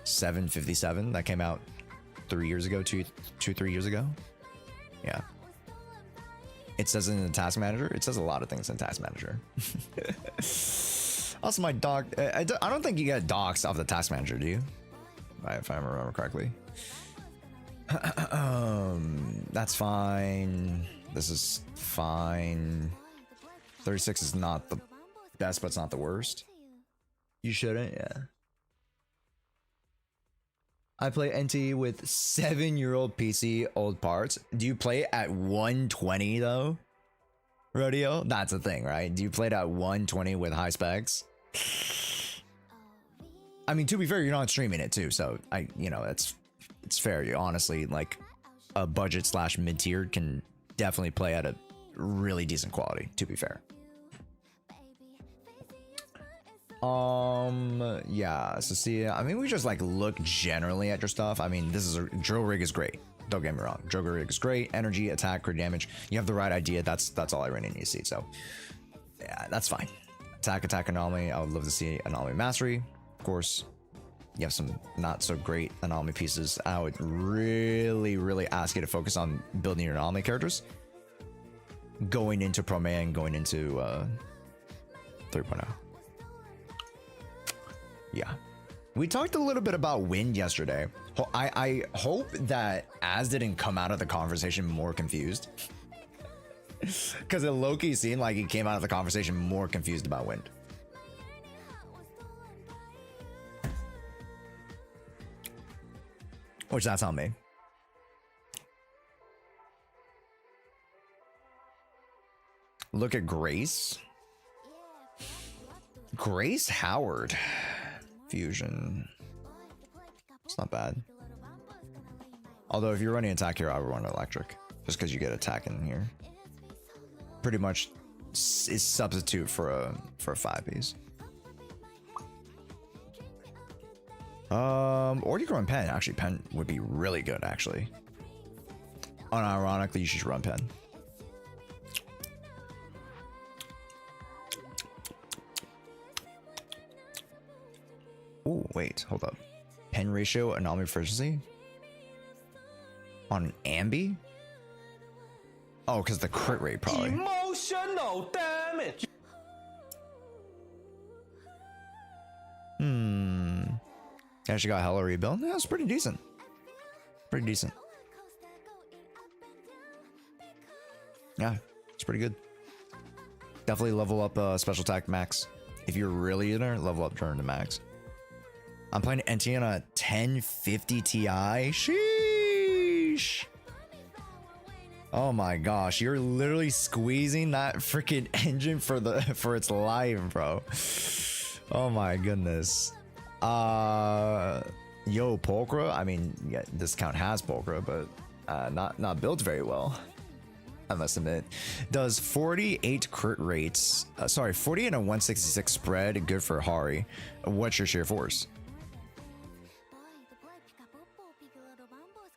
757 that came out 3 years ago, 3 years ago. Yeah. It says in the task manager. It says a lot of things in task manager. Also, my dog. I don't think you get docs off the task manager, do you? If I remember correctly. That's fine. This is fine. 36 is not the best, but it's not the worst. You shouldn't, yeah. I play NT with 7-year-old PC, old parts. Do you play at 120 though? Rodeo? That's a thing, right? Do you play it at 120 with high specs? I mean, to be fair, you're not streaming it too, so you know, it's fair. You honestly, like, a budget slash mid-tier can definitely play at a really decent quality, to be fair. Yeah, so see, I mean, we just like look generally at your stuff. I mean, this is a drill rig is great, don't get me wrong. Drill rig is great. Energy, attack, crit damage, you have the right idea. That's all I really need to see. So yeah, that's fine. Attack anomaly, I would love to see anomaly mastery. Of course, you have some not so great anomaly pieces. I would really ask you to focus on building your anomaly characters going into Promeia and going into 3.0. Yeah, we talked a little bit about wind yesterday. I hope that Az didn't come out of the conversation more confused, because it low-key seemed like he came out of the conversation more confused about wind. Which that's on me. Look at Grace. Grace Howard. Fusion. It's not bad. Although if you're running attack here, I would run electric. Just because you get attack in here. Pretty much is substitute for a 5-piece. Or you can run Pen. Actually, Pen would be really good, actually. Unironically, you should run Pen. Oh, wait, hold up. Pen ratio, anomaly efficiency? On an Ambi? Oh, because the crit rate, probably. Emotional damage. Actually got hella rebuild. Yeah, it's pretty decent. Pretty decent. Yeah, it's pretty good. Definitely level up special attack max. If you're really in there, level up turn to max. I'm playing NT on a 1050 Ti. Sheesh. Oh my gosh, you're literally squeezing that freaking engine for its life, bro. Oh my goodness. Yo, Pulchra. I mean, yeah, this account has Pulchra, but not built very well. I must admit. Does 48 crit rates, 40 and a 166 spread, good for Hari. What's your sheer force?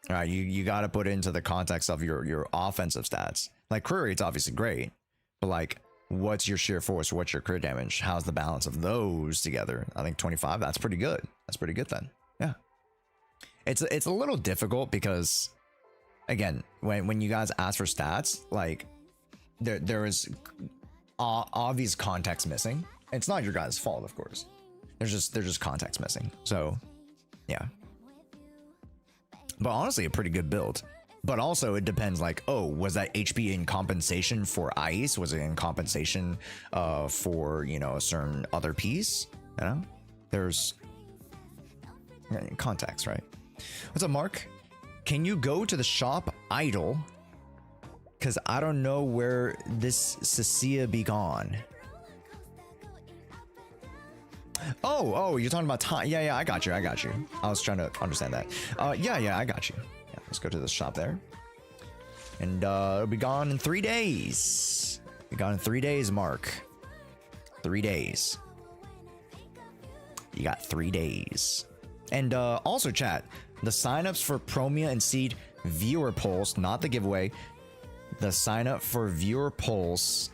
All right, you got to put it into the context of your offensive stats. Like crit rate's obviously great, but like, what's your sheer force? What's your crit damage? How's the balance of those together? I think 25. That's pretty good. That's pretty good then. Yeah, it's a little difficult because, again, when you guys ask for stats, like there is obvious context missing. It's not your guys' fault, of course. There's just context missing. So, yeah. But honestly, a pretty good build. But also, it depends. Like, oh, was that HP in compensation for ice? Was it in compensation for, you know, a certain other piece? You know, there's context, right? What's up, Mark? Can you go to the shop idle? Because I don't know where this Cecilia be gone. Oh, you're talking about time. Yeah, I got you. I was trying to understand that. Yeah, I got you. Yeah, let's go to the shop there. And it'll be gone in 3 days. Be gone in 3 days, Mark. 3 days. You got 3 days. And also, chat, the signups for Promeia and Seed viewer polls, not the giveaway. The sign up for viewer polls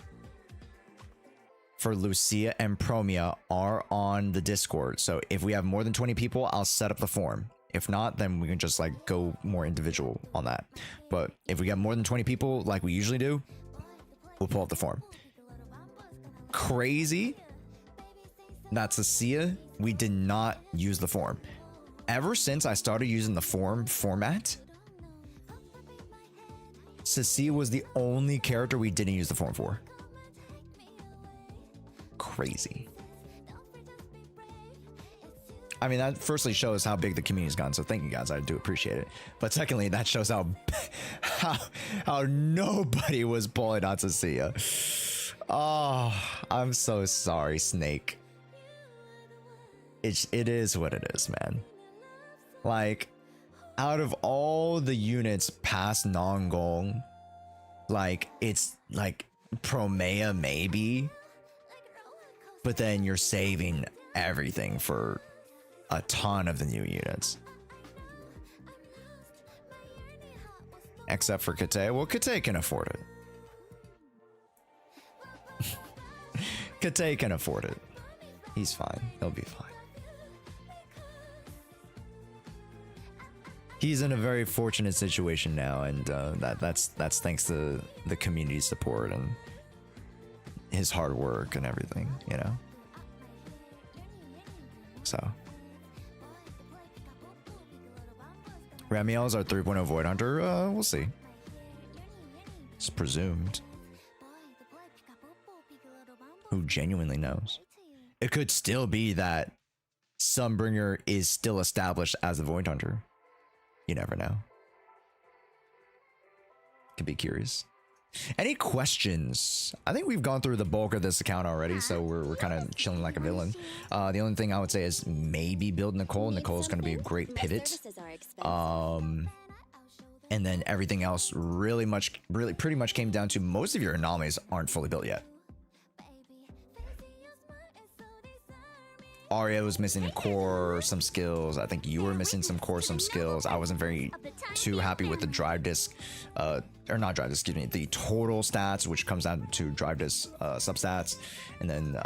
for Lucia and Promeia are on the Discord. So if we have more than 20 people, I'll set up the form. If not, then we can just like go more individual on that. But if we got more than 20 people, like we usually do, we'll pull up the form. Crazy. That's Lucia. We did not use the form. Ever since I started using the form format, Cecilia was the only character we didn't use the form for. Crazy. I mean, that firstly shows how big the community's gone, so thank you guys, I do appreciate it. But secondly, that shows how nobody was pulling on Cecilia. Oh, I'm so sorry, Snake. It is what it is, man. Like, out of all the units past Nongong, like, it's like Promeia maybe, but then you're saving everything for a ton of the new units. Except for Kate. Well, Kate can afford it. Kate can afford it. He's fine. He'll be fine. He's in a very fortunate situation now, and that's thanks to the community support and his hard work and everything, you know. So, Ramiel's our 3.0 Void Hunter. We'll see. It's presumed. Who genuinely knows? It could still be that Sunbringer is still established as a Void Hunter. You never know. Could be curious. Any questions? I think we've gone through the bulk of this account already, so we're kind of chilling like a villain. The only thing I would say is maybe build Nicole. Nicole's going to be a great pivot. And then everything else really pretty much came down to most of your anomalies aren't fully built yet. Arya was missing core, some skills. I think you were missing some core, some skills. I wasn't very too happy with the drive disc, or not drive disc, excuse me, the total stats, which comes down to drive disc substats. And then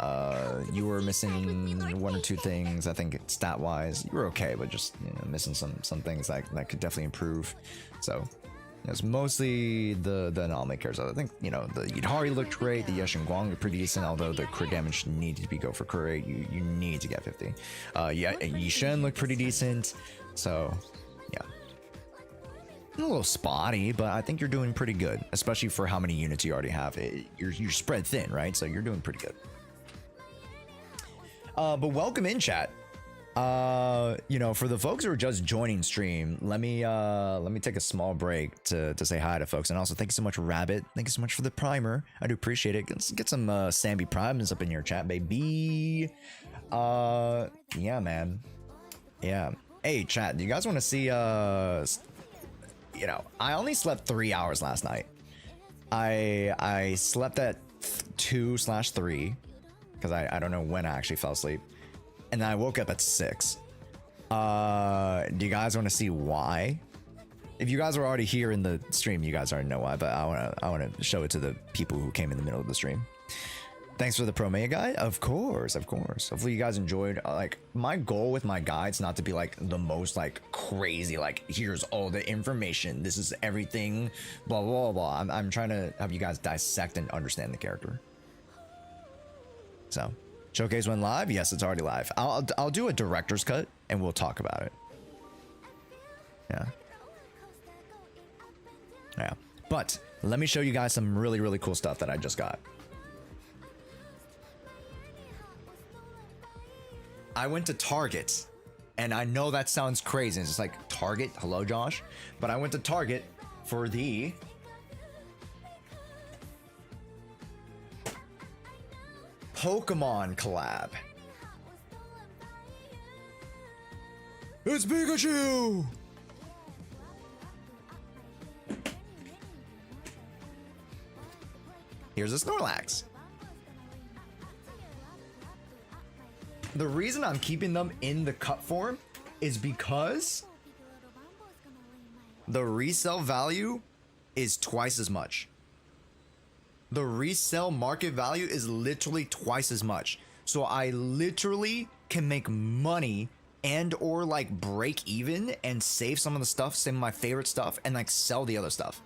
you were missing one or two things. I think stat wise, you were okay, but just, you know, missing some things that could definitely improve. So it's mostly the anomaly cares. I think, you know, the Yidhari looked great, the Yashin Guang looked pretty decent, although the crit damage needed to be go for crit rate. You need to get 50. Yeah, Yishen looked pretty decent. So, yeah. A little spotty, but I think you're doing pretty good, especially for how many units you already have. You're spread thin, right? So you're doing pretty good. But welcome in, chat. You know, for the folks who are just joining stream, let me take a small break to say hi to folks. And also thank you so much, Rabbit. Thank you so much for the primer. I do appreciate it. Let's get some Sambi primers up in your chat, baby. Yeah, man. Yeah. Hey, chat, do you guys want to see, you know, I only slept 3 hours last night. I slept at 2/3 because I don't know when I actually fell asleep. And then I woke up at 6. Do you guys want to see why? If you guys were already here in the stream, you guys already know why, but I want to show it to the people who came in the middle of the stream. Thanks for the Promeia guide. Of course, of course. Hopefully you guys enjoyed. Like, my goal with my guides not to be like the most like crazy, like here's all the information, this is everything, blah blah blah. I'm trying to have you guys dissect and understand the character. So, showcase went live. Yes, it's already live. I'll do a director's cut and we'll talk about it. Yeah. Yeah. But let me show you guys some really cool stuff that I just got. I went to Target, and I know that sounds crazy. It's just like, Target? Hello, Josh? But I went to Target for the Pokemon collab. It's Pikachu! Here's a Snorlax. The reason I'm keeping them in the cut form is because the resale value is twice as much. The resale market value is literally twice as much. So I literally can make money and or like break even and save some of the stuff, some of my favorite stuff, and like sell the other stuff.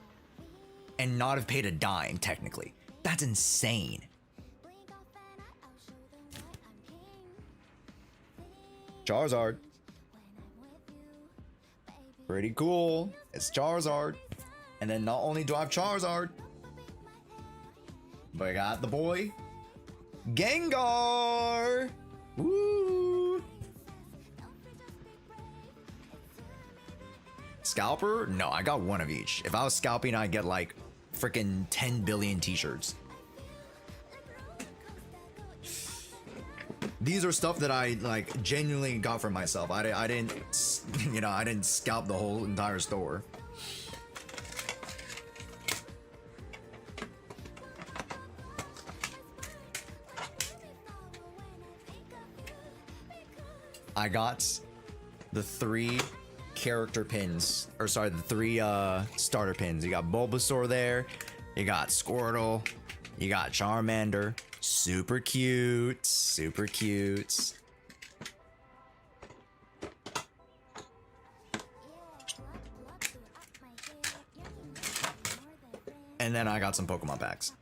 And not have paid a dime, technically. That's insane. Charizard. Pretty cool. It's Charizard. And then not only do I have Charizard, but I got the boy Gengar. Woo. Scalper? No, I got one of each. If I was scalping, I'd get like freaking 10 billion t-shirts. These are stuff that I like genuinely got for myself. I didn't, you know, I didn't scalp the whole entire store. I got the 3 character pins, or sorry, the 3 starter pins. You got Bulbasaur there, you got Squirtle, you got Charmander. Super cute, super cute. And then I got some Pokemon packs.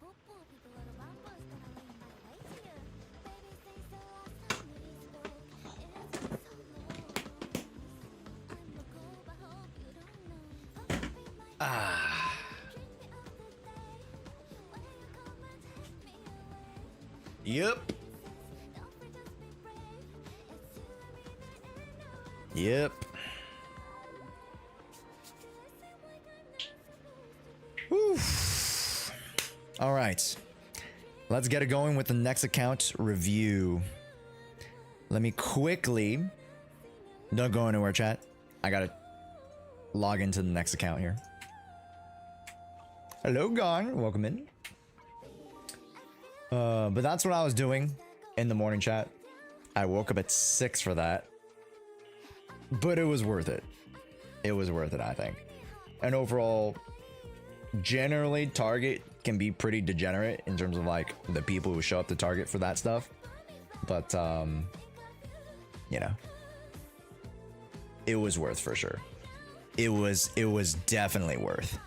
Yep. Yep. Whew. All right. Let's get it going with the next account review. Let me quickly... Don't go anywhere, chat. I gotta log into the next account here. Hello, Gon. Welcome in. But that's what I was doing in the morning, chat. I woke up at 6 for that. But it was worth it. It was worth it, I think. And overall, generally, Target can be pretty degenerate in terms of like the people who show up to Target for that stuff. But, you know, it was worth for sure. It was definitely worth.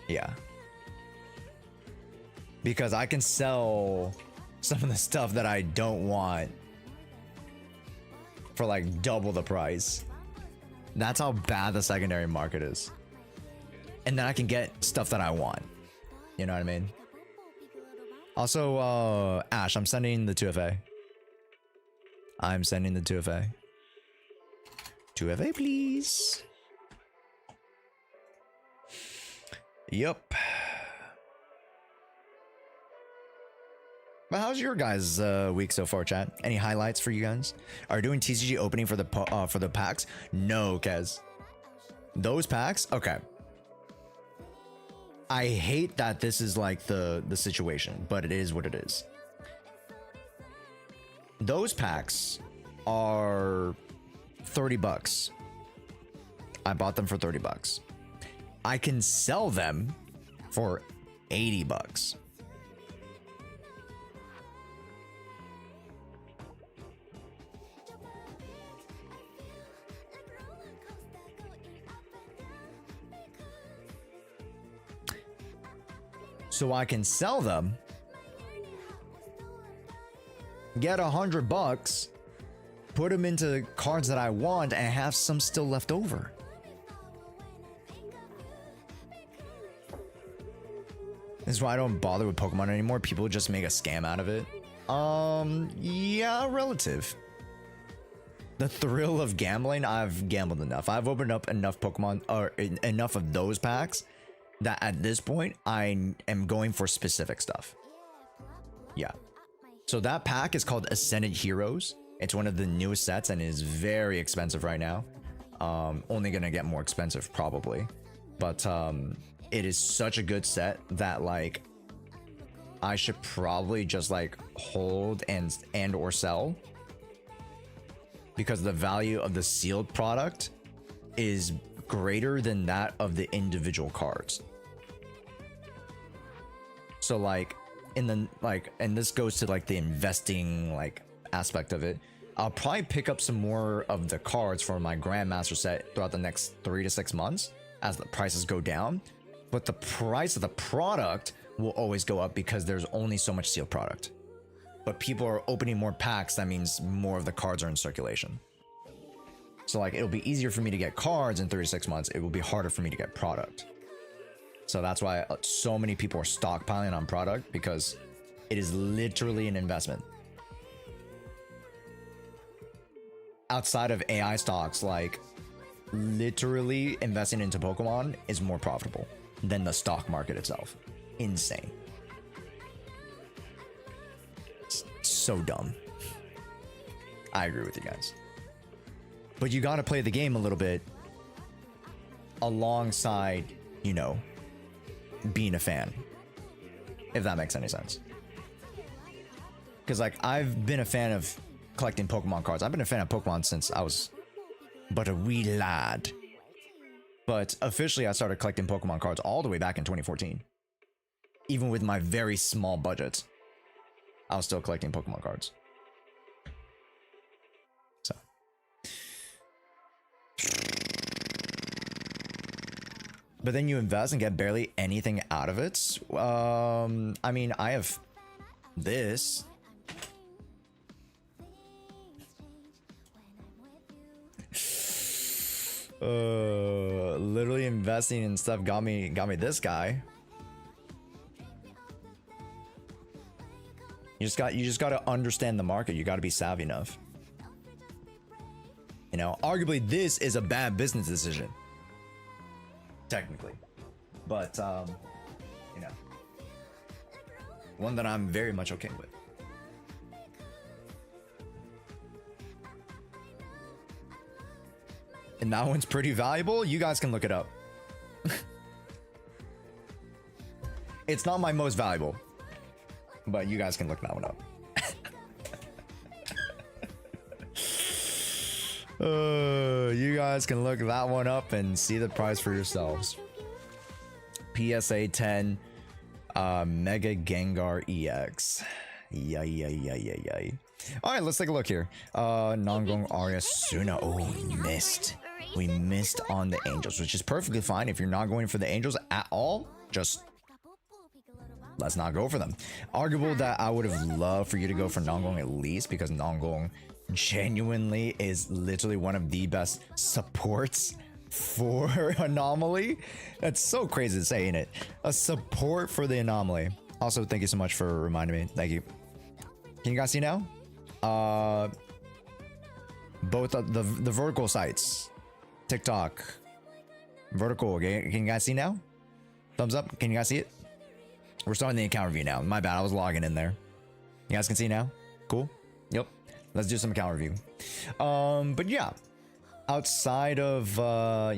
Yeah. Because I can sell some of the stuff that I don't want for like double the price. That's how bad the secondary market is. And then I can get stuff that I want. You know what I mean? Also, Ash, I'm sending the 2FA. I'm sending the 2FA. 2FA, please. Yup. But how's your guys' week so far, chat? Any highlights for you guys? Are you doing TCG opening for the packs? No, Kez. Those packs? Okay. I hate that this is like the situation, but it is what it is. Those packs are $30. I bought them for $30. I can sell them for $80. So I can sell them, get $100, put them into cards that I want, and have some still left over. This is why I don't bother with Pokemon anymore. People just make a scam out of it. Yeah, relative. The thrill of gambling, I've gambled enough. I've opened up enough Pokemon, or enough of those packs, that at this point, I am going for specific stuff. Yeah. So that pack is called Ascendant Heroes. It's one of the newest sets and is very expensive right now. Only gonna get more expensive probably. But it is such a good set that like I should probably just like hold and or sell. Because the value of the sealed product is greater than that of the individual cards. So like and this goes to like the investing like aspect of it. I'll probably pick up some more of the cards for my Grandmaster set throughout the next 3 to 6 months as the prices go down, but the price of the product will always go up because there's only so much sealed product. But people are opening more packs, that means more of the cards are in circulation. So like it'll be easier for me to get cards in 3 to 6 months. It will be harder for me to get product. So that's why so many people are stockpiling on product, because it is literally an investment. Outside of AI stocks, like literally investing into Pokemon is more profitable than the stock market itself. Insane. It's so dumb. I agree with you guys. But you gotta play the game a little bit alongside, you know, being a fan. If that makes any sense. Because like I've been a fan of collecting Pokemon cards. I've been a fan of Pokemon since I was but a wee lad. But officially I started collecting Pokemon cards all the way back in 2014. Even with my very small budget, I was still collecting Pokemon cards. So. But then you invest and get barely anything out of it. I mean, I have this. Literally investing in stuff got me this guy. You just got to understand the market. You got to be savvy enough. You know, arguably this is a bad business decision. Technically. But you know, one that I'm very much okay with. And that one's pretty valuable. You guys can look it up. It's not my most valuable, but you guys can look that one up. You guys can look that one up and see the price for yourselves. PSA 10 Mega Gengar EX. Yay. All right, let's take a look here. Nongong Arya Suna. Oh, we missed on the Angels, which is perfectly fine. If you're not going for the Angels at all, just let's not go for them. Arguable that I would have loved for you to go for Nongong at least, because Nongong genuinely is literally one of the best supports for Anomaly. That's so crazy to say, ain't it? A support for the Anomaly. Also, thank you so much for reminding me. Thank you. Can you guys see now? Both of the vertical sites. TikTok. Vertical. Okay. Can you guys see now? Thumbs up. Can you guys see it? We're starting the account review now. My bad. I was logging in there. You guys can see now? Cool. Yep. Let's do some account review. But yeah, outside of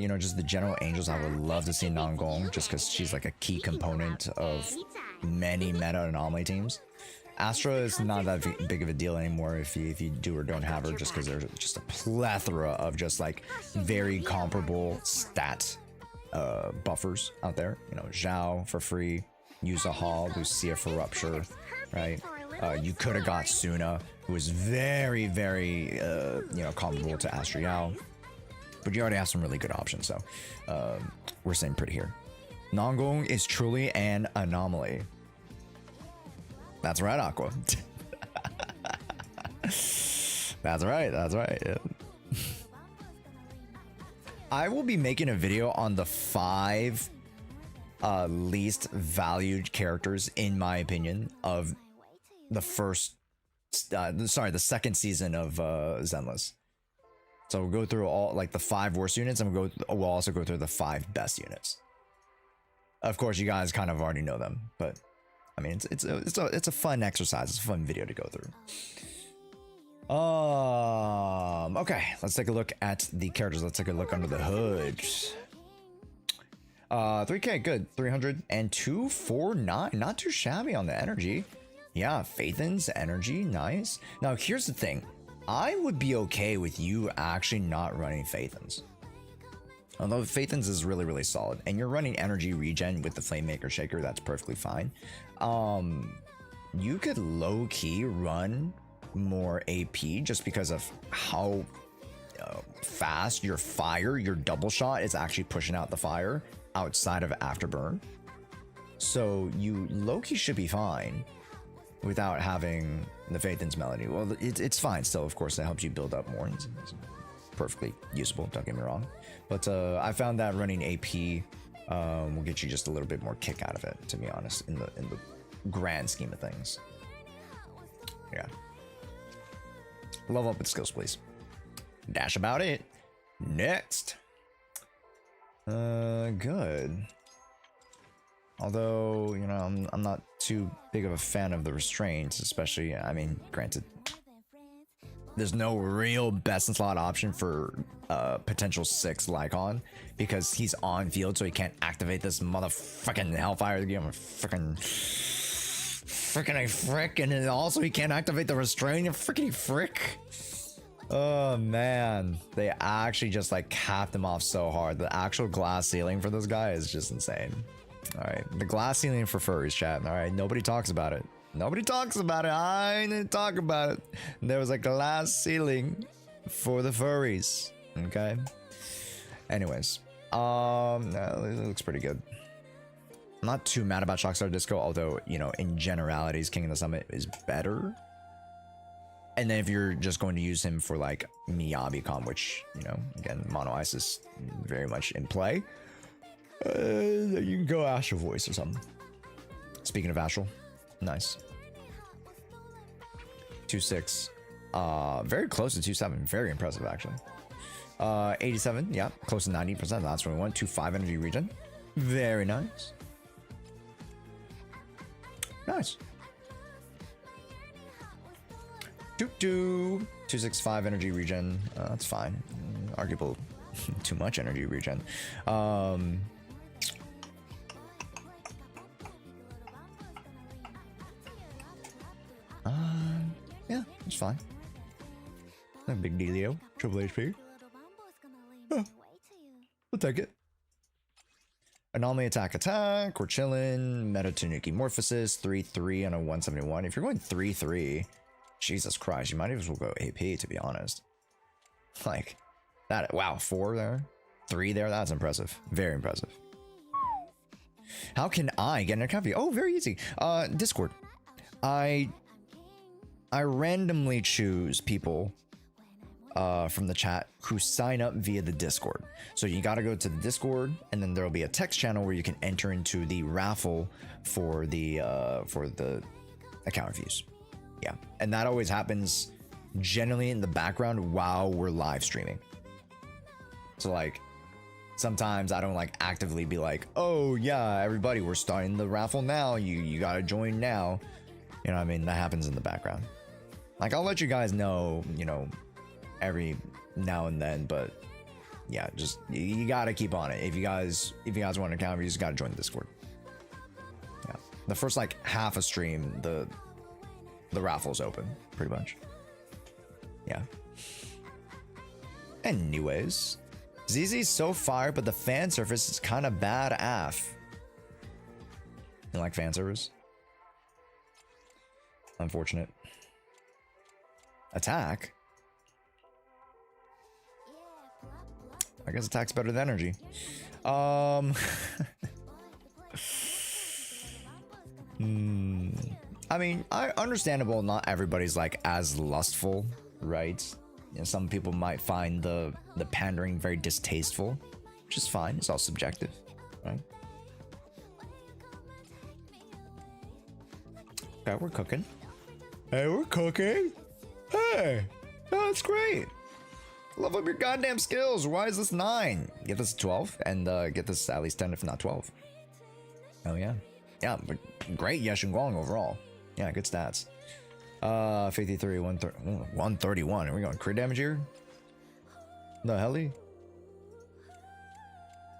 you know, just the general angels, I would love to see Nangong just because she's like a key component of many meta anomaly teams. Astra is not that big of a deal anymore if you do or don't have her, just because there's just a plethora of just like very comparable stat buffers out there. You know, Zhao for free, use a Hall, Lucia for rupture, right? You could have got Suna, who is very, very you know, comparable to Astra Yao, but you already have some really good options, so we're staying pretty here. Nangong is truly an anomaly. That's right, Aqua. That's right. That's right. Yeah. I will be making a video on the 5 least valued characters, in my opinion, of the the second season of Zenless. So we'll go through all like the 5 worst units, and we'll also go through the 5 best units. Of course, you guys kind of already know them, but I mean, it's a fun exercise. It's a fun video to go through. Okay, let's take a look at the characters. Let's take a look under the hood. 3K, good. 300 and 249. Not too shabby on the energy. Yeah, Phaethon's energy, nice. Now, here's the thing. I would be okay with you actually not running Phaethon's. Although Phaethon's is really, really solid, and you're running energy regen with the Flamemaker Shaker, that's perfectly fine. You could low-key run more AP just because of how fast your fire, your double shot is actually pushing out the fire outside of Afterburn. So you low-key should be fine without having the Phaethon's Melody. Well, it's fine still, of course. It helps you build up more. It's perfectly usable, don't get me wrong. But I found that running AP will get you just a little bit more kick out of it, to be honest, in the grand scheme of things. Yeah. Level up its skills, please. Dash about it. Next. Good. Although, you know, I'm not too big of a fan of the restraints, especially, I mean, granted, there's no real best in slot option for potential 6 Lycon because he's on field, so he can't activate this motherfucking Hellfire to give him a freaking, and also he can't activate the restraint. Freaking frick. Oh man, they actually just like capped him off so hard. The actual glass ceiling for this guy is just insane. All right, the glass ceiling for furries, chat. All right, nobody talks about it. Nobody talks about it. I didn't talk about it. There was a glass ceiling for the furries. Okay. Anyways, it looks pretty good. I'm not too mad about Shockstar Disco, although, you know, in generalities, King of the Summit is better. And then if you're just going to use him for like Miyabi-con, which, you know, again, Mono Ice is very much in play, you can go Astral Voice or something. Speaking of Astral, nice. 2.6, very close to 2.7, very impressive actually. 87, yeah, close to 90%. That's what we want. 2.5 energy regen, very nice. Nice. 2.65 energy regen. That's fine. Arguable, too much energy regen. Yeah, it's fine. No big dealio. Triple HP. Huh. We'll take it. Anomaly attack. We're chilling. Meta Tanuki Morphosis. 3-3 on a 171. If you're going 3-3, Jesus Christ, you might as well go AP, to be honest. Like, that. Wow, 4 there. 3 there. That's impressive. Very impressive. How can I get an account fee? Oh, very easy. Discord. I randomly choose people from the chat who sign up via the Discord. So you got to go to the Discord, and then there will be a text channel where you can enter into the raffle for the account reviews. Yeah, and that always happens generally in the background while we're live streaming. So like sometimes I don't like actively be like, oh yeah, everybody, we're starting the raffle now. You got to join now. You know what I mean? That happens in the background. Like, I'll let you guys know, you know, every now and then, but yeah, just you gotta keep on it. If you guys want to account, you just gotta join the Discord. Yeah, the first like half a stream, the raffle's open, pretty much. Yeah. Anyways, ZZ's so fire, but the fan service is kind of bad af. You like fan service? Unfortunate. Attack? I guess attack's better than energy. I mean, understandable, not everybody's like as lustful, right? You know, some people might find the pandering very distasteful, which is fine. It's all subjective, right? Okay, we're cooking. Hey, we're cooking. Hey, that's great. Level up your goddamn skills. Why is this 9? Get this 12 and get this at least 10, if not 12. Oh yeah, yeah, but great Yeshin Guang overall. Yeah, good stats. 53, 131. Are we going crit damage here? The helly?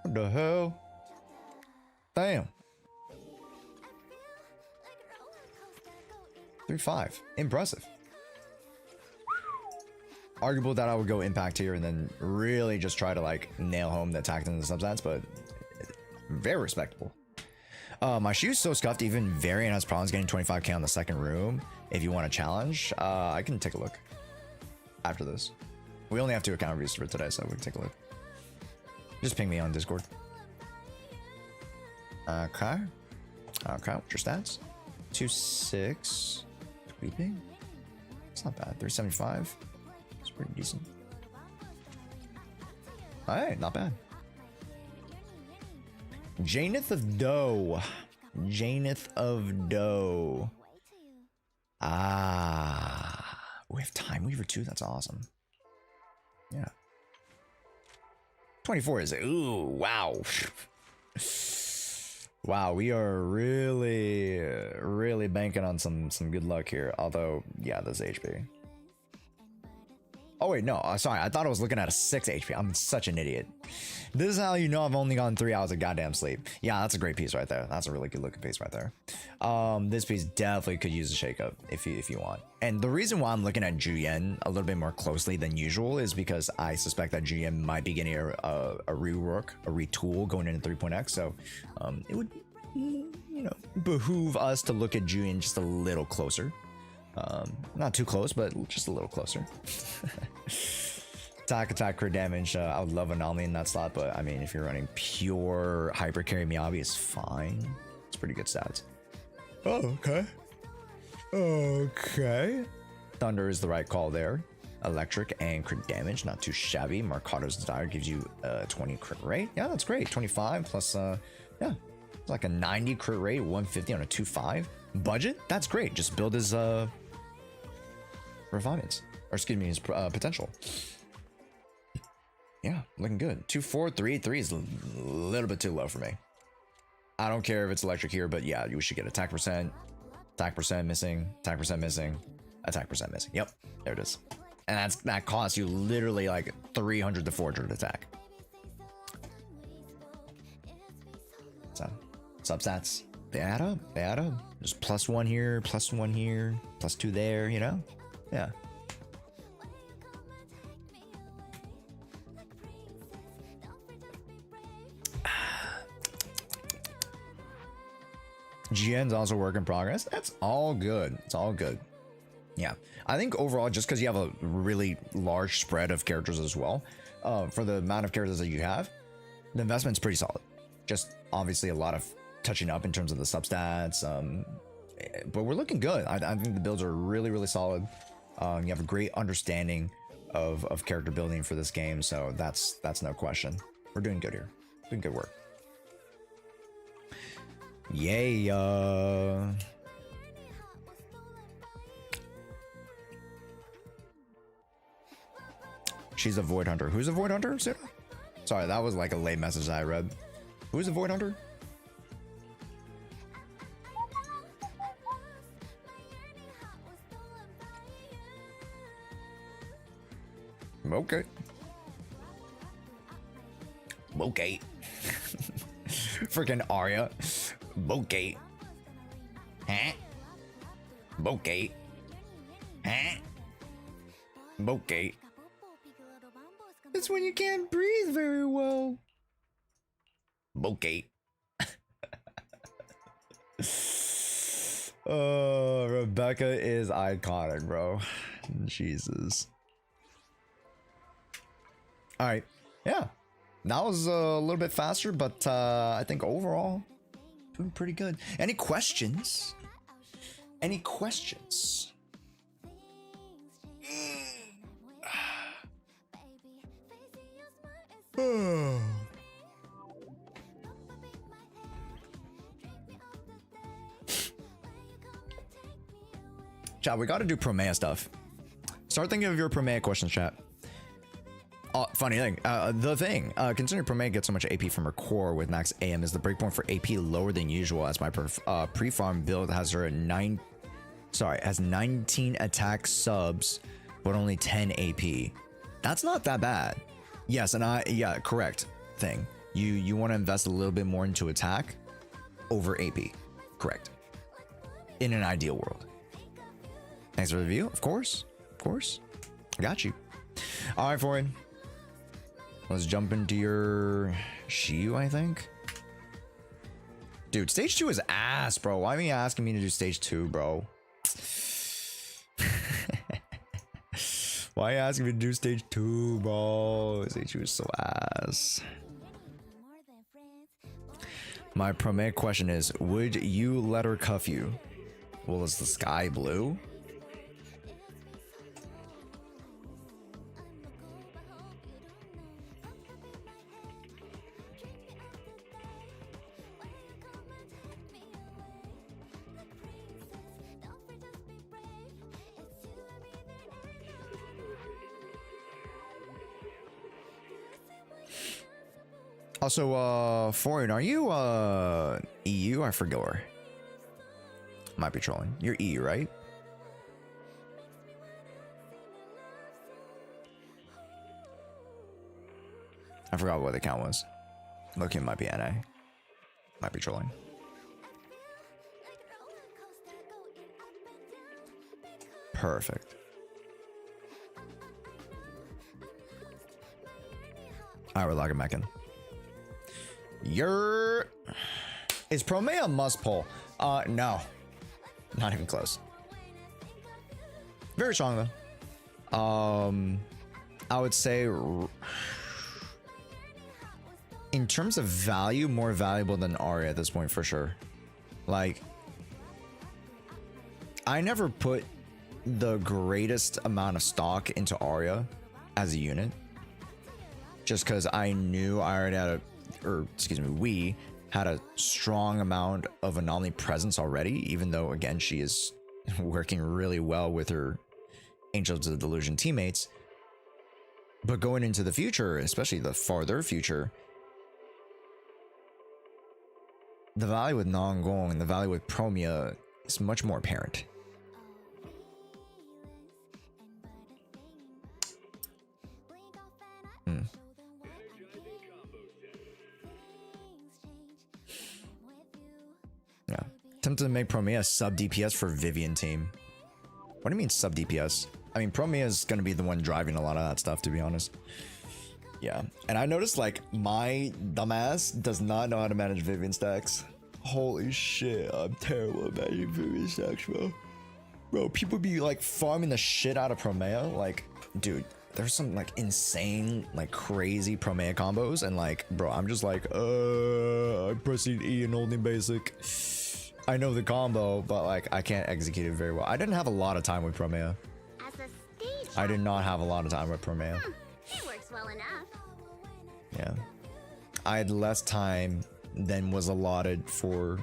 What the hell? Damn. 3-5. Impressive. Arguable that I would go impact here and then really just try to like nail home the attack and the substats, but very respectable. My shoe's so scuffed, even Varian has problems getting 25k on the second room. If you want a challenge, I can take a look after this. We only have 2 account reviews for today, so we can take a look. Just ping me on Discord. Okay. Okay, what's your stats? 2-6. Sweeping? It's not bad. 375. It's pretty decent. Alright, not bad. Janeth of Doe. Janeth of Doe. Ah. We have Time Weaver too. That's awesome. Yeah. 24 is... Ooh, wow. Wow, we are really banking on some good luck here. Although, yeah, this HP. Oh wait, no, sorry. I thought I was looking at a 6 HP. I'm such an idiot. This is how you know I've only gotten 3 hours of goddamn sleep. Yeah, that's a great piece right there. That's a really good looking piece right there. This piece definitely could use a shakeup if you want. And the reason why I'm looking at Juyen a little bit more closely than usual is because I suspect that Juyen might be getting a rework, a retool going into 3.x. So it would, you know, behoove us to look at Juyen just a little closer. Not too close, but just a little closer. attack, crit damage. I would love Anomaly in that slot, but I mean, if you're running pure hyper carry Miyabi, it's fine. It's pretty good stats. Oh, okay. Okay. Thunder is the right call there. Electric and crit damage, not too shabby. Marcado's Desire gives you 20 crit rate. Yeah, that's great. 25 plus, yeah, it's like a 90 crit rate, 150 on a 2.5. Budget? That's great. Just build his refinements, or excuse me, his potential. Yeah, looking good. 2.4, 3.3 is a little bit too low for me. I don't care if it's electric here, but yeah, you should get attack percent missing, attack percent missing, attack percent missing. Yep, there it is. And that costs you literally like 300 to 400 attack. So, substats, they add up. They add up. There's +1 here, +1 here, +2 there, you know? Yeah. GN's also work in progress. That's all good. It's all good. Yeah. I think overall, just because you have a really large spread of characters as well, for the amount of characters that you have, the investment's pretty solid. Just obviously a lot of touching up in terms of the substats, but we're looking good. I think the builds are really solid. You have a great understanding of character building for this game, so that's no question. We're doing good here. Doing good work. Yay! She's a Void Hunter. Who's a Void Hunter, Sarah? Sorry, that was like a late message that I read. Who's a Void Hunter? Okay. Okay. Freaking Arya. Okay. Huh? Okay. Huh? Okay. It's when you can't breathe very well. Okay. Rebecca is iconic, bro. Jesus. All right. Yeah. That was a little bit faster, but I think overall doing pretty good. Any questions? Any questions? Chat, we gotta do Promeia stuff. Start thinking of your Promeia questions, chat. Funny thing, considering Promeia gets so much AP from her core with max AM, is the breakpoint for AP lower than usual, as my pre-farm build has her at 19 attack subs, but only 10 AP. That's not that bad. Yes, and yeah, correct thing. You want to invest a little bit more into attack over AP. Correct. In an ideal world. Thanks for the review, of course. Of course. I got you. All right, Foreign. Let's jump into your Shiyu, I think. Dude, stage 2 is ass, bro. Why are you asking me to do stage 2, bro? Why are you asking me to do stage 2, bro? Stage 2 is so ass. My Promeia question is, would you let her cuff you? Well, is the sky blue? Also, Foreign, are you EU? I forget where. Might be trolling. You're EU, right? I forgot what the count was. Look, it might be NA. Might be trolling. Perfect. Alright, we're logging back in. Is Promeia a must pull? No. Not even close. Very strong though. I would say in terms of value, more valuable than Arya at this point for sure. Like, I never put the greatest amount of stock into Arya as a unit, just because I knew I already had we had a strong amount of anomaly presence already, even though again she is working really well with her Angels of the Delusion teammates. But going into the future, especially the farther future, the value with Nongong and the value with Promeia is much more apparent. Yeah. Tempted to make Promeia sub DPS for Vivian team. What do you mean sub DPS? I mean, Promeia is going to be the one driving a lot of that stuff, to be honest. Yeah. And I noticed, like, my dumbass does not know how to manage Vivian stacks. Holy shit, I'm terrible at managing Vivian stacks, bro. Bro, people be, like, farming the shit out of Promeia. Like, dude, there's some, like, insane, like, crazy Promeia combos. And, like, bro, I'm just like, I'm pressing E and holding basic. I know the combo, but, like, I can't execute it very well. I didn't have a lot of time with Promeia. I did not have a lot of time with Promeia. It works well enough. Yeah. I had less time than was allotted for,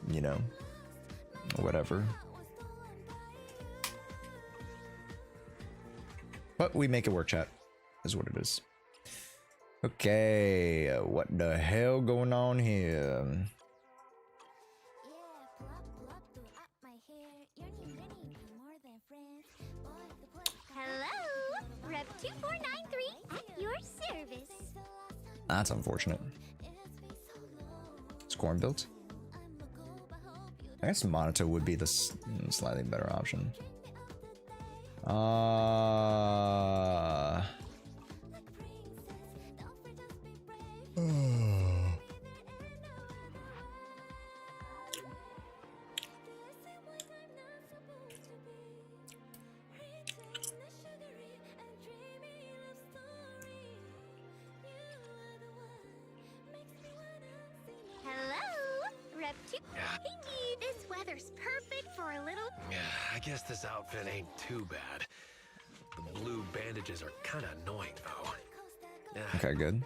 you know, whatever. But we make it work, chat. Is what it is. Okay, what the hell going on here? Hello, Rep 2493. That's unfortunate. Scorn built. I guess Monito would be the slightly better option. This weather's perfect for a little. Yeah, I guess this outfit ain't too bad. The blue bandages are kind of annoying, though. Yeah. Okay, good.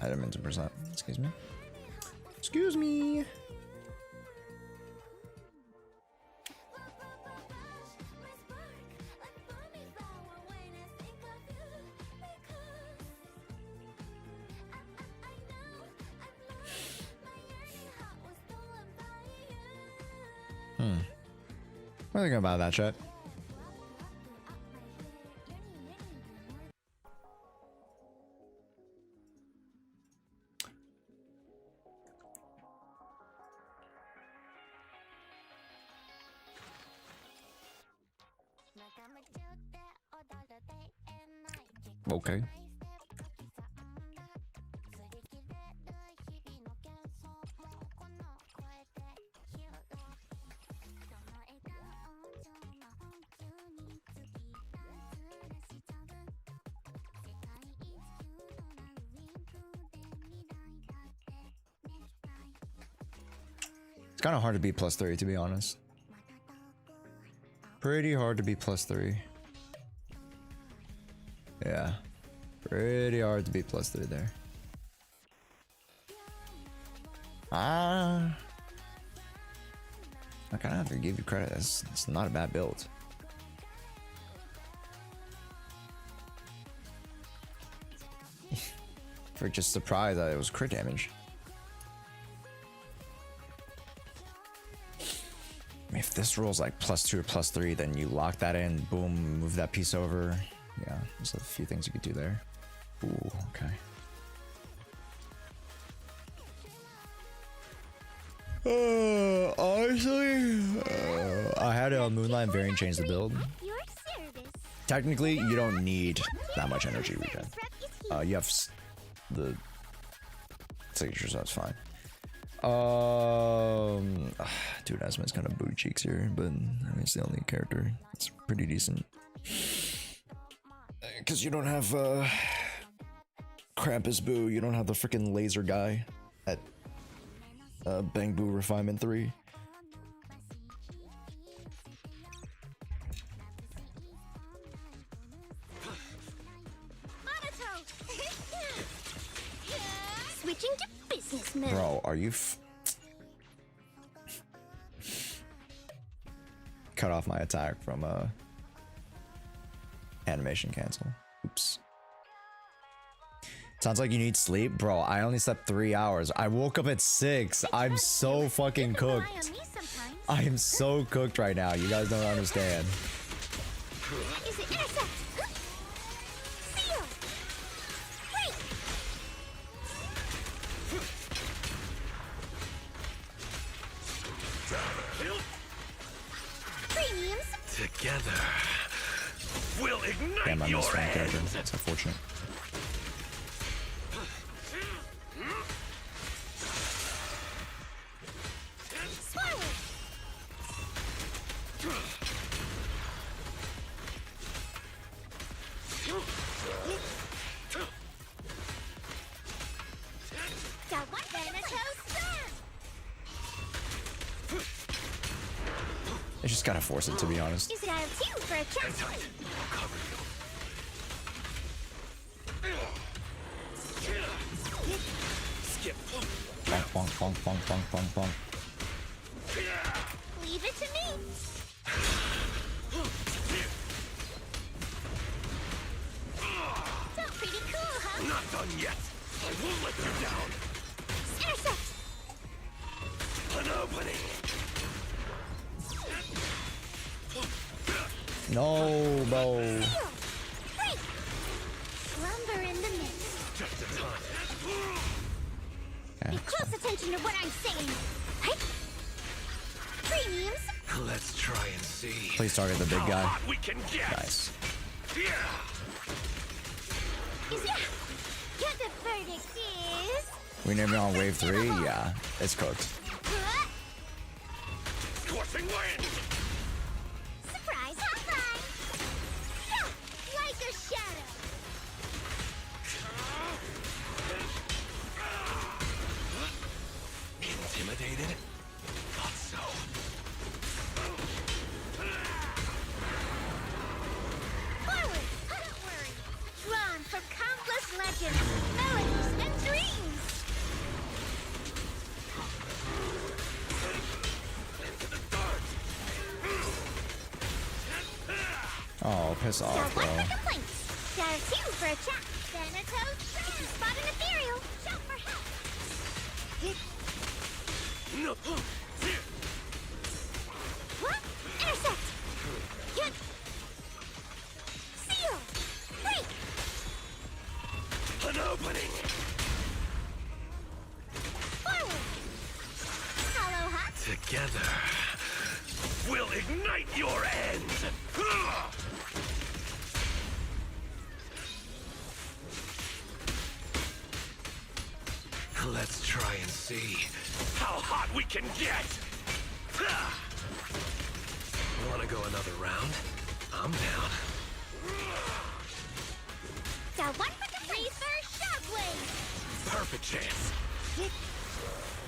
Item into percent. Excuse me. Excuse me. What are you thinking about that, chat? Okay. It's kind of hard to beat +3, to be honest. Pretty hard to beat +3. Yeah. Pretty hard to beat +3 there. I kind of have to give you credit. It's not a bad build. For just surprised that it was crit damage. If this rolls like +2 or +3, then you lock that in, boom, move that piece over. Yeah, there's a few things you could do there. Ooh, okay. Honestly, I had a Moonlight variant change the build. Technically, you don't need that much energy regen. You have the signature, so that's fine. Dude, Asma's kind of booty cheeks here, but I mean, it's the only character. It's pretty decent. Because you don't have Krampus Boo, you don't have the freaking laser guy at Bang Boo Refinement 3. Switching to business mode. Bro, are you cut off my attack from animation cancel. Oops. Sounds like you need sleep. Bro, I only slept 3 hours. I woke up at 6. I'm so fucking cooked. I am so cooked right now. You guys don't understand. Is it intercept? Seal. Break. Premiums. Together, we'll ignite Damn, I your missed one character. hands. That's unfortunate. I just gotta force it, to be honest. Use it out of two for a chance. Cover you. Skip. Bonk, bonk, bonk, bonk, bonk, bonk, bonk. Leave it to me. So pretty cool, huh? Not done yet. I won't let you down. Intercept. An opening. No, bro. slumber in the mist. Just a ton. Pay close attention to what I'm saying. Hey. Premiums. Let's try and see. Please target the big how guy. hot we can get. Nice. Yeah. Get the verdict is. We never on wave 3? Yeah, it's cooked. Scorching wind. Surprise hotline. Like a shadow. Intimidated? Thought so. Forward. Don't worry. Drawn from countless legends, melodies, and dreams. Oh, piss Got off, one bro. for complaints. Got a two for a chat. Thanatos, if you spot an ethereal, shout for help. No. What? Intercept. Hit. Seal. Break. An opening. Forward. Hollow hot. Together, we'll ignite your end. Let's try and see how hot we can get. Want to go another round? I'm down. Got one for the reverse shockwave. Perfect chance.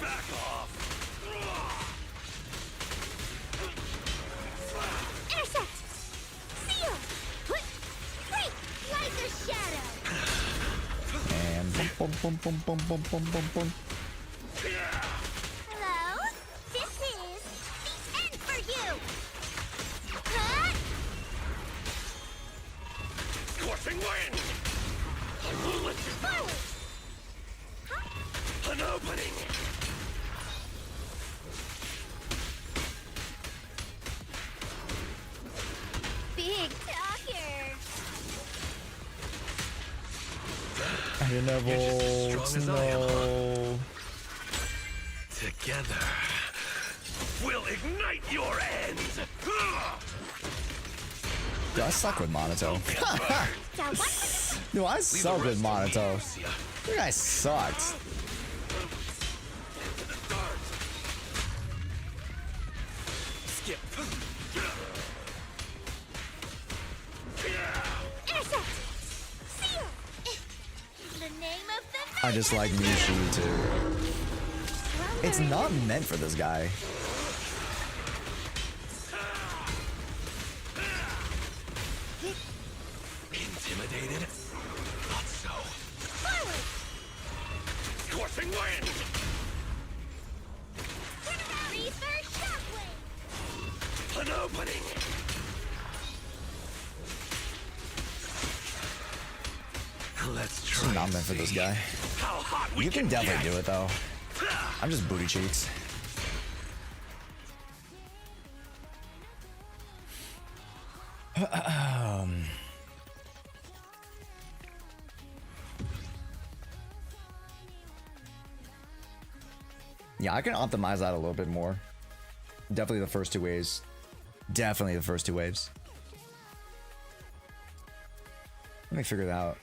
Back off. Intercept. Seal. Put. Break. Like a shadow. And boom, boom, boom, boom, boom, boom, boom, boom. Hello? This is the end for you. Huh? Scorching wind. I won't let you go. Forward. Huh? An opening. Big talker. Intervals, strong as I am, no. Together, we'll ignite your end. Dude, I suck with Monato. Got one for the Dude, I suck with Monato. See ya. You guys sucked. To the start. Skip. intercept. Seal. The name of the I just like Mishu too. Slumber It's in not meant for this guy. Intimidated? Thought so. Forward. Scorching wind. Reverse shockwave. An opening. Let's It's try. not and meant for this see guy. How hot we You can definitely get. do it though. I'm just booty cheeks. Yeah, I can optimize that a little bit more. Definitely the first two waves. Definitely the first two waves. Let me figure that out.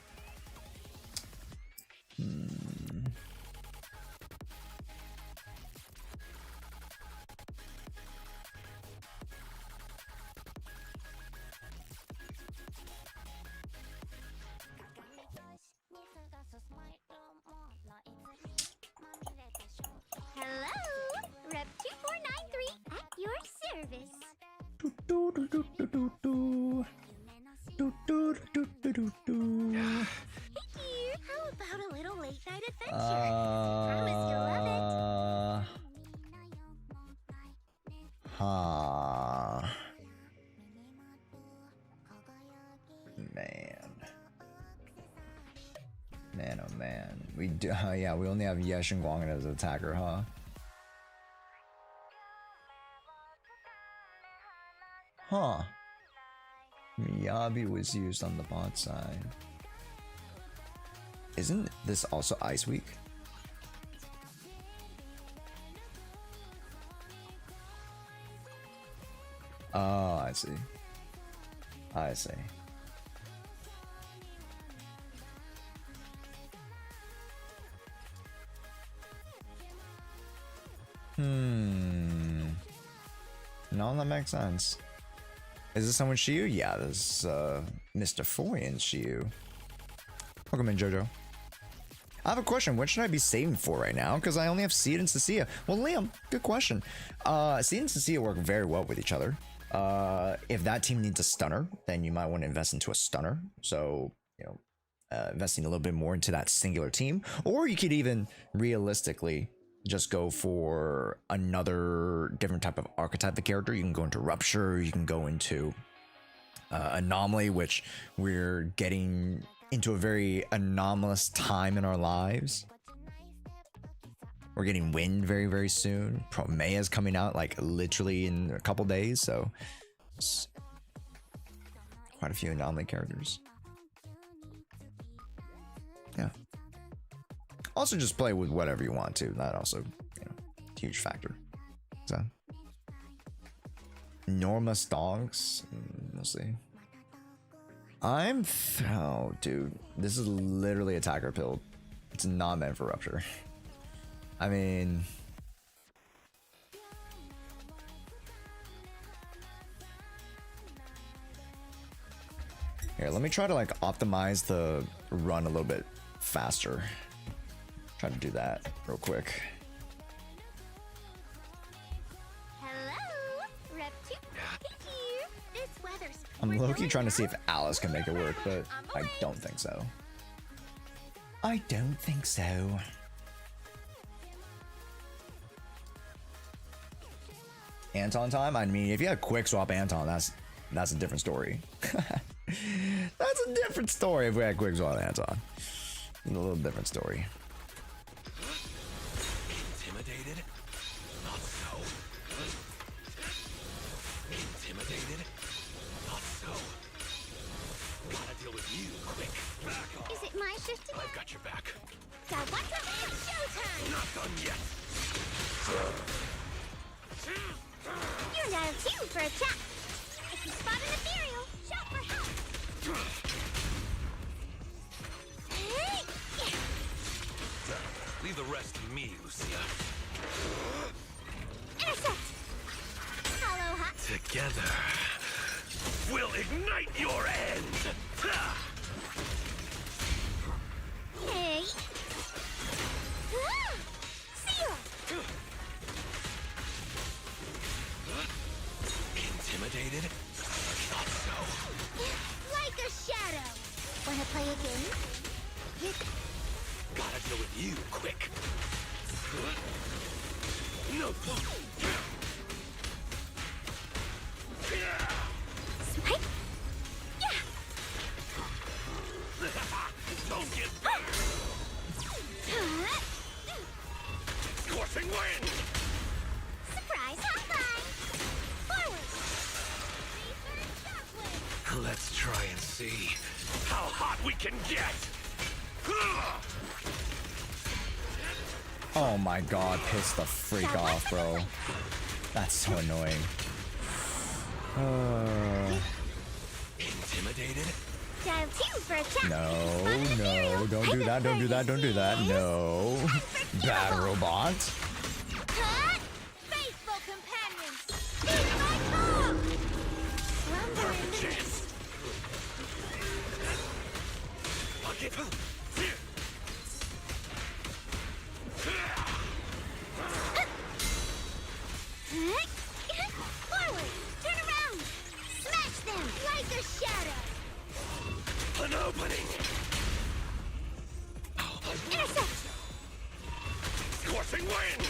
Hello, Rep 2493 at your service. Hey dear, how about a little late night adventure? Promise you'll love Huh. Man. Man, oh man. We do, yeah, we only have Yesh and Guangin as an attacker, huh? Huh. Miyabi was used on the bot side. Isn't this also Ice Week? Oh, I see. I see. No, that makes sense. Is this someone Shiyu? Yeah, this Mr. Foyan Shiyu. Welcome in, Jojo. I have a question. What should I be saving for right now? Because I only have Seed and Cecilia. Well, Liam, good question. Seed and Cecilia work very well with each other. If that team needs a stunner, then you might want to invest into a stunner. So, you know, investing a little bit more into that singular team. Or you could even realistically just go for another different type of archetype of character. You can go into Rupture. You can go into Anomaly, which we're getting into a very anomalous time in our lives. We're getting Wind very, very soon. Promeia is coming out like literally in a couple days, so quite a few Anomaly characters. Yeah. Also, just play with whatever you want to. That also, you know, huge factor. So, Norma Stonks. We'll see. Oh, dude, this is literally attacker build. It's not meant for Rupture. I mean, here, let me try to like optimize the run a little bit faster. Try to do that real quick. Hello, Rep 2 here. This weather's. I'm low-key trying to see if Alice can make it work, but I don't think so. I don't think so. Anton time? I mean, if you had quick swap Anton, that's a different story. That's a different story if we had quick swap Anton. A little different story. Intimidated? Not so. Intimidated? Not so. Gotta deal with you quick. Back off. Is it my shift to I've got your back. Gawaka, showtime! Not done yet. You're dialed 2 for a chat. If you spot an ethereal, shout for help. Hey! Leave the rest to me, Lucia. Intercept! Hollow hot. Together, we'll ignite your end. Hey! Ah! Seal! Intimidated? Not so. Like a shadow. Wanna play a game? Gotta deal with you quick. No. Spike? Yeah! Don't get scorching wind. Surprise hotline! Forward! Shockwave! Let's try and see how hot we can get. Oh my god, piss the freak off, bro. That's so annoying. Intimidated? Dial 2 for a chat. No, don't do that, don't do that, don't do that. No. Bad robot. Cut! Faithful companions! Heed my call! Slumber in the Chance. Bucket. Forward! Turn around! Smash them like a shadow! An opening. Intercept! Scorching wind.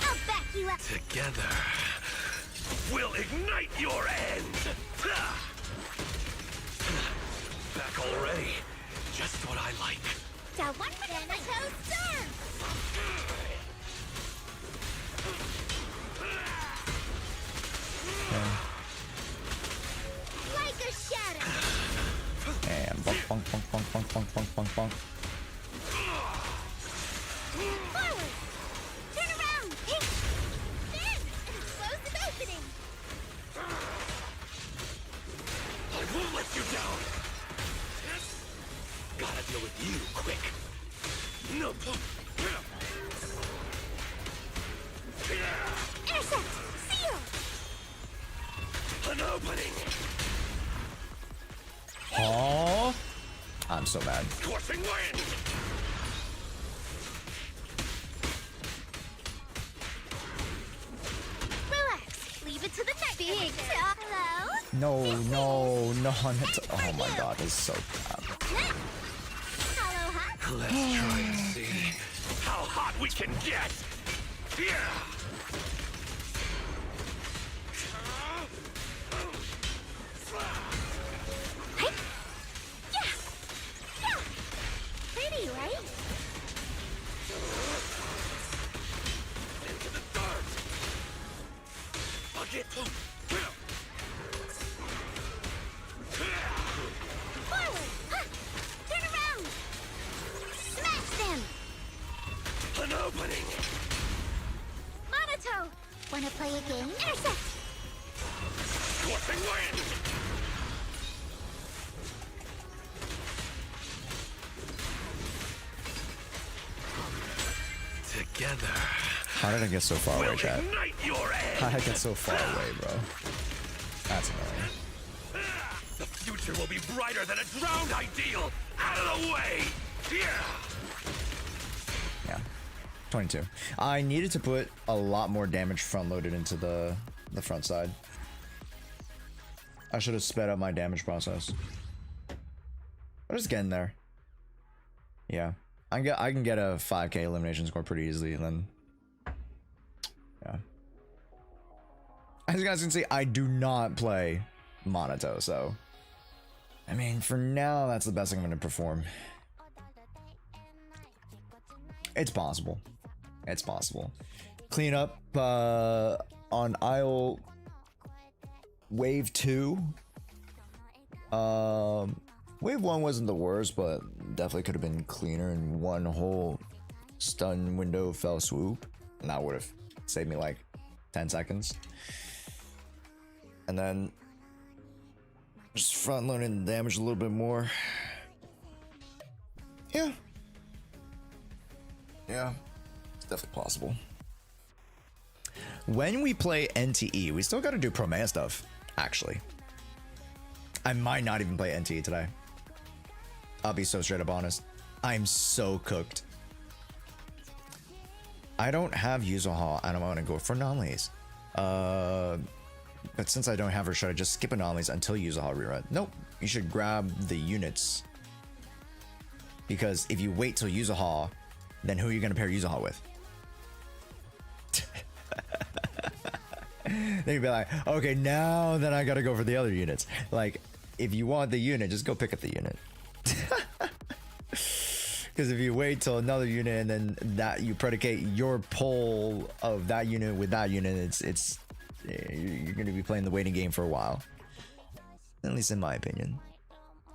I'll back you up! Together, we'll ignite your end. Back already. Just what I like. Dial 1 for Thanatos Storm! Okay. bonk, bonk, bonk, bonk, bonk, bonk, bonk, bonk. Forward! Turn around! Then! Explosive opening! I won't let you down! Gotta deal with you quick. No. Intercept! Seal! An opening! Oh, I'm so mad. Scorching wind! Relax. Leave it to the next big hello? No, no, no. Oh my god, this is so bad. Hello, hot? Let's try and see how hot we can get! Yeah! Hey! Yeah! Yeah! Pretty, right? Into the dark! Bucket! Forward! Huh. Turn around! Smash them! An opening! Monato! Wanna play a game? Intercept! Scorching wind! Together, How did I get so far away, we'll chat? ignite your How end! did I get so far away, bro? That's annoying. The future will be brighter than a drowned ideal! Out of the way! Yeah! Yeah. 22. I needed to put a lot more damage front loaded into the front side. I should have sped up my damage process. But it's getting there. Yeah. I can get a 5k elimination score pretty easily, and then yeah. As you guys can see, I do not play Monato, so I mean, for now, that's the best I'm going to perform. It's possible. It's possible. Clean up on aisle wave 2. Wave 1 wasn't the worst, but definitely could have been cleaner in one whole stun window fell swoop, and that would have saved me like 10 seconds. And then just front loading the damage a little bit more. Yeah. Yeah. It's definitely possible. When we play NTE, we still got to do Promeia stuff, actually. I might not even play NTE today. I'll be so straight up honest. I'm so cooked. I don't have Yuzuha and I'm going to go for anomalies. But since I don't have her, should I just skip anomalies until Yuzuha rerun? Nope. You should grab the units. Because if you wait till Yuzuha, then who are you going to pair Yuzuha with? Then you'd be like, okay, now then I gotta go for the other units. Like, if you want the unit, just go pick up the unit. Because if you wait till another unit and then that you predicate your pull of that unit with that unit, it's you're gonna be playing the waiting game for a while. At least in my opinion.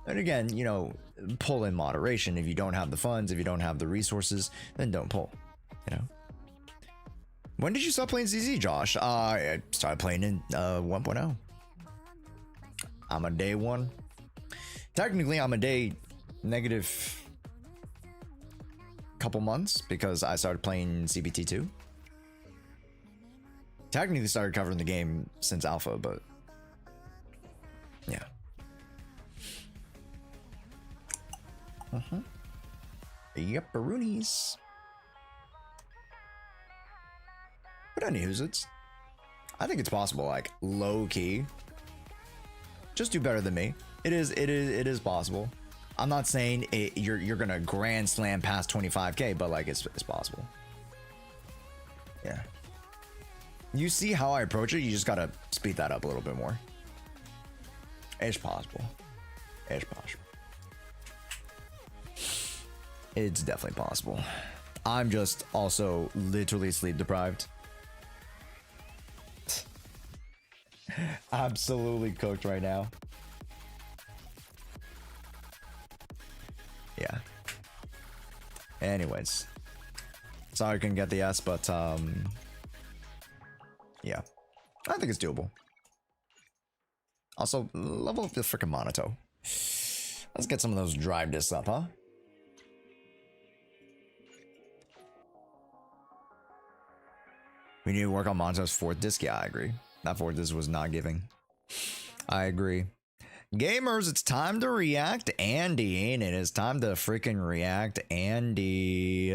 And again, you know, pull in moderation. If you don't have the funds, if you don't have the resources, then don't pull. You know. When did you stop playing ZZ, Josh? I started playing in 1.0. I'm a day 1. Technically, I'm a day negative couple months because I started playing CBT 2. Technically started covering the game since alpha, but yeah. Yep, Baroonies. But anywho's, I think it's possible, like low key. Just do better than me. It is possible. I'm not saying you're gonna grand slam past 25k, but like it's possible. Yeah. You see how I approach it? You just gotta speed that up a little bit more. It's possible. It's possible. It's definitely possible. I'm just also literally sleep deprived. Absolutely cooked right now. Yeah. Anyways. Sorry I couldn't get the S, but yeah. I think it's doable. Also, level up the freaking Monato. Let's get some of those drive discs up, huh? We need to work on Monto's 4th disc. Yeah, I agree. That 4th disc was not giving. I agree. Gamers, it's time to react Andy, ain't it? It's time to freaking react Andy.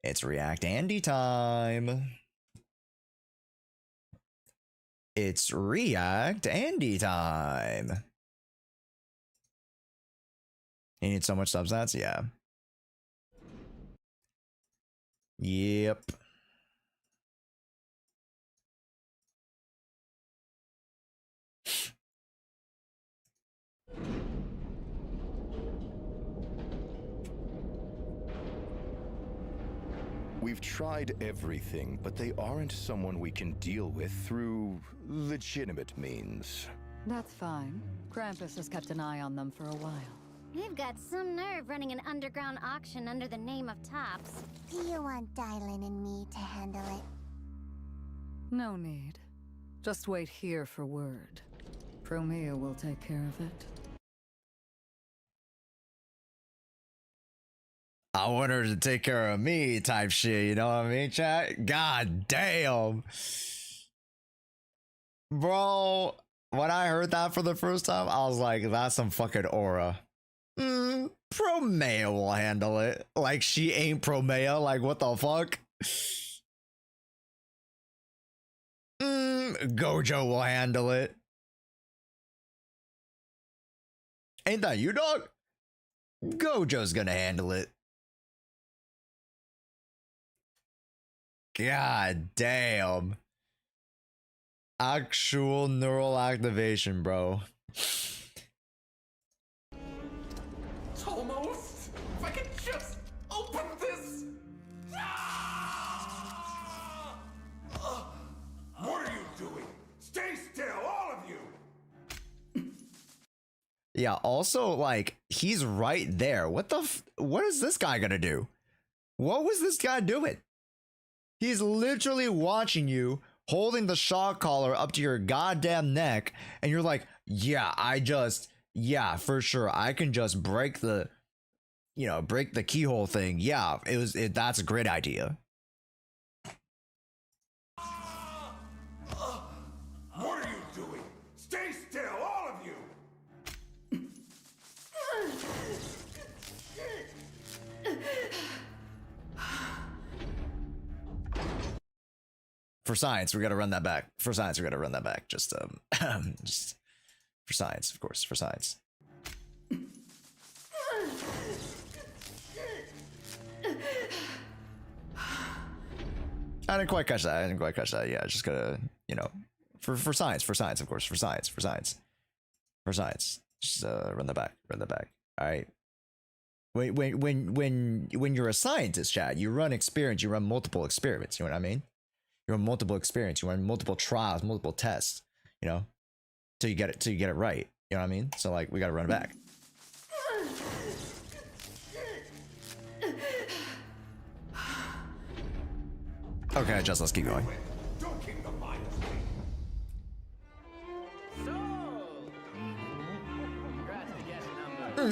It's react Andy time. It's react Andy time. You need so much substats? Yeah. Yep. We've tried everything, but they aren't someone we can deal with through legitimate means. That's fine. Krampus has kept an eye on them for a while. You've got some nerve running an underground auction under the name of Tops. Do you want Dylan and me to handle it? No need. Just wait here for word. Promeia will take care of it. I want her to take care of me type shit, you know what I mean, chat? God damn. Bro, when I heard that for the first time, I was like, that's some fucking aura. Promeia will handle it. Like, she ain't Promeia. Like, what the fuck? Gojo will handle it. Ain't that you, dog? Gojo's gonna handle it. God damn. Actual neural activation, bro. Almost. If I could just open this. What are you doing? Stay still, all of you! Yeah, also, like, he's right there. What the what is this guy gonna do? What was this guy doing? He's literally watching you, holding the shock collar up to your goddamn neck, and you're like, yeah, yeah, for sure, I can just break the, break the keyhole thing. Yeah, that's a great idea. What are you doing? Stay still, all of you! For science, we gotta run that back. For science, we gotta run that back. Just just for science, of course, for science. I didn't quite catch that. Yeah, just gotta, for science, of course, for science. Just run that back. All right. When you're a scientist, chat, you run experiments. You run multiple experiments. You know what I mean? You run multiple experiments. You run multiple trials, multiple tests. Till you get it right. You know what I mean? So like, we gotta run it back. Okay, just let's keep going. Don't keep the mind asleep.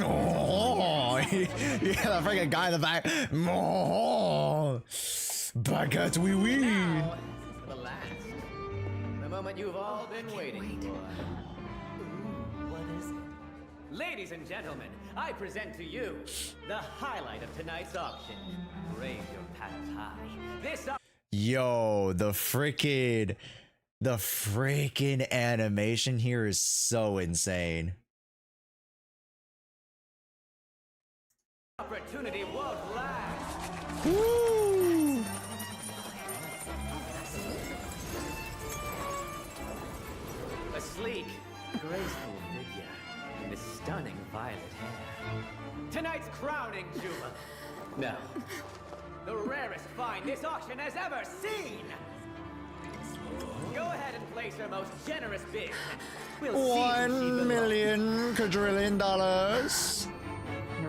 Oh, yeah, that freaking guy in the back. Oh, baguette, oui, oui. Now, for the last, the moment you've all been waiting for. What is it? Ladies and gentlemen, I present to you the highlight of tonight's auction. Raise your paddles high. This Yo, the freaking animation here is so insane. opportunity won't last. Woo! A sleek, graceful figure and a stunning violet hair. Tonight's crowning jewel. No, the rarest find this auction has ever seen. Go ahead and place her most generous bid. We'll see who she $1 belongs. million quadrillion dollars.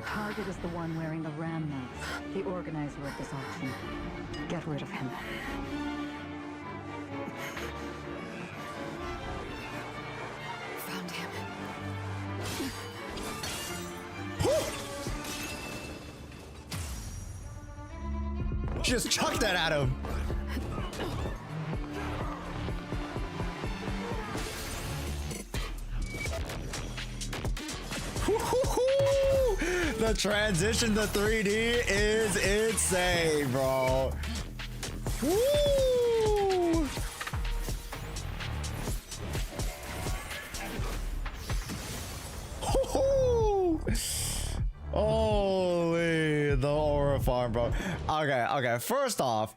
target is the one wearing the ram mask, the organizer of this auction. Get rid of him. Found him. Just chuck that at him. The transition to 3D is insane, bro. Woo! Holy, the aura farm, bro. Okay. First off,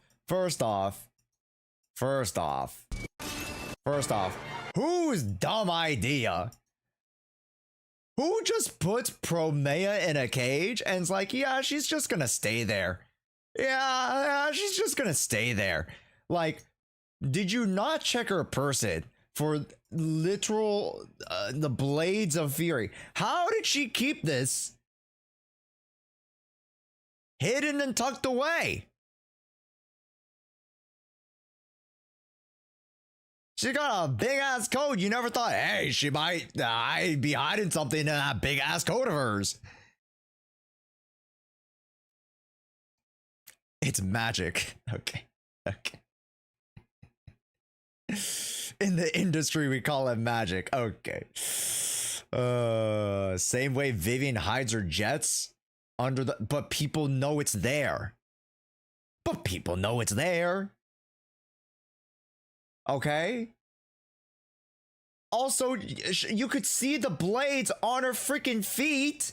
whose dumb idea? Who just puts Promeia in a cage and is like, yeah, she's just gonna stay there. Yeah, she's just gonna stay there. Like, did you not check her person for literal the blades of fury? How did she keep this hidden and tucked away? She got a big ass coat. You never thought, hey, she might be hiding something in that big ass coat of hers. It's magic. Okay. In the industry, we call it magic. Okay. Same way Vivian hides her jets under the, but people know it's there. Okay. Also, you could see the blades on her freaking feet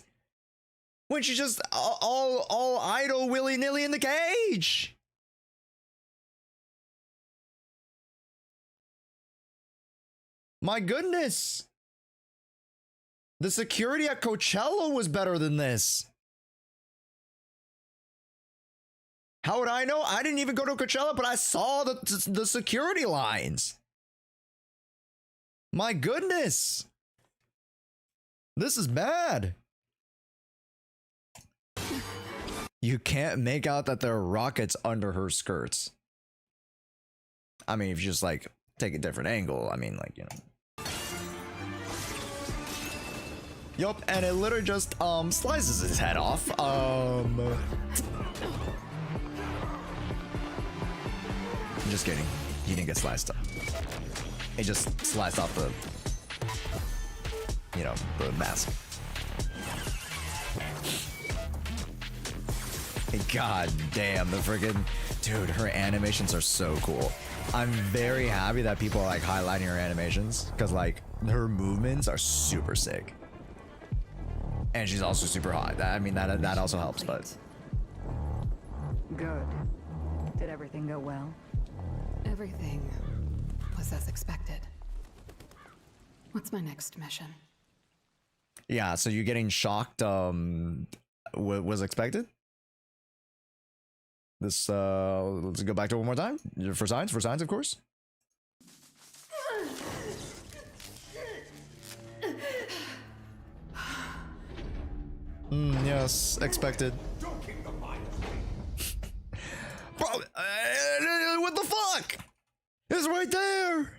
when she's just all idle willy-nilly in the cage. My goodness. The security at Coachella was better than this. How would I know? I didn't even go to Coachella, but I saw the security lines. My goodness. This is bad. You can't make out that there are rockets under her skirts. I mean, if you just like take a different angle, I mean, like, you know. Yup, and it literally just slices his head off. I'm just kidding. He didn't get sliced up. It just sliced off the, you know, the mask. God damn, the friggin', dude, her animations are so cool. I'm very happy that people are like highlighting her animations because like her movements are super sick. And she's also super hot. I mean, that also helps, but. Good. Did everything go well? Everything was as expected. What's my next mission? Yeah, so you getting shocked was expected? This let's go back to it one more time. For signs, of course. Yes, expected. Bro, what the fuck? It's right there.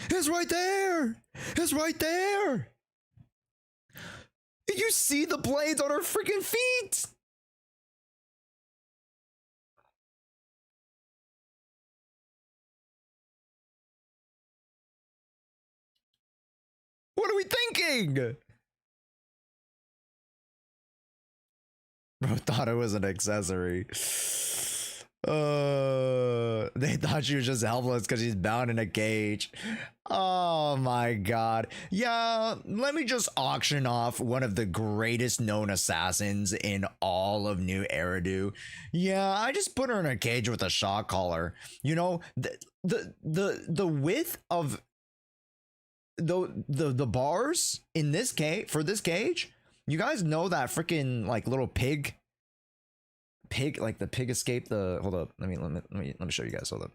It's right there. It's right there. You see the blades on her freaking feet. What are we thinking? Bro thought it was an accessory. They thought she was just helpless because she's bound in a cage. Oh my god. Yeah, let me just auction off one of the greatest known assassins in all of New Eridu. Yeah, I just put her in a cage with a shock collar. You know, the width of the bars in this cage, for this cage, you guys know that freaking like little pig, like the pig escaped the, hold up, let me show you guys, hold up.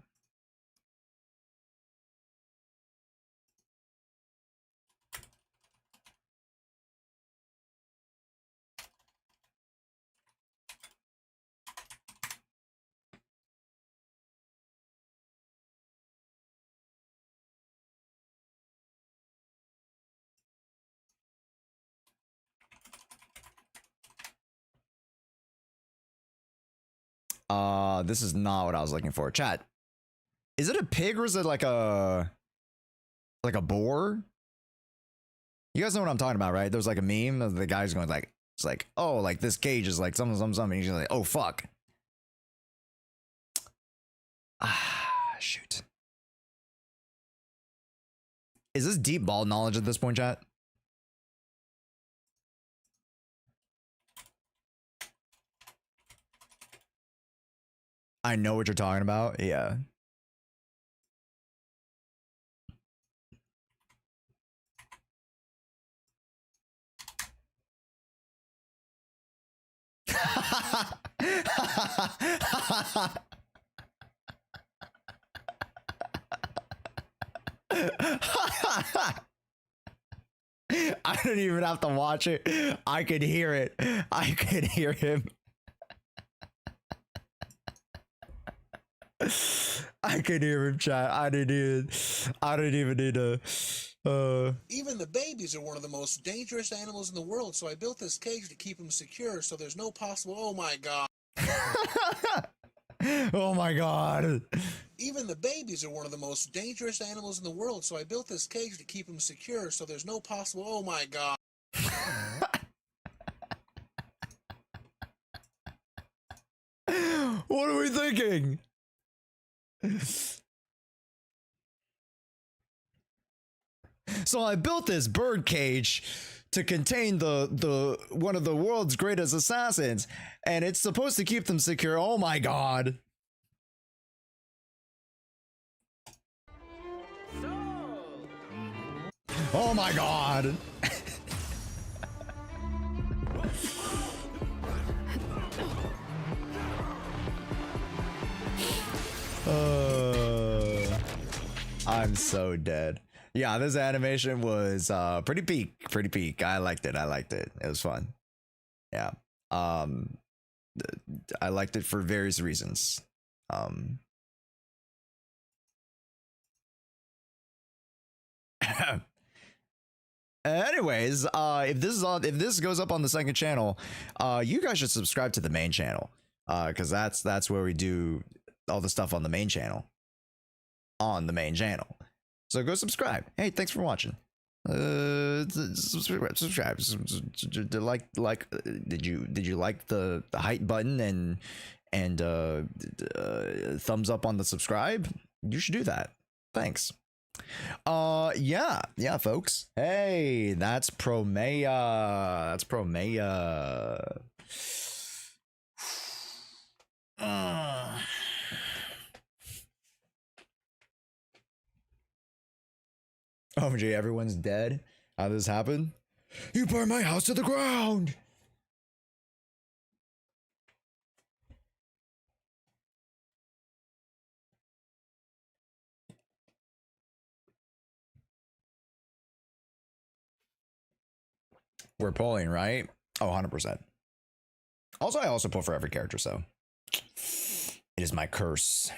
This is not what I was looking for. Chat. Is it a pig or is it like a boar? You guys know what I'm talking about, right? There's like a meme of the guy's going like, it's like, oh, like this cage is like something. And he's like, oh fuck. Shoot. Is this deep ball knowledge at this point, chat? I know what you're talking about. Yeah. I don't even have to watch it. I could hear it. I could hear him. I could hear him, chat. I didn't even need to. Even the babies are one of the most dangerous animals in the world, so I built this cage to keep them secure so there's no possible. Oh my god. Oh my god. Even the babies are one of the most dangerous animals in the world, so I built this cage to keep them secure so there's no possible. Oh my god. What are we thinking? So I built this bird cage to contain the one of the world's greatest assassins, and it's supposed to keep them secure. Oh my god. Oh my god. I'm so dead. Yeah, this animation was pretty peak. I liked it. It was fun. Yeah. I liked it for various reasons. Anyways, if this goes up on the second channel, you guys should subscribe to the main channel. Because that's where we do all the stuff on the main channel. So go subscribe. Hey, thanks for watching. Subscribe. Did you like the height button and thumbs up on the subscribe? You should do that. Thanks. Yeah, folks. Hey, that's Promeia. OMG, everyone's dead. How did this happen? You burned my house to the ground! We're pulling, right? Oh, 100%. Also, I also pull for every character, so. It is my curse.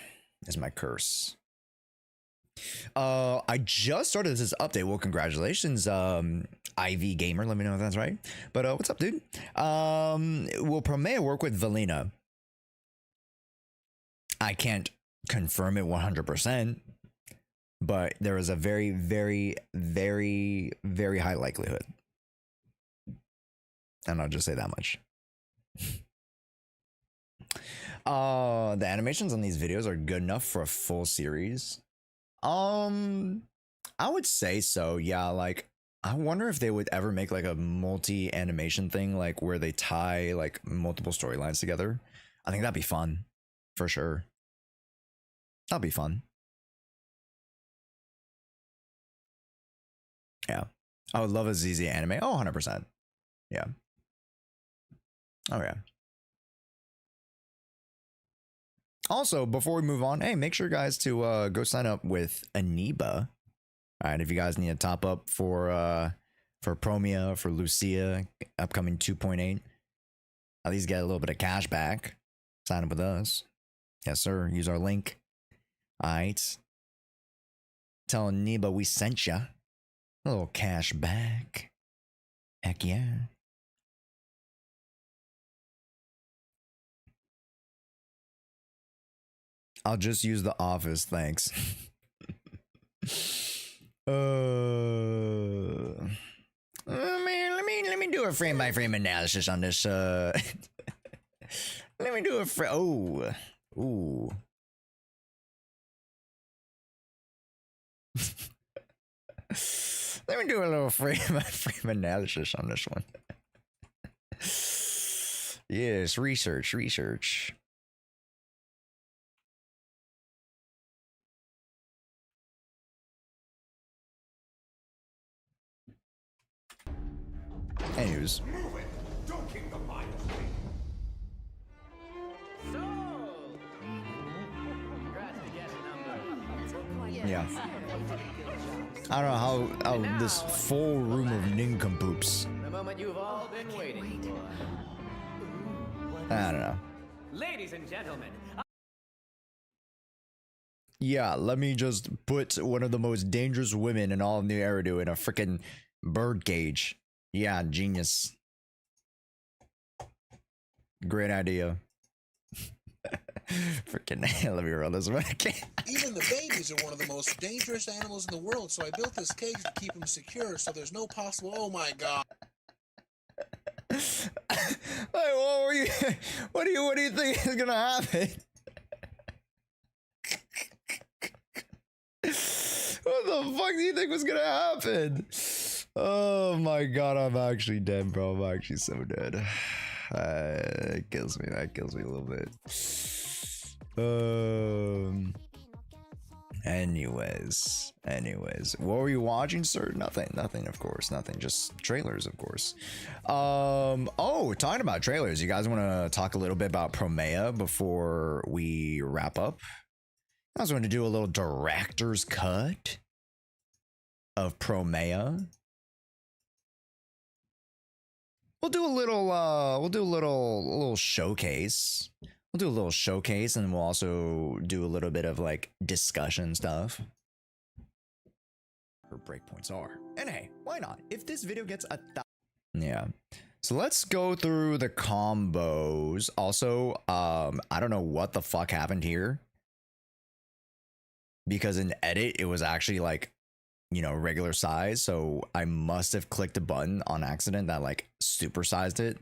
I just started this update. Well, congratulations, IV Gamer. Let me know if that's right. But what's up, dude? Will Promeia work with Valina? I can't confirm it 100%, but there is a very, very, very, very high likelihood. And I'll just say that much. The animations on these videos are good enough for a full series. I would say so. Yeah, like I wonder if they would ever make like a multi-animation thing, like where they tie like multiple storylines together. I think that'd be fun for sure. That'd be fun. Yeah, I would love a ZZ anime. Oh, 100%. Yeah. Oh yeah. Also, before we move on, hey, make sure guys to go sign up with Aniba. All right, if you guys need a top up for Promeia, for Lucia, upcoming 2.8, at least get a little bit of cash back. Sign up with us. Yes, sir. Use our link. All right. Tell Aniba we sent ya. A little cash back. Heck yeah. I'll just use the office, thanks. Let me do a frame by frame analysis on this. Let me do a ooh. Let me do a little frame by frame analysis on this one. Yes, research. Anyways. Move it! Don't keep the mind asleep! Yeah. I don't know how this full room of nincompoops. The moment you've all been waiting for. I don't know. Ladies and gentlemen, Yeah, let me just put one of the most dangerous women in all of New Eridu in a freaking bird cage. Yeah, genius. Great idea. Freaking let me run this one. Even the babies are one of the most dangerous animals in the world, so I built this cage to keep them secure so there's no possible... Oh my god. What do you think is gonna happen? What the fuck do you think was gonna happen? Oh my god, I'm actually dead, bro. I'm actually so dead. That kills me a little bit. Anyways, what were you watching, sir? Nothing, of course, nothing. Just trailers, of course. Oh, talking about trailers, you guys want to talk a little bit about Promeia before we wrap up? I was going to do a little director's cut of Promeia. We'll do a little showcase. We'll do a little showcase, and we'll also do a little bit of like discussion stuff. Her breakpoints are, and hey, why not? If this video gets yeah. So let's go through the combos. Also, I don't know what the fuck happened here, because in edit it was actually like, you know, regular size, so I must have clicked a button on accident that like supersized it,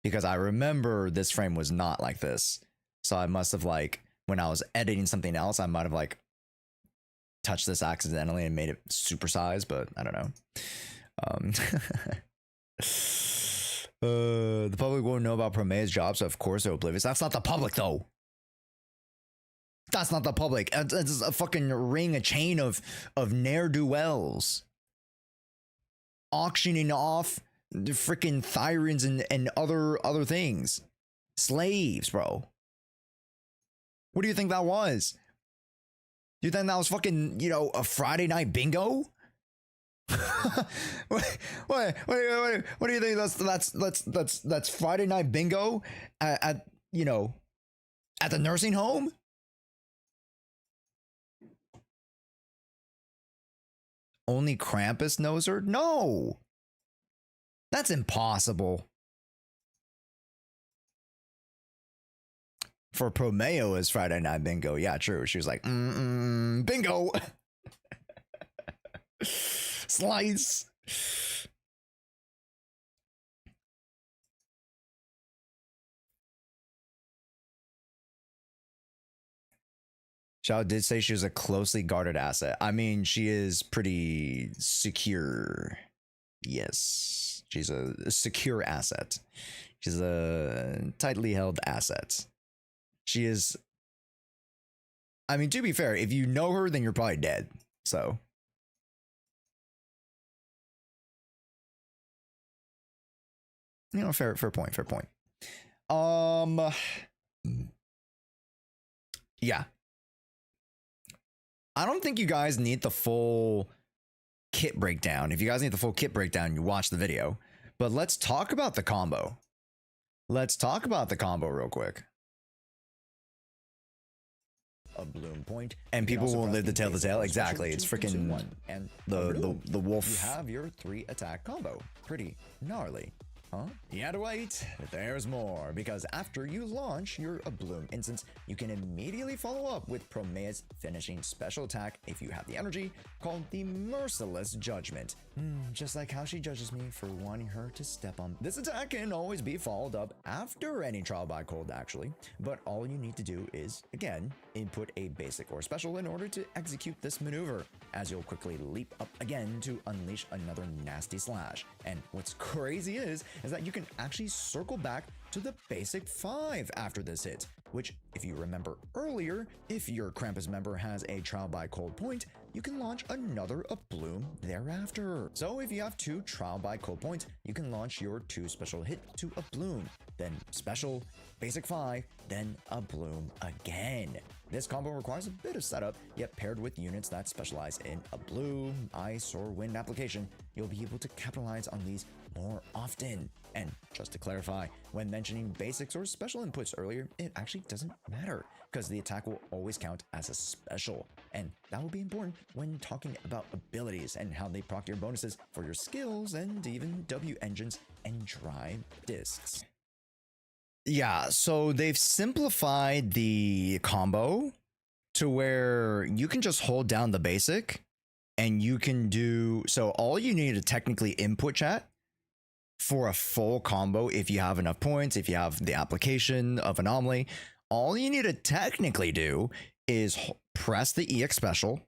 because I remember this frame was not like this. So I must have, like, when I was editing something else, I might have like touched this accidentally and made it supersized, but I don't know. The public won't know about Promeia's job, so of course they're oblivious. That's not the public though. That's not the public. It's a fucking a chain of ne'er-do-wells auctioning off the freaking thyrans and other things. Slaves, bro. What do you think that was? Do you think that was fucking, you know, a Friday night bingo? what do you think that's Friday night bingo at you know, at the nursing home? Only Krampus knows her? No. That's impossible. For Promeia was Friday night bingo. Yeah, true. She was like, bingo. Slice. Xiao did say she was a closely guarded asset. I mean, she is pretty secure. Yes, she's a secure asset. She's a tightly held asset. She is. I mean, to be fair, if you know her, then you're probably dead. So. You know, fair point. Yeah. I don't think you guys need the full kit breakdown. If you guys need the full kit breakdown, you watch the video. But let's talk about the combo. Let's talk about the combo real quick. A bloom point, and people will live to tell the tale. Exactly, it's freaking and the wolf. You have your 3 attack combo. Pretty gnarly. Huh? You had to wait. There's more, because after you launch your Bloom instance, you can immediately follow up with Promeia's finishing special attack if you have the energy, called the Merciless Judgment. Just like how she judges me for wanting her to step on. This attack can always be followed up after any trial by cold, actually, but all you need to do is, again, input a basic or special in order to execute this maneuver, as you'll quickly leap up again to unleash another nasty slash. And what's crazy is that you can actually circle back to the basic 5 after this hit, which, if you remember earlier, if your Krampus member has a trial by cold point, you can launch another Bloom thereafter. So if you have 2 trial by cold points, you can launch your 2 special hit to Bloom, then special, basic 5, then Bloom again. This combo requires a bit of setup, yet paired with units that specialize in a Bloom, Ice, or Wind application, you'll be able to capitalize on these more often. And just to clarify, when mentioning basics or special inputs earlier, it actually doesn't matter, because the attack will always count as a special, and that will be important when talking about abilities and how they proc your bonuses for your skills and even W engines and drive discs. Yeah, so they've simplified the combo to where you can just hold down the basic and you can do, so all you need to technically input chat for a full combo, if you have enough points, if you have the application of anomaly, all you need to technically do is press the EX special,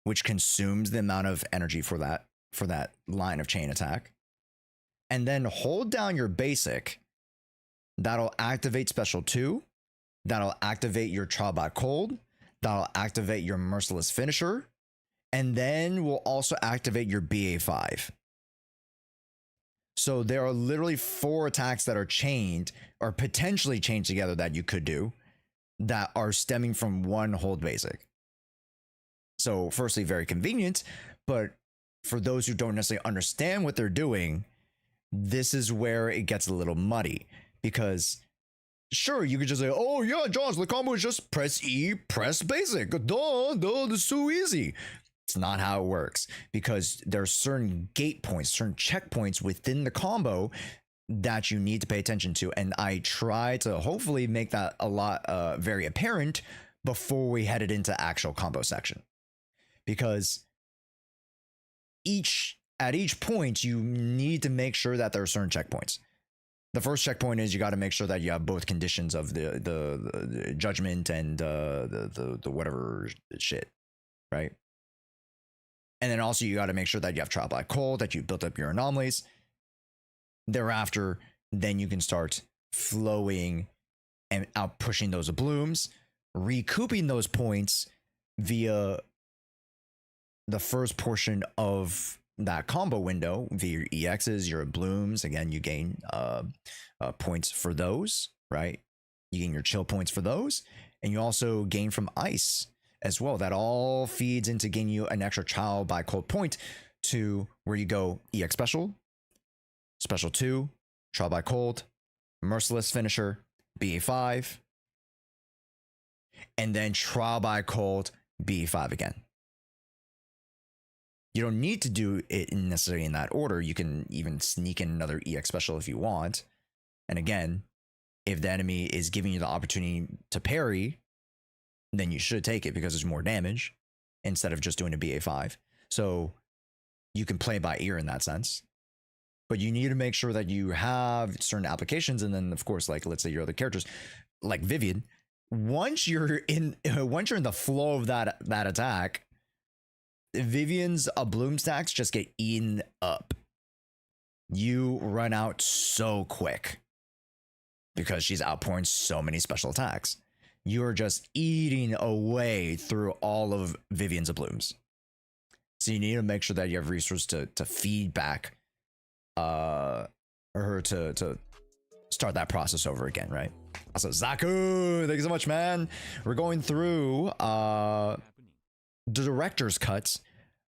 which consumes the amount of energy for that line of chain attack, and then hold down your basic. That'll activate special 2. That'll activate your trial by cold. That'll activate your merciless finisher, and then will also activate your BA5. So there are literally 4 attacks that are chained or potentially chained together that you could do that are stemming from one hold basic. So firstly, very convenient, but for those who don't necessarily understand what they're doing, this is where it gets a little muddy, because sure, you could just say, oh yeah, Josh, the combo is just press E, press basic. Duh, it's so easy. It's not how it works, because there are certain gate points, certain checkpoints within the combo that you need to pay attention to. And I try to hopefully make that a lot very apparent before we headed into actual combo section, because at each point you need to make sure that there are certain checkpoints. The first checkpoint is you got to make sure that you have both conditions of the judgment and the whatever shit, right? And then also you got to make sure that you have trial by cold, that you built up your anomalies. Thereafter, then you can start flowing and out pushing those blooms, recouping those points via the first portion of that combo window via your EXs, your blooms. Again, you gain points for those, right? You gain your chill points for those, and you also gain from ice as well. That all feeds into gaining you an extra trial by cold point to where you go EX special, special 2, trial by cold, merciless finisher, BA5, and then trial by cold, BA5 again. You don't need to do it necessarily in that order. You can even sneak in another EX special if you want. And again, if the enemy is giving you the opportunity to parry, then you should take it because there's more damage instead of just doing a BA5. So you can play by ear in that sense. But you need to make sure that you have certain applications. And then, of course, like let's say your other characters, like Vivian, once you're in the flow of that attack, Vivian's bloom stacks just get eaten up. You run out so quick because she's outpouring so many special attacks. You're just eating away through all of Vivian's blooms. So you need to make sure that you have resources to feed back her to start that process over again, right? Also, Zaku, thank you so much, man. We're going through the director's cut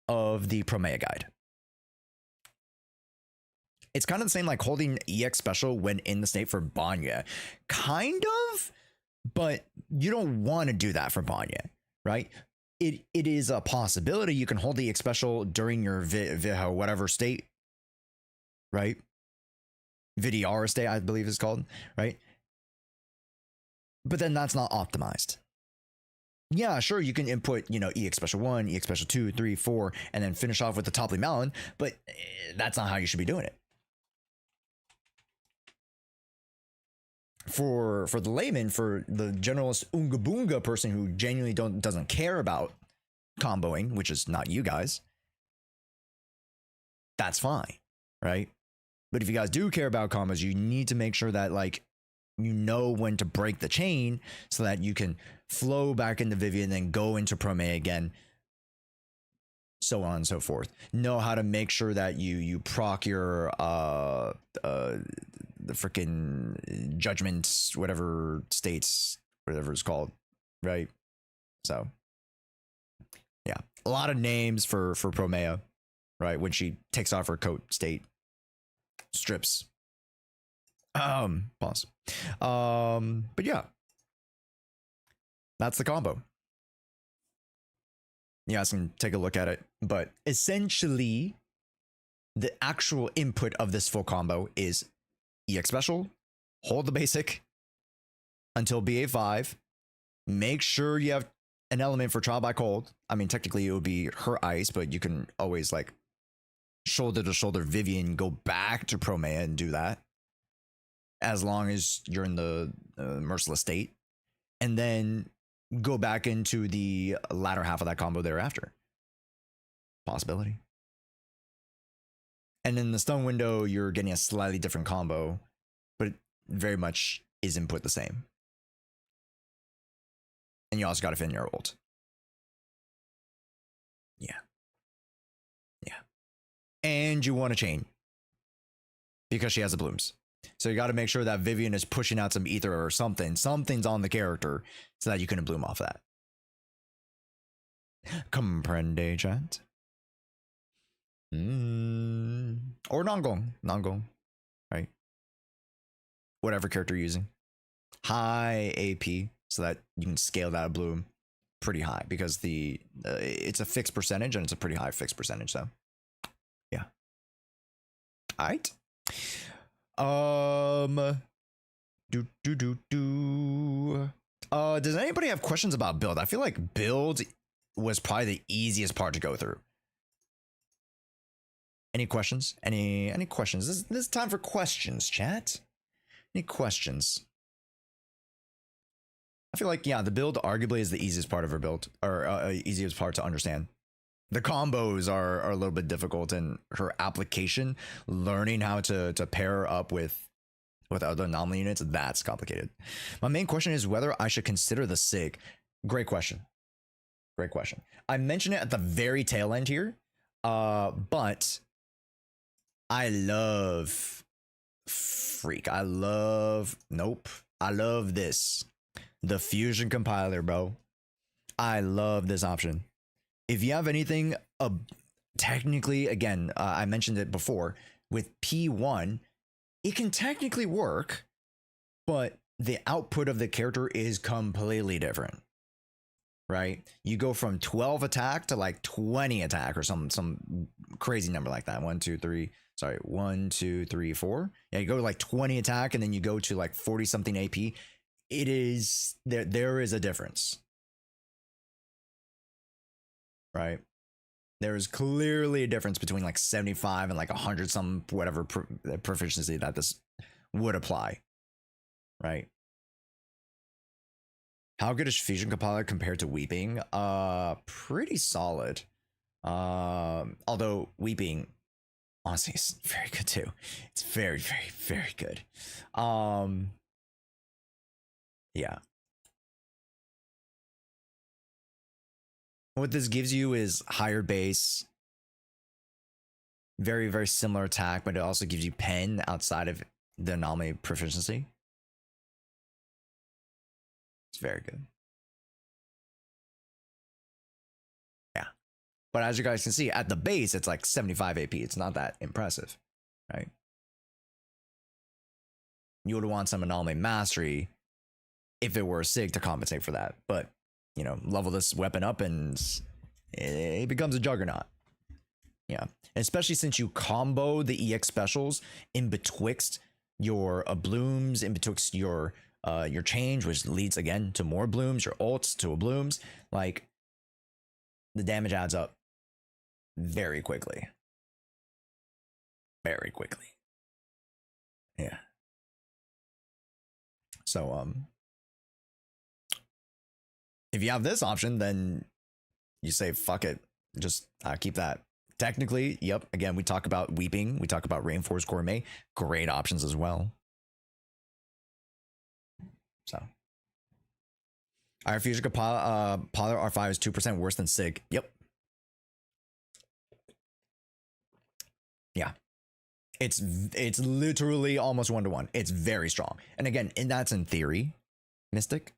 of the Promeia guide. It's kind of the same like holding EX special when in the state for Banya. Kind of, but you don't want to do that for Banya, right? It is a possibility you can hold the EX special during your whatever state, right? VDR state, I believe it's called, right? But then that's not optimized. Yeah, sure, you can input, you know, EX Special 1, EX Special 2, 3, 4, and then finish off with the Toppling Mountain, but that's not how you should be doing it. For the layman, for the generalist Oonga Boonga person who genuinely doesn't care about comboing, which is not you guys, that's fine, right? But if you guys do care about combos, you need to make sure that, like, you know when to break the chain so that you can flow back into Vivian and then go into Promeia again, so on and so forth. Know how to make sure that you proc your the freaking judgment, whatever states, whatever it's called, right? So yeah, a lot of names for Promeia, right? When she takes off her coat state, strips. Pause. But yeah, that's the combo. You guys can take a look at it, but essentially the actual input of this full combo is EX Special, hold the basic until BA5, make sure you have an element for Trial by Cold. I mean, technically it would be her ice, but you can always, like, shoulder to shoulder Vivian, go back to Promeia and do that, as long as you're in the merciless state, and then go back into the latter half of that combo thereafter. Possibility. And in the stun window, you're getting a slightly different combo, but it very much is input the same. And you also got to fit in your ult. Yeah. Yeah. And you want to chain, because she has the blooms. So you got to make sure that Vivian is pushing out some ether or something. Something's on the character so that you can bloom off that. Comprende, chat? Or non-gong, right? Whatever character you're using. High AP so that you can scale that bloom pretty high, because the it's a fixed percentage and it's a pretty high fixed percentage. So yeah. All right. Does anybody have questions about build? I feel like build was probably the easiest part to go through. Any questions? Any questions? This is time for questions, chat. Any questions? I feel like, yeah, the build arguably is the easiest part of her build, or easiest part to understand. The combos are a little bit difficult, and her application, learning how to pair up with other anomaly units, that's complicated. My main question is whether I should consider the SIG. Great question. Great question. I mentioned it at the very tail end here, but I love Freak. I love this. The Fusion compiler, bro. I love this option. If you have anything, technically, again, I mentioned it before, with P1, it can technically work, but the output of the character is completely different, right? You go from 12 attack to like 20 attack, or some crazy number like that. 1, 2, 3, 4. Yeah, you go to like 20 attack, and then you go to like 40 something AP. It is, there is a difference, right? There is clearly a difference between like 75 and like 100 some whatever proficiency that this would apply, right? How good is Fusion Compiler compared to Weeping? Pretty solid. Although Weeping, honestly, is very good too. It's very, very, very good. Yeah. What this gives you is higher base, very, very similar attack, but it also gives you pen outside of the anomaly proficiency. It's very good. Yeah. But as you guys can see, at the base, it's like 75 AP. It's not that impressive, right? You would want some anomaly mastery if it were a SIG to compensate for that. But, you know, level this weapon up and it becomes a juggernaut. Yeah. And especially since you combo the EX specials in betwixt your blooms in betwixt your change, which leads again to more blooms, your ults to a blooms, like the damage adds up very quickly. Very quickly. Yeah. So if you have this option, then you say fuck it, just keep that. Technically, yep, again, we talk about Weeping, we talk about Rainforest Gourmet, great options as well. So our Fusion Polyr R5 is 2% worse than Sig. Yep. Yeah. It's literally almost 1-to-1. It's very strong. And again, and that's in theory, Mystic.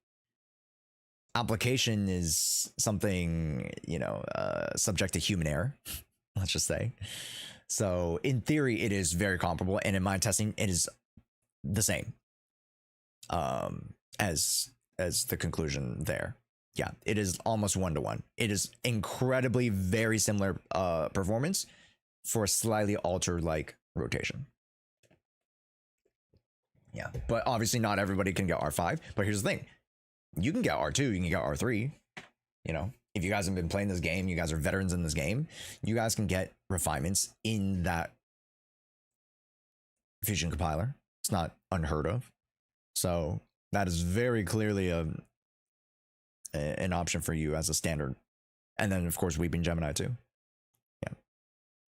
Application is something, you know, subject to human error, let's just say. So in theory, it is very comparable. And in my testing, it is the same as the conclusion there. Yeah, it is almost 1-to-1. It is incredibly very similar performance for a slightly altered like rotation. Yeah, but obviously not everybody can get R5. But here's the thing. You can get R2, you can get R3. You know, if you guys have been playing this game, you guys are veterans in this game, you guys can get refinements in that Fusion compiler. It's not unheard of. So that is very clearly an option for you as a standard. And then, of course, Weeping Gemini too. Yeah.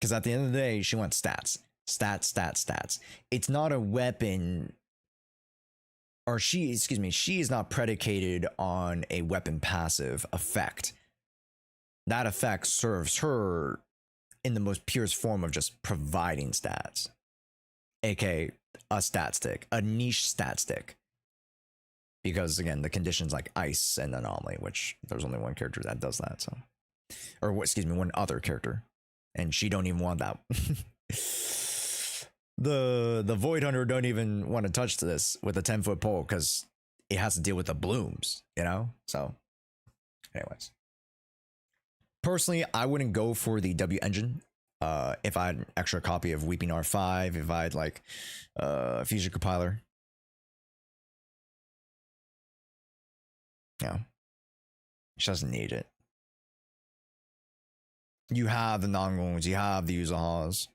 Because at the end of the day, she wants stats. Stats, stats, stats. It's not a weapon... Or she is not predicated on a weapon passive effect. That effect serves her in the most purest form of just providing stats. AKA a stat stick, a niche stat stick. Because again, the conditions like ice and anomaly, which there's only one character that does that, so. Or one other character. And she don't even want that. The Void Hunter don't even want to touch this with a 10-foot pole because it has to deal with the blooms, you know? So, anyways. Personally, I wouldn't go for the W engine if I had an extra copy of Weeping R5, if I had like Fusion Compiler. Yeah. She doesn't need it. You have the Nongons, you have the Uzahas.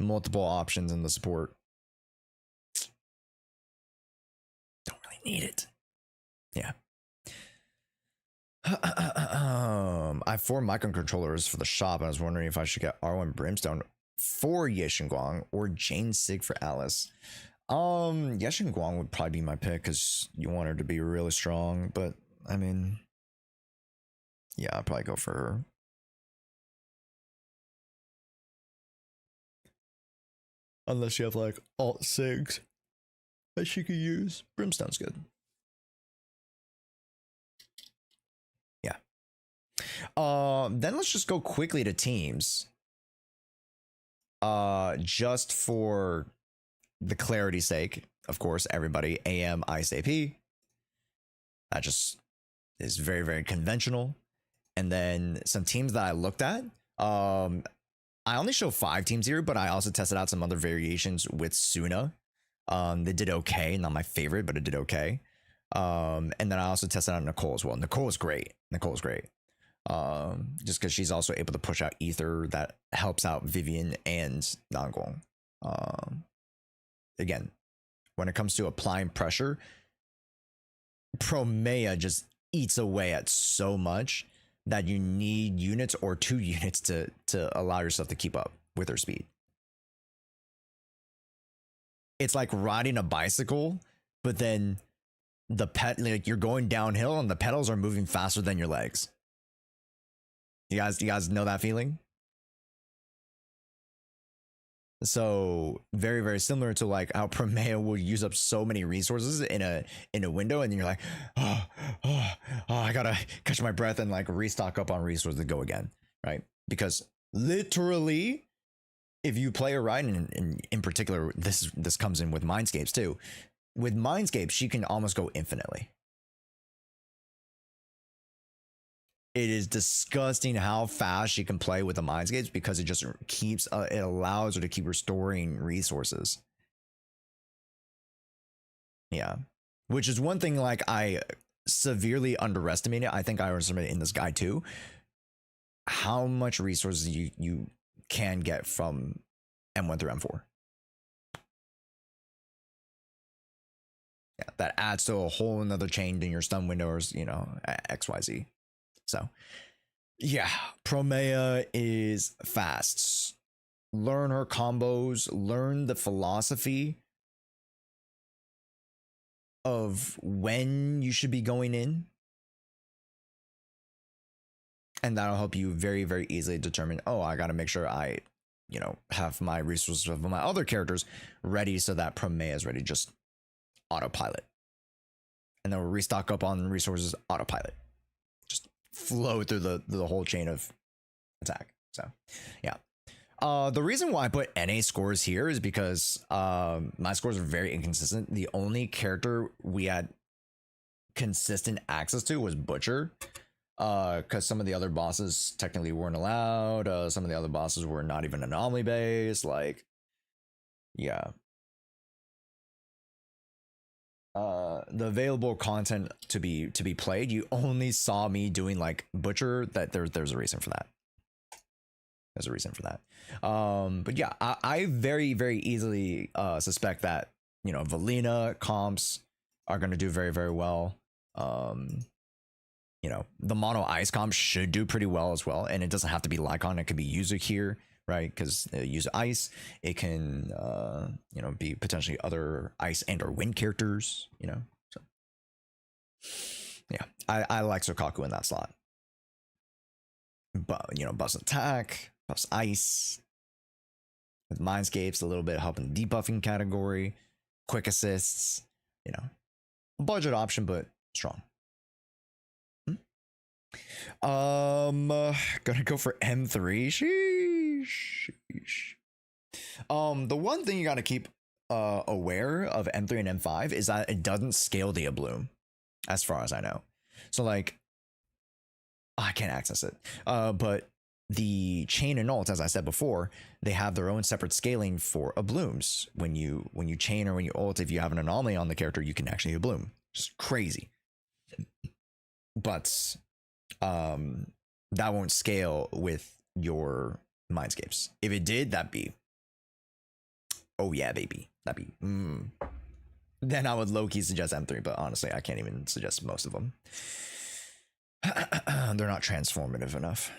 Multiple options in the support. Don't really need it. Yeah. I have 4 microcontrollers for the shop. I was wondering if I should get R1 Brimstone for Yeshinguang or Jane Sig for Alice. Yeshinguang would probably be my pick because you want her to be really strong. But I mean, yeah, I'd probably go for her. Unless you have like alt Sigs that she could use. Brimstone's good. Yeah. Then let's just go quickly to teams. Just for the clarity's sake, of course, everybody AM Ice AP. That just is very, very conventional. And then some teams that I looked at. I only show 5 teams here, but I also tested out some other variations with Suna. They did okay, not my favorite, but it did okay. And then I also tested out Nicole as well. Nicole is great. Just because she's also able to push out Ether that helps out Vivian and Nangong. Again, when it comes to applying pressure, Promeia just eats away at so much that you need units or 2 units to allow yourself to keep up with her speed. It's like riding a bicycle, but then like you're going downhill and the pedals are moving faster than your legs. You guys know that feeling? So very, very similar to like how Promeia will use up so many resources in a window, and then you're like, oh, I gotta catch my breath and like restock up on resources to go again, right? Because literally, if you play her right, and in particular, this comes in with Mindscapes too. With Mindscape, she can almost go infinitely. It is disgusting how fast she can play with the Mindscapes because it just keeps, it allows her to keep restoring resources. Yeah. Which is one thing like I severely underestimated. I think I underestimated in this guide too. How much resources you can get from M1 through M4. Yeah, that adds to a whole another chain in your stun windows, you know, XYZ. So yeah, Promeia is fast. Learn her combos, learn the philosophy of when you should be going in. And that'll help you very, very easily determine, oh, I got to make sure I, you know, have my resources of my other characters ready so that Promeia is ready. Just autopilot. And then we'll restock up on resources, autopilot. Just flow through the whole chain of attack. So, yeah. The reason why I put NA scores here is because my scores are very inconsistent. The only character we had consistent access to was Butcher. Because some of the other bosses technically weren't allowed. Some of the other bosses were not even anomaly based. Like, yeah. The available content to be played, you only saw me doing like Butcher. That there's a reason for that. There's a reason for that. But yeah, I very, very easily suspect that, you know, Valina comps are going to do very, very well. You know, the mono ice comp should do pretty well as well. And it doesn't have to be Lycon. It could be Yuzu here, right? Because use ice, it can, you know, be potentially other ice and or wind characters, you know. So yeah, I like Sokaku in that slot. But, you know, buffs attack, buffs ice, with Mindscapes, a little bit helping the debuffing category, quick assists, you know, budget option, but strong. Gonna go for M3. Sheesh. The one thing you gotta keep aware of M3 and M5 is that it doesn't scale the Bloom, as far as I know. So like, I can't access it. But the chain and ult, as I said before, they have their own separate scaling for Blooms. When you chain or when you ult, if you have an anomaly on the character, you can actually Bloom. Just crazy. But that won't scale with your Mindscapes. If it did, that'd be, oh yeah, baby, that'd be then I would low-key suggest M3, but honestly I can't even suggest most of them. They're not transformative enough.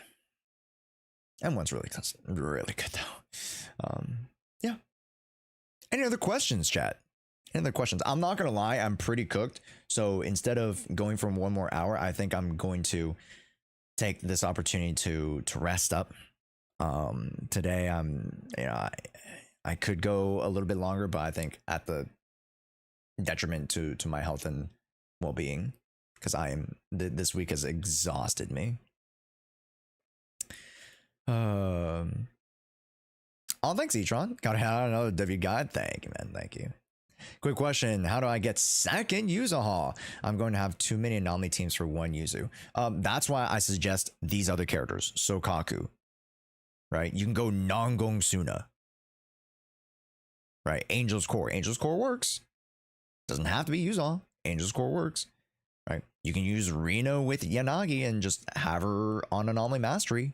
M1's really good though. Yeah, any other questions, chat? Any other questions? I'm not gonna lie, I'm pretty cooked, so instead of going for one more hour, I think I'm going to take this opportunity to rest up. Today you know, I could go a little bit longer, but I think at the detriment to my health and well-being, because this week has exhausted me. Oh, thanks, E-Tron. Gotta have another W guide. Thank you, man. Thank you. Quick question: how do I get second Yuzuha? I'm going to have too many anomaly teams for one Yuzu. That's why I suggest these other characters. Sokaku, right? You can go Nangong Suna, right? Angel's Core. Angel's Core works. Doesn't have to be Yuzuha. Angel's Core works, right? You can use Reno with Yanagi and just have her on anomaly mastery.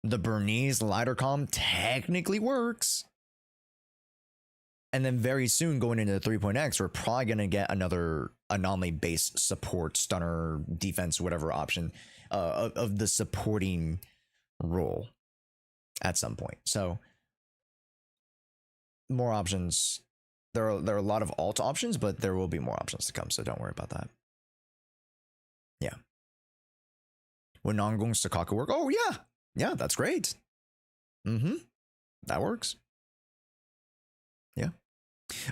The Bernese lighter calm technically works. And then very soon going into the 3.x, we're probably going to get another anomaly based support, stunner, defense, whatever option of the supporting role at some point. So more options. There are a lot of alt options, but there will be more options to come. So don't worry about that. Yeah. Would Nangong Sokaku work? Oh yeah. Yeah, that's great. That works. Yeah.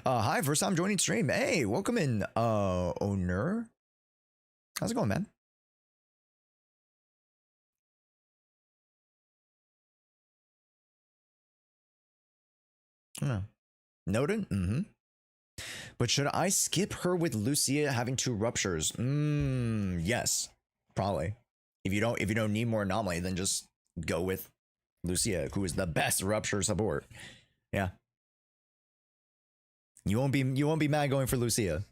Hi, first time joining stream. Hey, welcome in, owner. How's it going, man? Noted. But should I skip her with Lucia having 2 ruptures? Yes, probably. If you don't need more anomaly, then just go with Lucia, who is the best rupture support. Yeah. You won't be mad going for Lucia.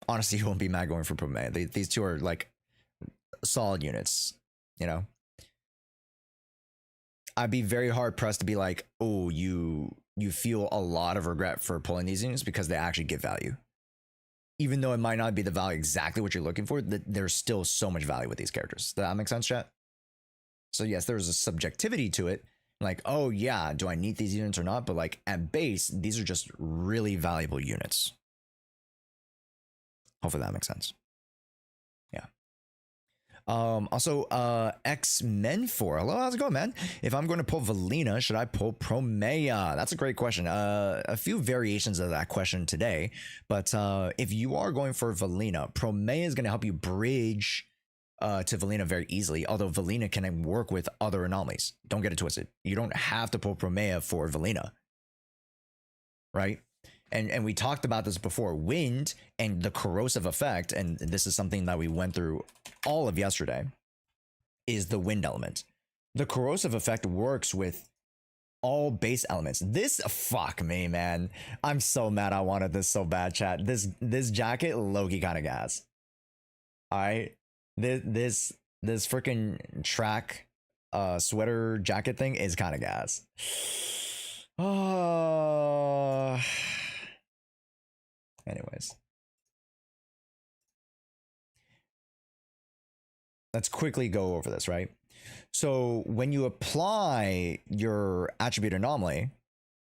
Honestly, you won't be mad going for Promeia. These two are like solid units, you know. I'd be very hard pressed to be like, oh, you feel a lot of regret for pulling these units because they actually give value. Even though it might not be the value exactly what you're looking for, there's still so much value with these characters. Does that make sense, chat? So yes, there's a subjectivity to it. Like, oh yeah, do I need these units or not? But like at base, these are just really valuable units. Hopefully that makes sense. Yeah. Also, X-Men 4. Hello, how's it going, man? If I'm going to pull Valina, should I pull Promeia? That's a great question. A few variations of that question today. But if you are going for Valina, Promeia is going to help you bridge to Valina very easily, although Valina can work with other anomalies. Don't get it twisted. You don't have to pull Promeia for Valina, right? And we talked about this before. Wind and the corrosive effect, and this is something that we went through all of yesterday, is the wind element. The corrosive effect works with all base elements. This, fuck me, man. I'm so mad I wanted this so bad, chat. This jacket, low-key kind of gas. Alright? This freaking track sweater jacket thing is kind of gas. Oh... Anyways, let's quickly go over this, right? So when you apply your attribute anomaly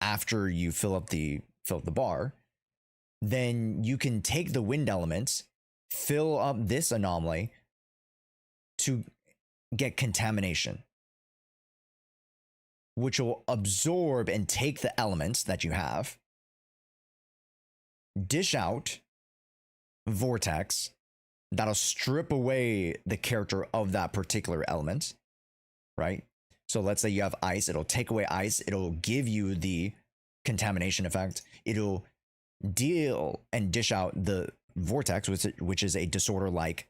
after you fill up the bar, then you can take the wind element, fill up this anomaly to get contamination, which will absorb and take the elements that you have, dish out vortex that'll strip away the character of that particular element, right? So let's say you have ice, it'll take away ice, it'll give you the contamination effect, it'll deal and dish out the vortex, which is a disorder like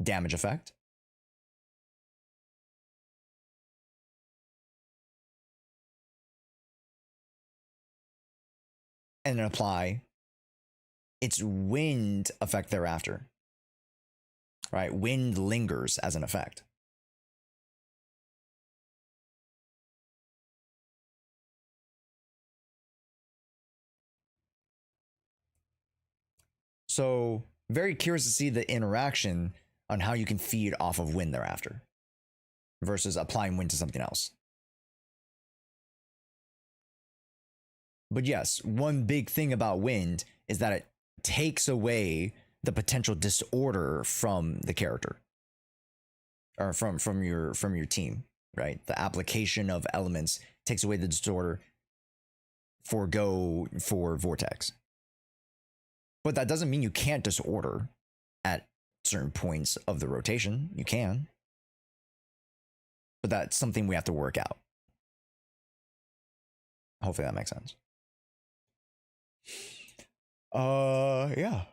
damage effect. And then apply its wind effect thereafter. Right? Wind lingers as an effect. So, very curious to see the interaction on how you can feed off of wind thereafter versus applying wind to something else. But yes, one big thing about wind is that it takes away the potential disorder from the character or from your team, right? The application of elements takes away the disorder for vortex. But that doesn't mean you can't disorder at certain points of the rotation. You can. But that's something we have to work out. Hopefully that makes sense. Yeah.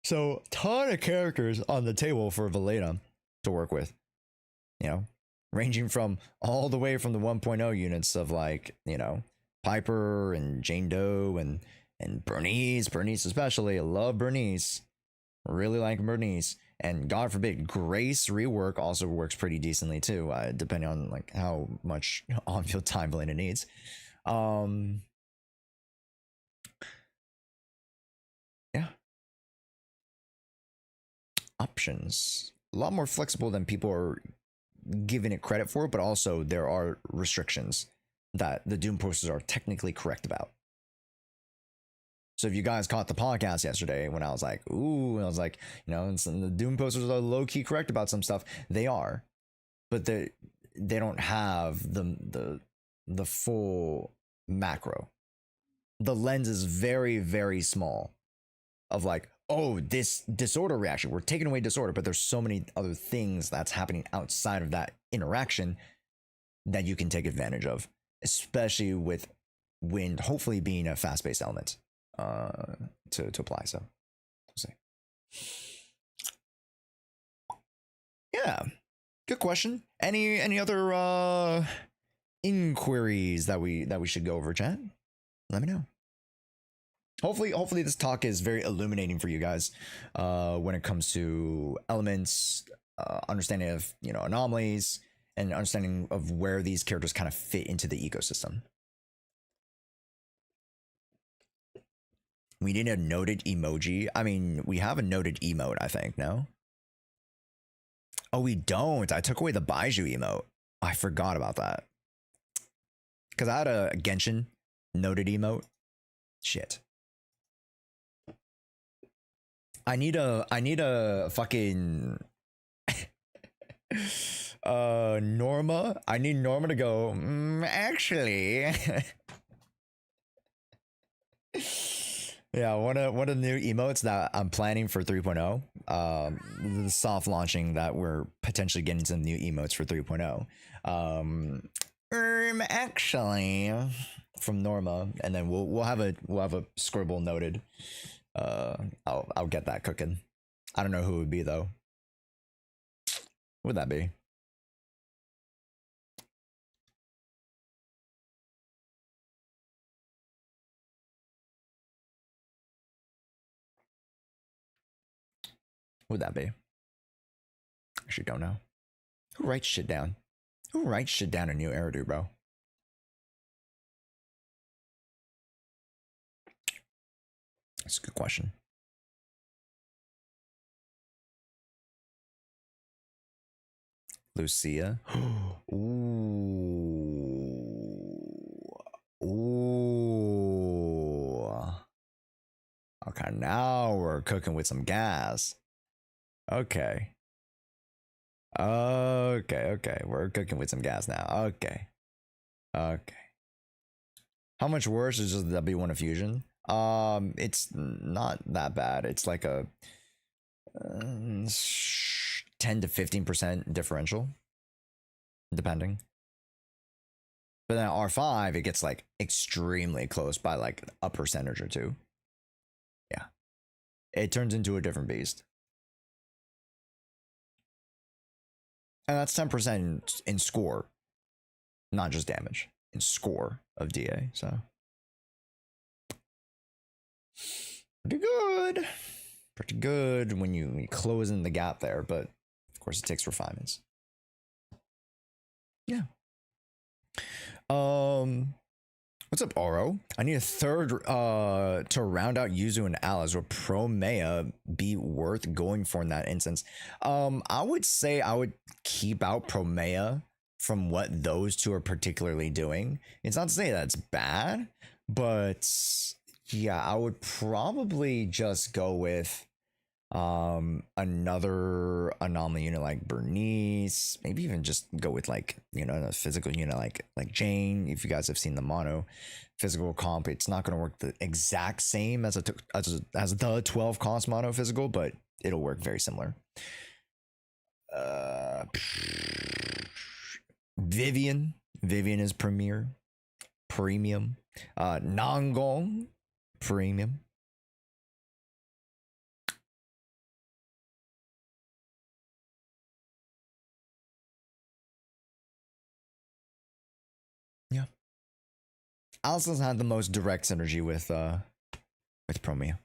So, ton of characters on the table for Valena to work with. You know, ranging from all the way from the 1.0 units of like, you know, Piper and Jane Doe and Bernice especially. I love Bernice. Really like Bernice. And God forbid, Grace rework also works pretty decently too, depending on like how much on-field time Valena needs. Yeah. Options. A lot more flexible than people are giving it credit for, but also there are restrictions that the Doom posters are technically correct about. So if you guys caught the podcast yesterday when I was like, ooh, and I was like, you know, and the Doom posters are low-key correct about some stuff, they are. But they don't have the full macro. The lens is very, very small of like, oh, this disorder reaction, we're taking away disorder, but there's so many other things that's happening outside of that interaction that you can take advantage of, especially with wind hopefully being a fast-paced element to apply. So we'll see. Yeah, good question. Any other inquiries that we should go over, chat? Let me know. hopefully this talk is very illuminating for you guys when it comes to elements, understanding of, you know, anomalies, and understanding of where these characters kind of fit into the ecosystem. We need a noted emoji. I mean, we have a noted emote, I think. No. Oh, we don't. I took away the Baiju emote. I forgot about that. Because I had a Genshin noted emote. Shit. I need a fucking Norma. I need Norma to go, actually. Yeah, one of the new emotes that I'm planning for 3.0, the soft launching that we're potentially getting some new emotes for 3.0. Actually, from Norma, and then we'll have a scribble noted. I'll get that cooking. I don't know who it would be though. Who would that be? Who would that be? Actually, don't know. Who writes shit down? Who writes shit down in New Eridu, bro? That's a good question. Lucia. Ooh. Ooh. Okay, now we're cooking with some gas. Okay. Okay. We're cooking with some gas now. Okay. How much worse is just the W1 fusion? It's not that bad. It's like a 10 to 15% differential, depending. But then at R5, it gets like extremely close by like a percentage or two. Yeah. It turns into a different beast. And that's 10% in score, not just damage, in score of DA, so. Pretty good when you close in the gap there, but of course it takes refinements. Yeah. What's up, Oro? I need a third to round out Yuzu and Alice. Would Promeia be worth going for in that instance? I would say I would keep out Promeia from what those two are particularly doing. It's not to say that's bad, but yeah, I would probably just go with another anomaly unit like Bernice, maybe even just go with like, you know, a physical unit like Jane. If you guys have seen the mono physical comp, it's not going to work the exact same as the 12 cost mono physical, but it'll work very similar. Vivian is premium. Nangong premium. Yeah. Alison's had the most direct synergy with Promeia.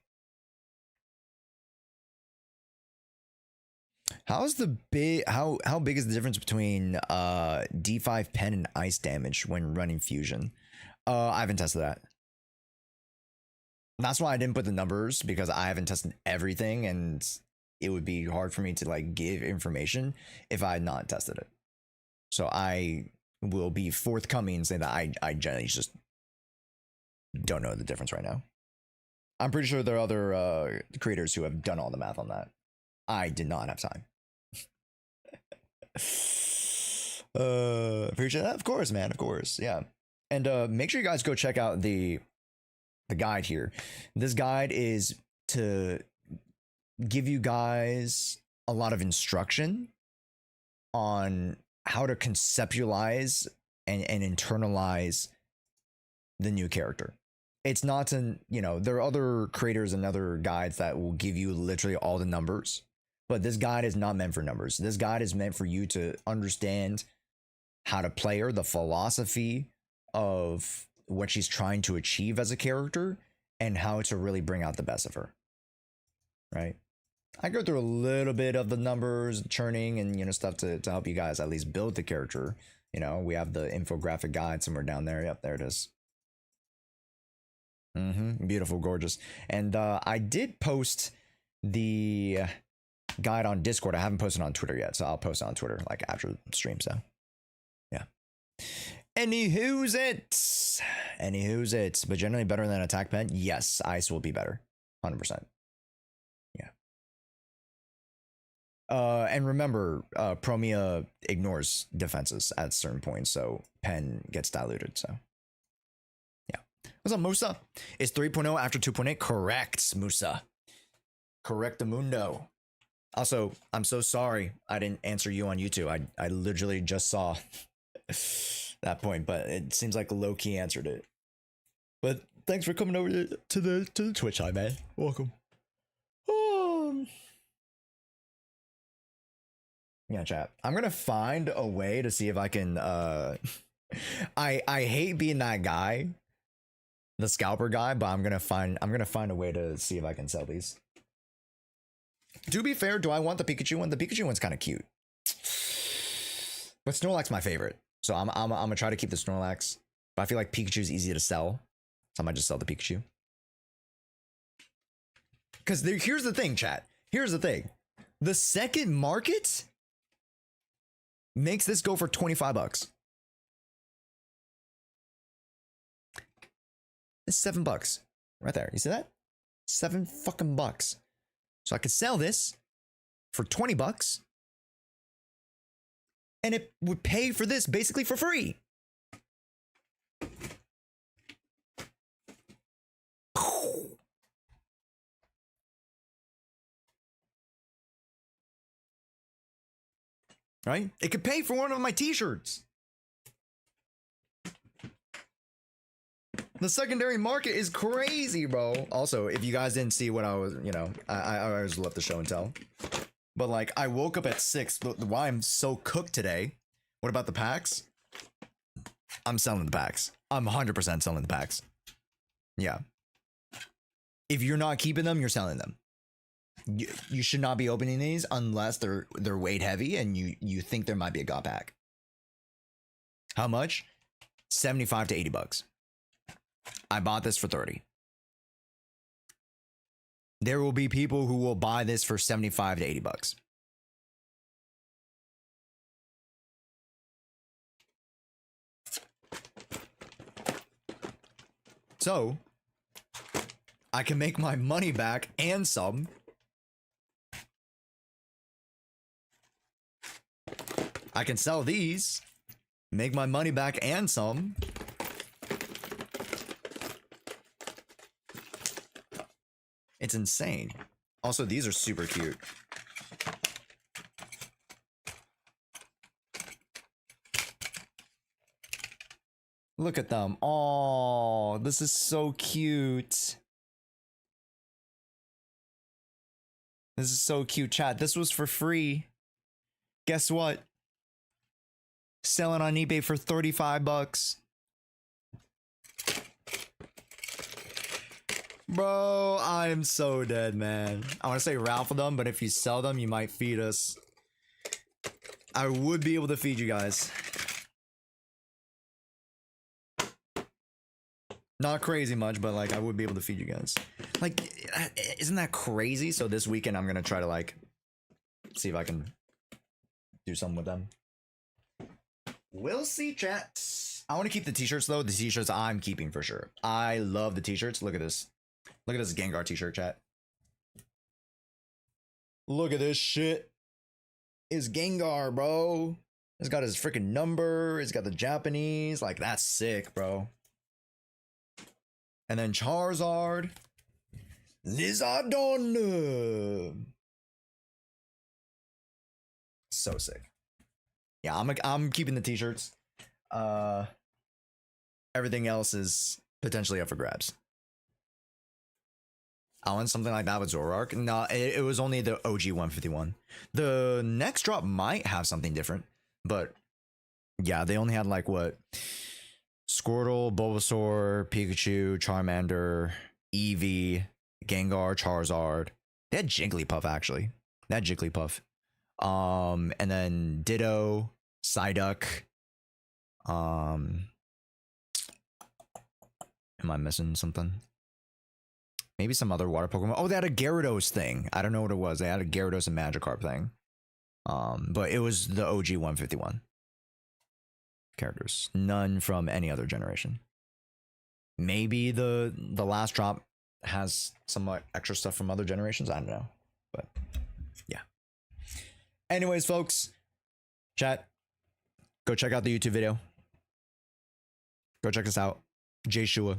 How's the big how big is the difference between D5 pen and ice damage when running fusion? I haven't tested that. That's why I didn't put the numbers, because I haven't tested everything and it would be hard for me to like give information if I had not tested it. So I will be forthcoming and say that I generally just don't know the difference right now. I'm pretty sure there are other creators who have done all the math on that. I did not have time. Appreciate that, of course, man, of course, yeah. And make sure you guys go check out the guide here. This guide is to give you guys a lot of instruction on how to conceptualize and internalize the new character. It's not to, you know, there are other creators and other guides that will give you literally all the numbers, but this guide is not meant for numbers. This guide is meant for you to understand how to play her, the philosophy of what she's trying to achieve as a character, and how to really bring out the best of her. Right? I go through a little bit of the numbers, churning, and stuff to help you guys at least build the character. We have the infographic guide somewhere down there. Yep, there it is. Beautiful, gorgeous. And I did post the guide on Discord. I haven't posted on Twitter yet, so I'll post it on Twitter like after the stream. So yeah. Anywho's it. But generally better than attack pen. Yes, ice will be better, 100%. Yeah. And remember, Promeia ignores defenses at certain points, so pen gets diluted. So yeah. What's up, Musa? Is 3.0 after 2.8? Correct, Musa. Correct the mundo. Also, I'm so sorry I didn't answer you on YouTube. I literally just saw that point, but it seems like low-key answered it. But thanks for coming over to the Twitch, hi man. Welcome. Yeah, chat. I'm gonna find a way to see if I can I hate being that guy, the scalper guy, but I'm gonna find a way to see if I can sell these. To be fair, do I want the Pikachu one? The Pikachu one's kind of cute. But Snorlax's my favorite. So I'm gonna try to keep the Snorlax. But I feel like Pikachu's easy to sell. So I might just sell the Pikachu. Because here's the thing, chat. Here's the thing. The second market makes this go for 25 bucks. It's $7 right there. You see that? 7 fucking bucks. So I could sell this for 20 bucks. And it would pay for this basically for free. Right? It could pay for one of my t-shirts. The secondary market is crazy, bro. Also, if you guys didn't see what I was, I always love the show and tell. But like, I woke up at 6. Why I'm so cooked today. What about the packs? I'm selling the packs. I'm 100% selling the packs. Yeah. If you're not keeping them, you're selling them. You should not be opening these unless they're weight heavy and you think there might be a god pack. How much? 75 to 80 bucks. I bought this for 30. There will be people who will buy this for 75 to 80 bucks. So, I can make my money back and some. I can sell these, make my money back and some. It's insane. Also, these are super cute. Look at them. Oh, this is so cute. This is so cute, chat. This was for free. Guess what? Selling on eBay for 35 bucks. Bro, I am so dead, man. I want to say raffle them, but if you sell them, you might feed us. I would be able to feed you guys. Not crazy much, but like I would be able to feed you guys. Like, isn't that crazy? So this weekend I'm gonna try to like see if I can do something with them. We'll see, chat. I want to keep the t-shirts though. The t-shirts I'm keeping for sure. I love the t-shirts. Look at this. Look at this Gengar t-shirt, chat. Look at this shit. It's Gengar, bro. It's got his freaking number. It's got the Japanese. Like, that's sick, bro. And then Charizard. Lizardon. So sick. Yeah, I'm keeping the t-shirts. Everything else is potentially up for grabs. I want something like that with Zoroark. No, it was only the OG 151. The next drop might have something different, but yeah, they only had like what? Squirtle, Bulbasaur, Pikachu, Charmander, Eevee, Gengar, Charizard. They had Jigglypuff actually. They had Jigglypuff. And then Ditto, Psyduck. Am I missing something? Maybe some other water Pokemon. Oh, they had a Gyarados thing. I don't know what it was. They had a Gyarados and Magikarp thing. But it was the OG 151 characters. None from any other generation. Maybe the last drop has some extra stuff from other generations. I don't know. But yeah. Anyways, folks, chat, go check out the YouTube video. Go check us out. Jshua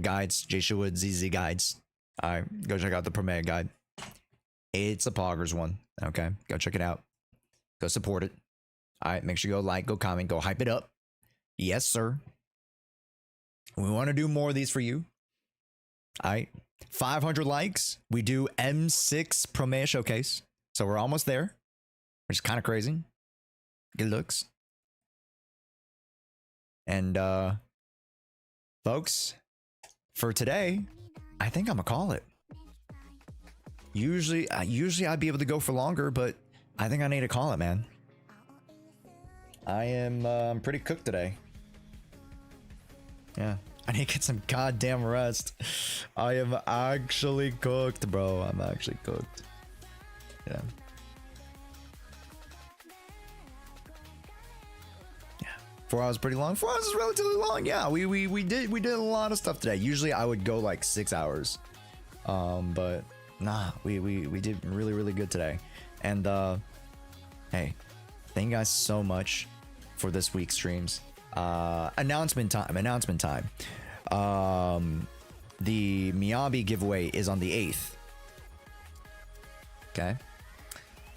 guides, Jshua ZZ guides. All right, go check out the Promeia guide. It's a poggers one. Okay, go check it out. Go support it. All right, make sure you go like, go comment, go hype it up. Yes, sir. We want to do more of these for you. All right, 500 likes. We do M6 Promeia showcase. So we're almost there, which is kind of crazy. Good looks. And folks, for today, I think I'm gonna call it. Usually I'd be able to go for longer, but I think I need to call it, man. I am I'm pretty cooked today. Yeah, I need to get some goddamn rest. I am actually cooked, bro. I'm actually cooked. Yeah. 4 hours pretty long. 4 hours is relatively long. Yeah, we did a lot of stuff today. Usually I would go like 6 hours. But nah, we did really good today. And hey, thank you guys so much for this week's streams. Announcement time. The Miyabi giveaway is on the 8th. Okay.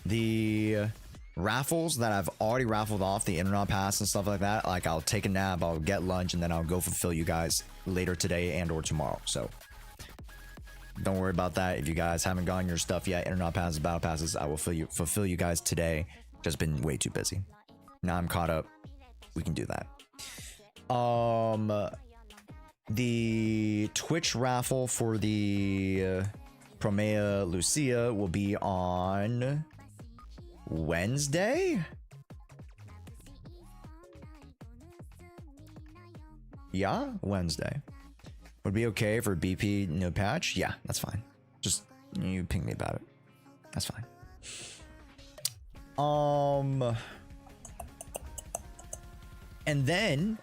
The raffles that I've already raffled off, the internet pass and stuff like that, like I'll take a nap, I'll get lunch, and then I'll go fulfill you guys later today and or tomorrow. So don't worry about that. If you guys haven't gotten your stuff yet, internet passes, battle passes, I will fulfill you guys today. Just been way too busy. Now I'm caught up. We can do that. The Twitch raffle for the Promeia Lucia will be on Wednesday? Yeah, Wednesday. Would be okay for BP new patch? Yeah, that's fine. Just you ping me about it. That's fine. And then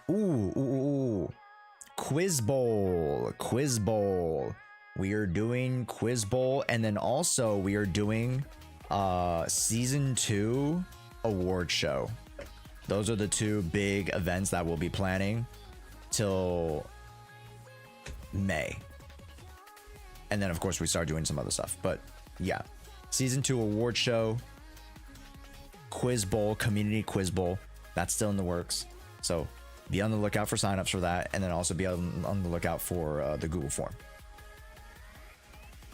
Quiz Bowl. We are doing Quiz Bowl, and then also we are doing season 2 award show. Those are the two big events that we'll be planning till May, and then of course we start doing some other stuff. But yeah, season 2 award show, Quiz Bowl, community Quiz Bowl, that's still in the works. So be on the lookout for signups for that, and then also be on the lookout for the Google form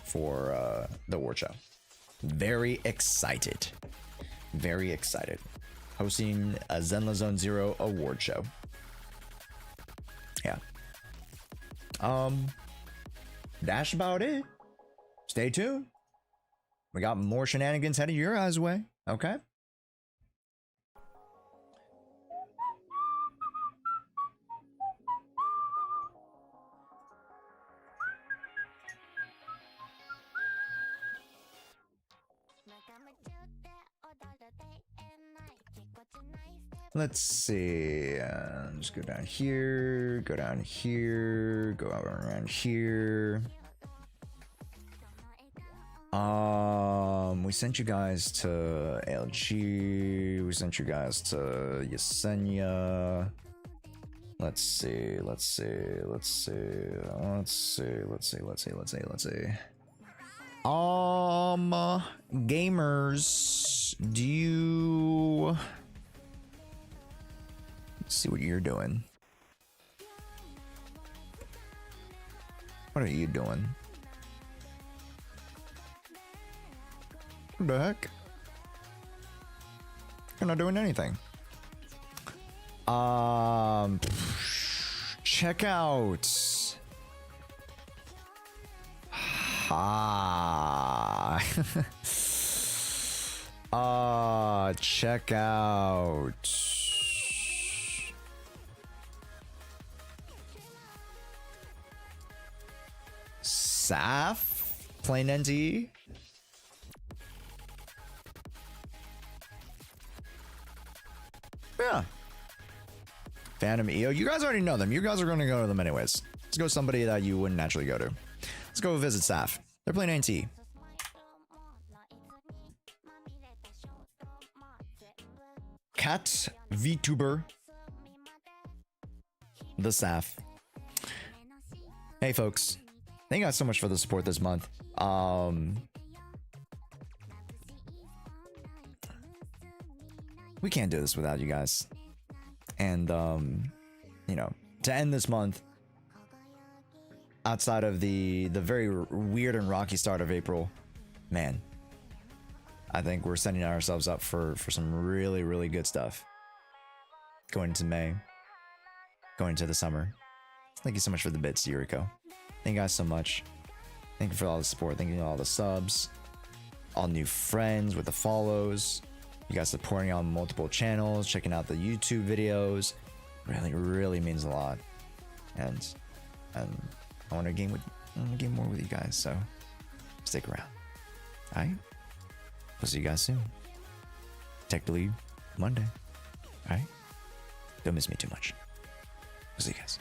for the award show. Very excited. Hosting a Zenless Zone Zero award show. Yeah. That's about it. Stay tuned. We got more shenanigans headed your guys' way. Okay. Let's see. Just go down here, go around here. We sent you guys to LG. We sent you guys to Yesenia. Let's see. Gamers, do you... Let's see what you're doing. What are you doing? What the heck? You're not doing anything. Check out Aha. Check out. Saf plain NT. Yeah. Phantom EO. You guys already know them. You guys are going to go to them anyways. Let's go somebody that you wouldn't naturally go to. Let's go visit Saf. They're playing NT. Cat VTuber. The Saf. Hey folks. Thank you guys so much for the support this month. We can't do this without you guys. And you know, to end this month, outside of the very weird and rocky start of April, man, I think we're setting ourselves up for some really, really good stuff. Going into May, going into the summer. Thank you so much for the bits, Yuriko. Thank you guys so much. Thank you for all the support. Thank you for all the subs, all new friends with the follows. You guys supporting on multiple channels, checking out the YouTube videos. Really, really means a lot. And I want to game more with you guys, so stick around. All right, we'll see you guys soon. Tech Believe Monday. All right, don't miss me too much. We'll see you guys.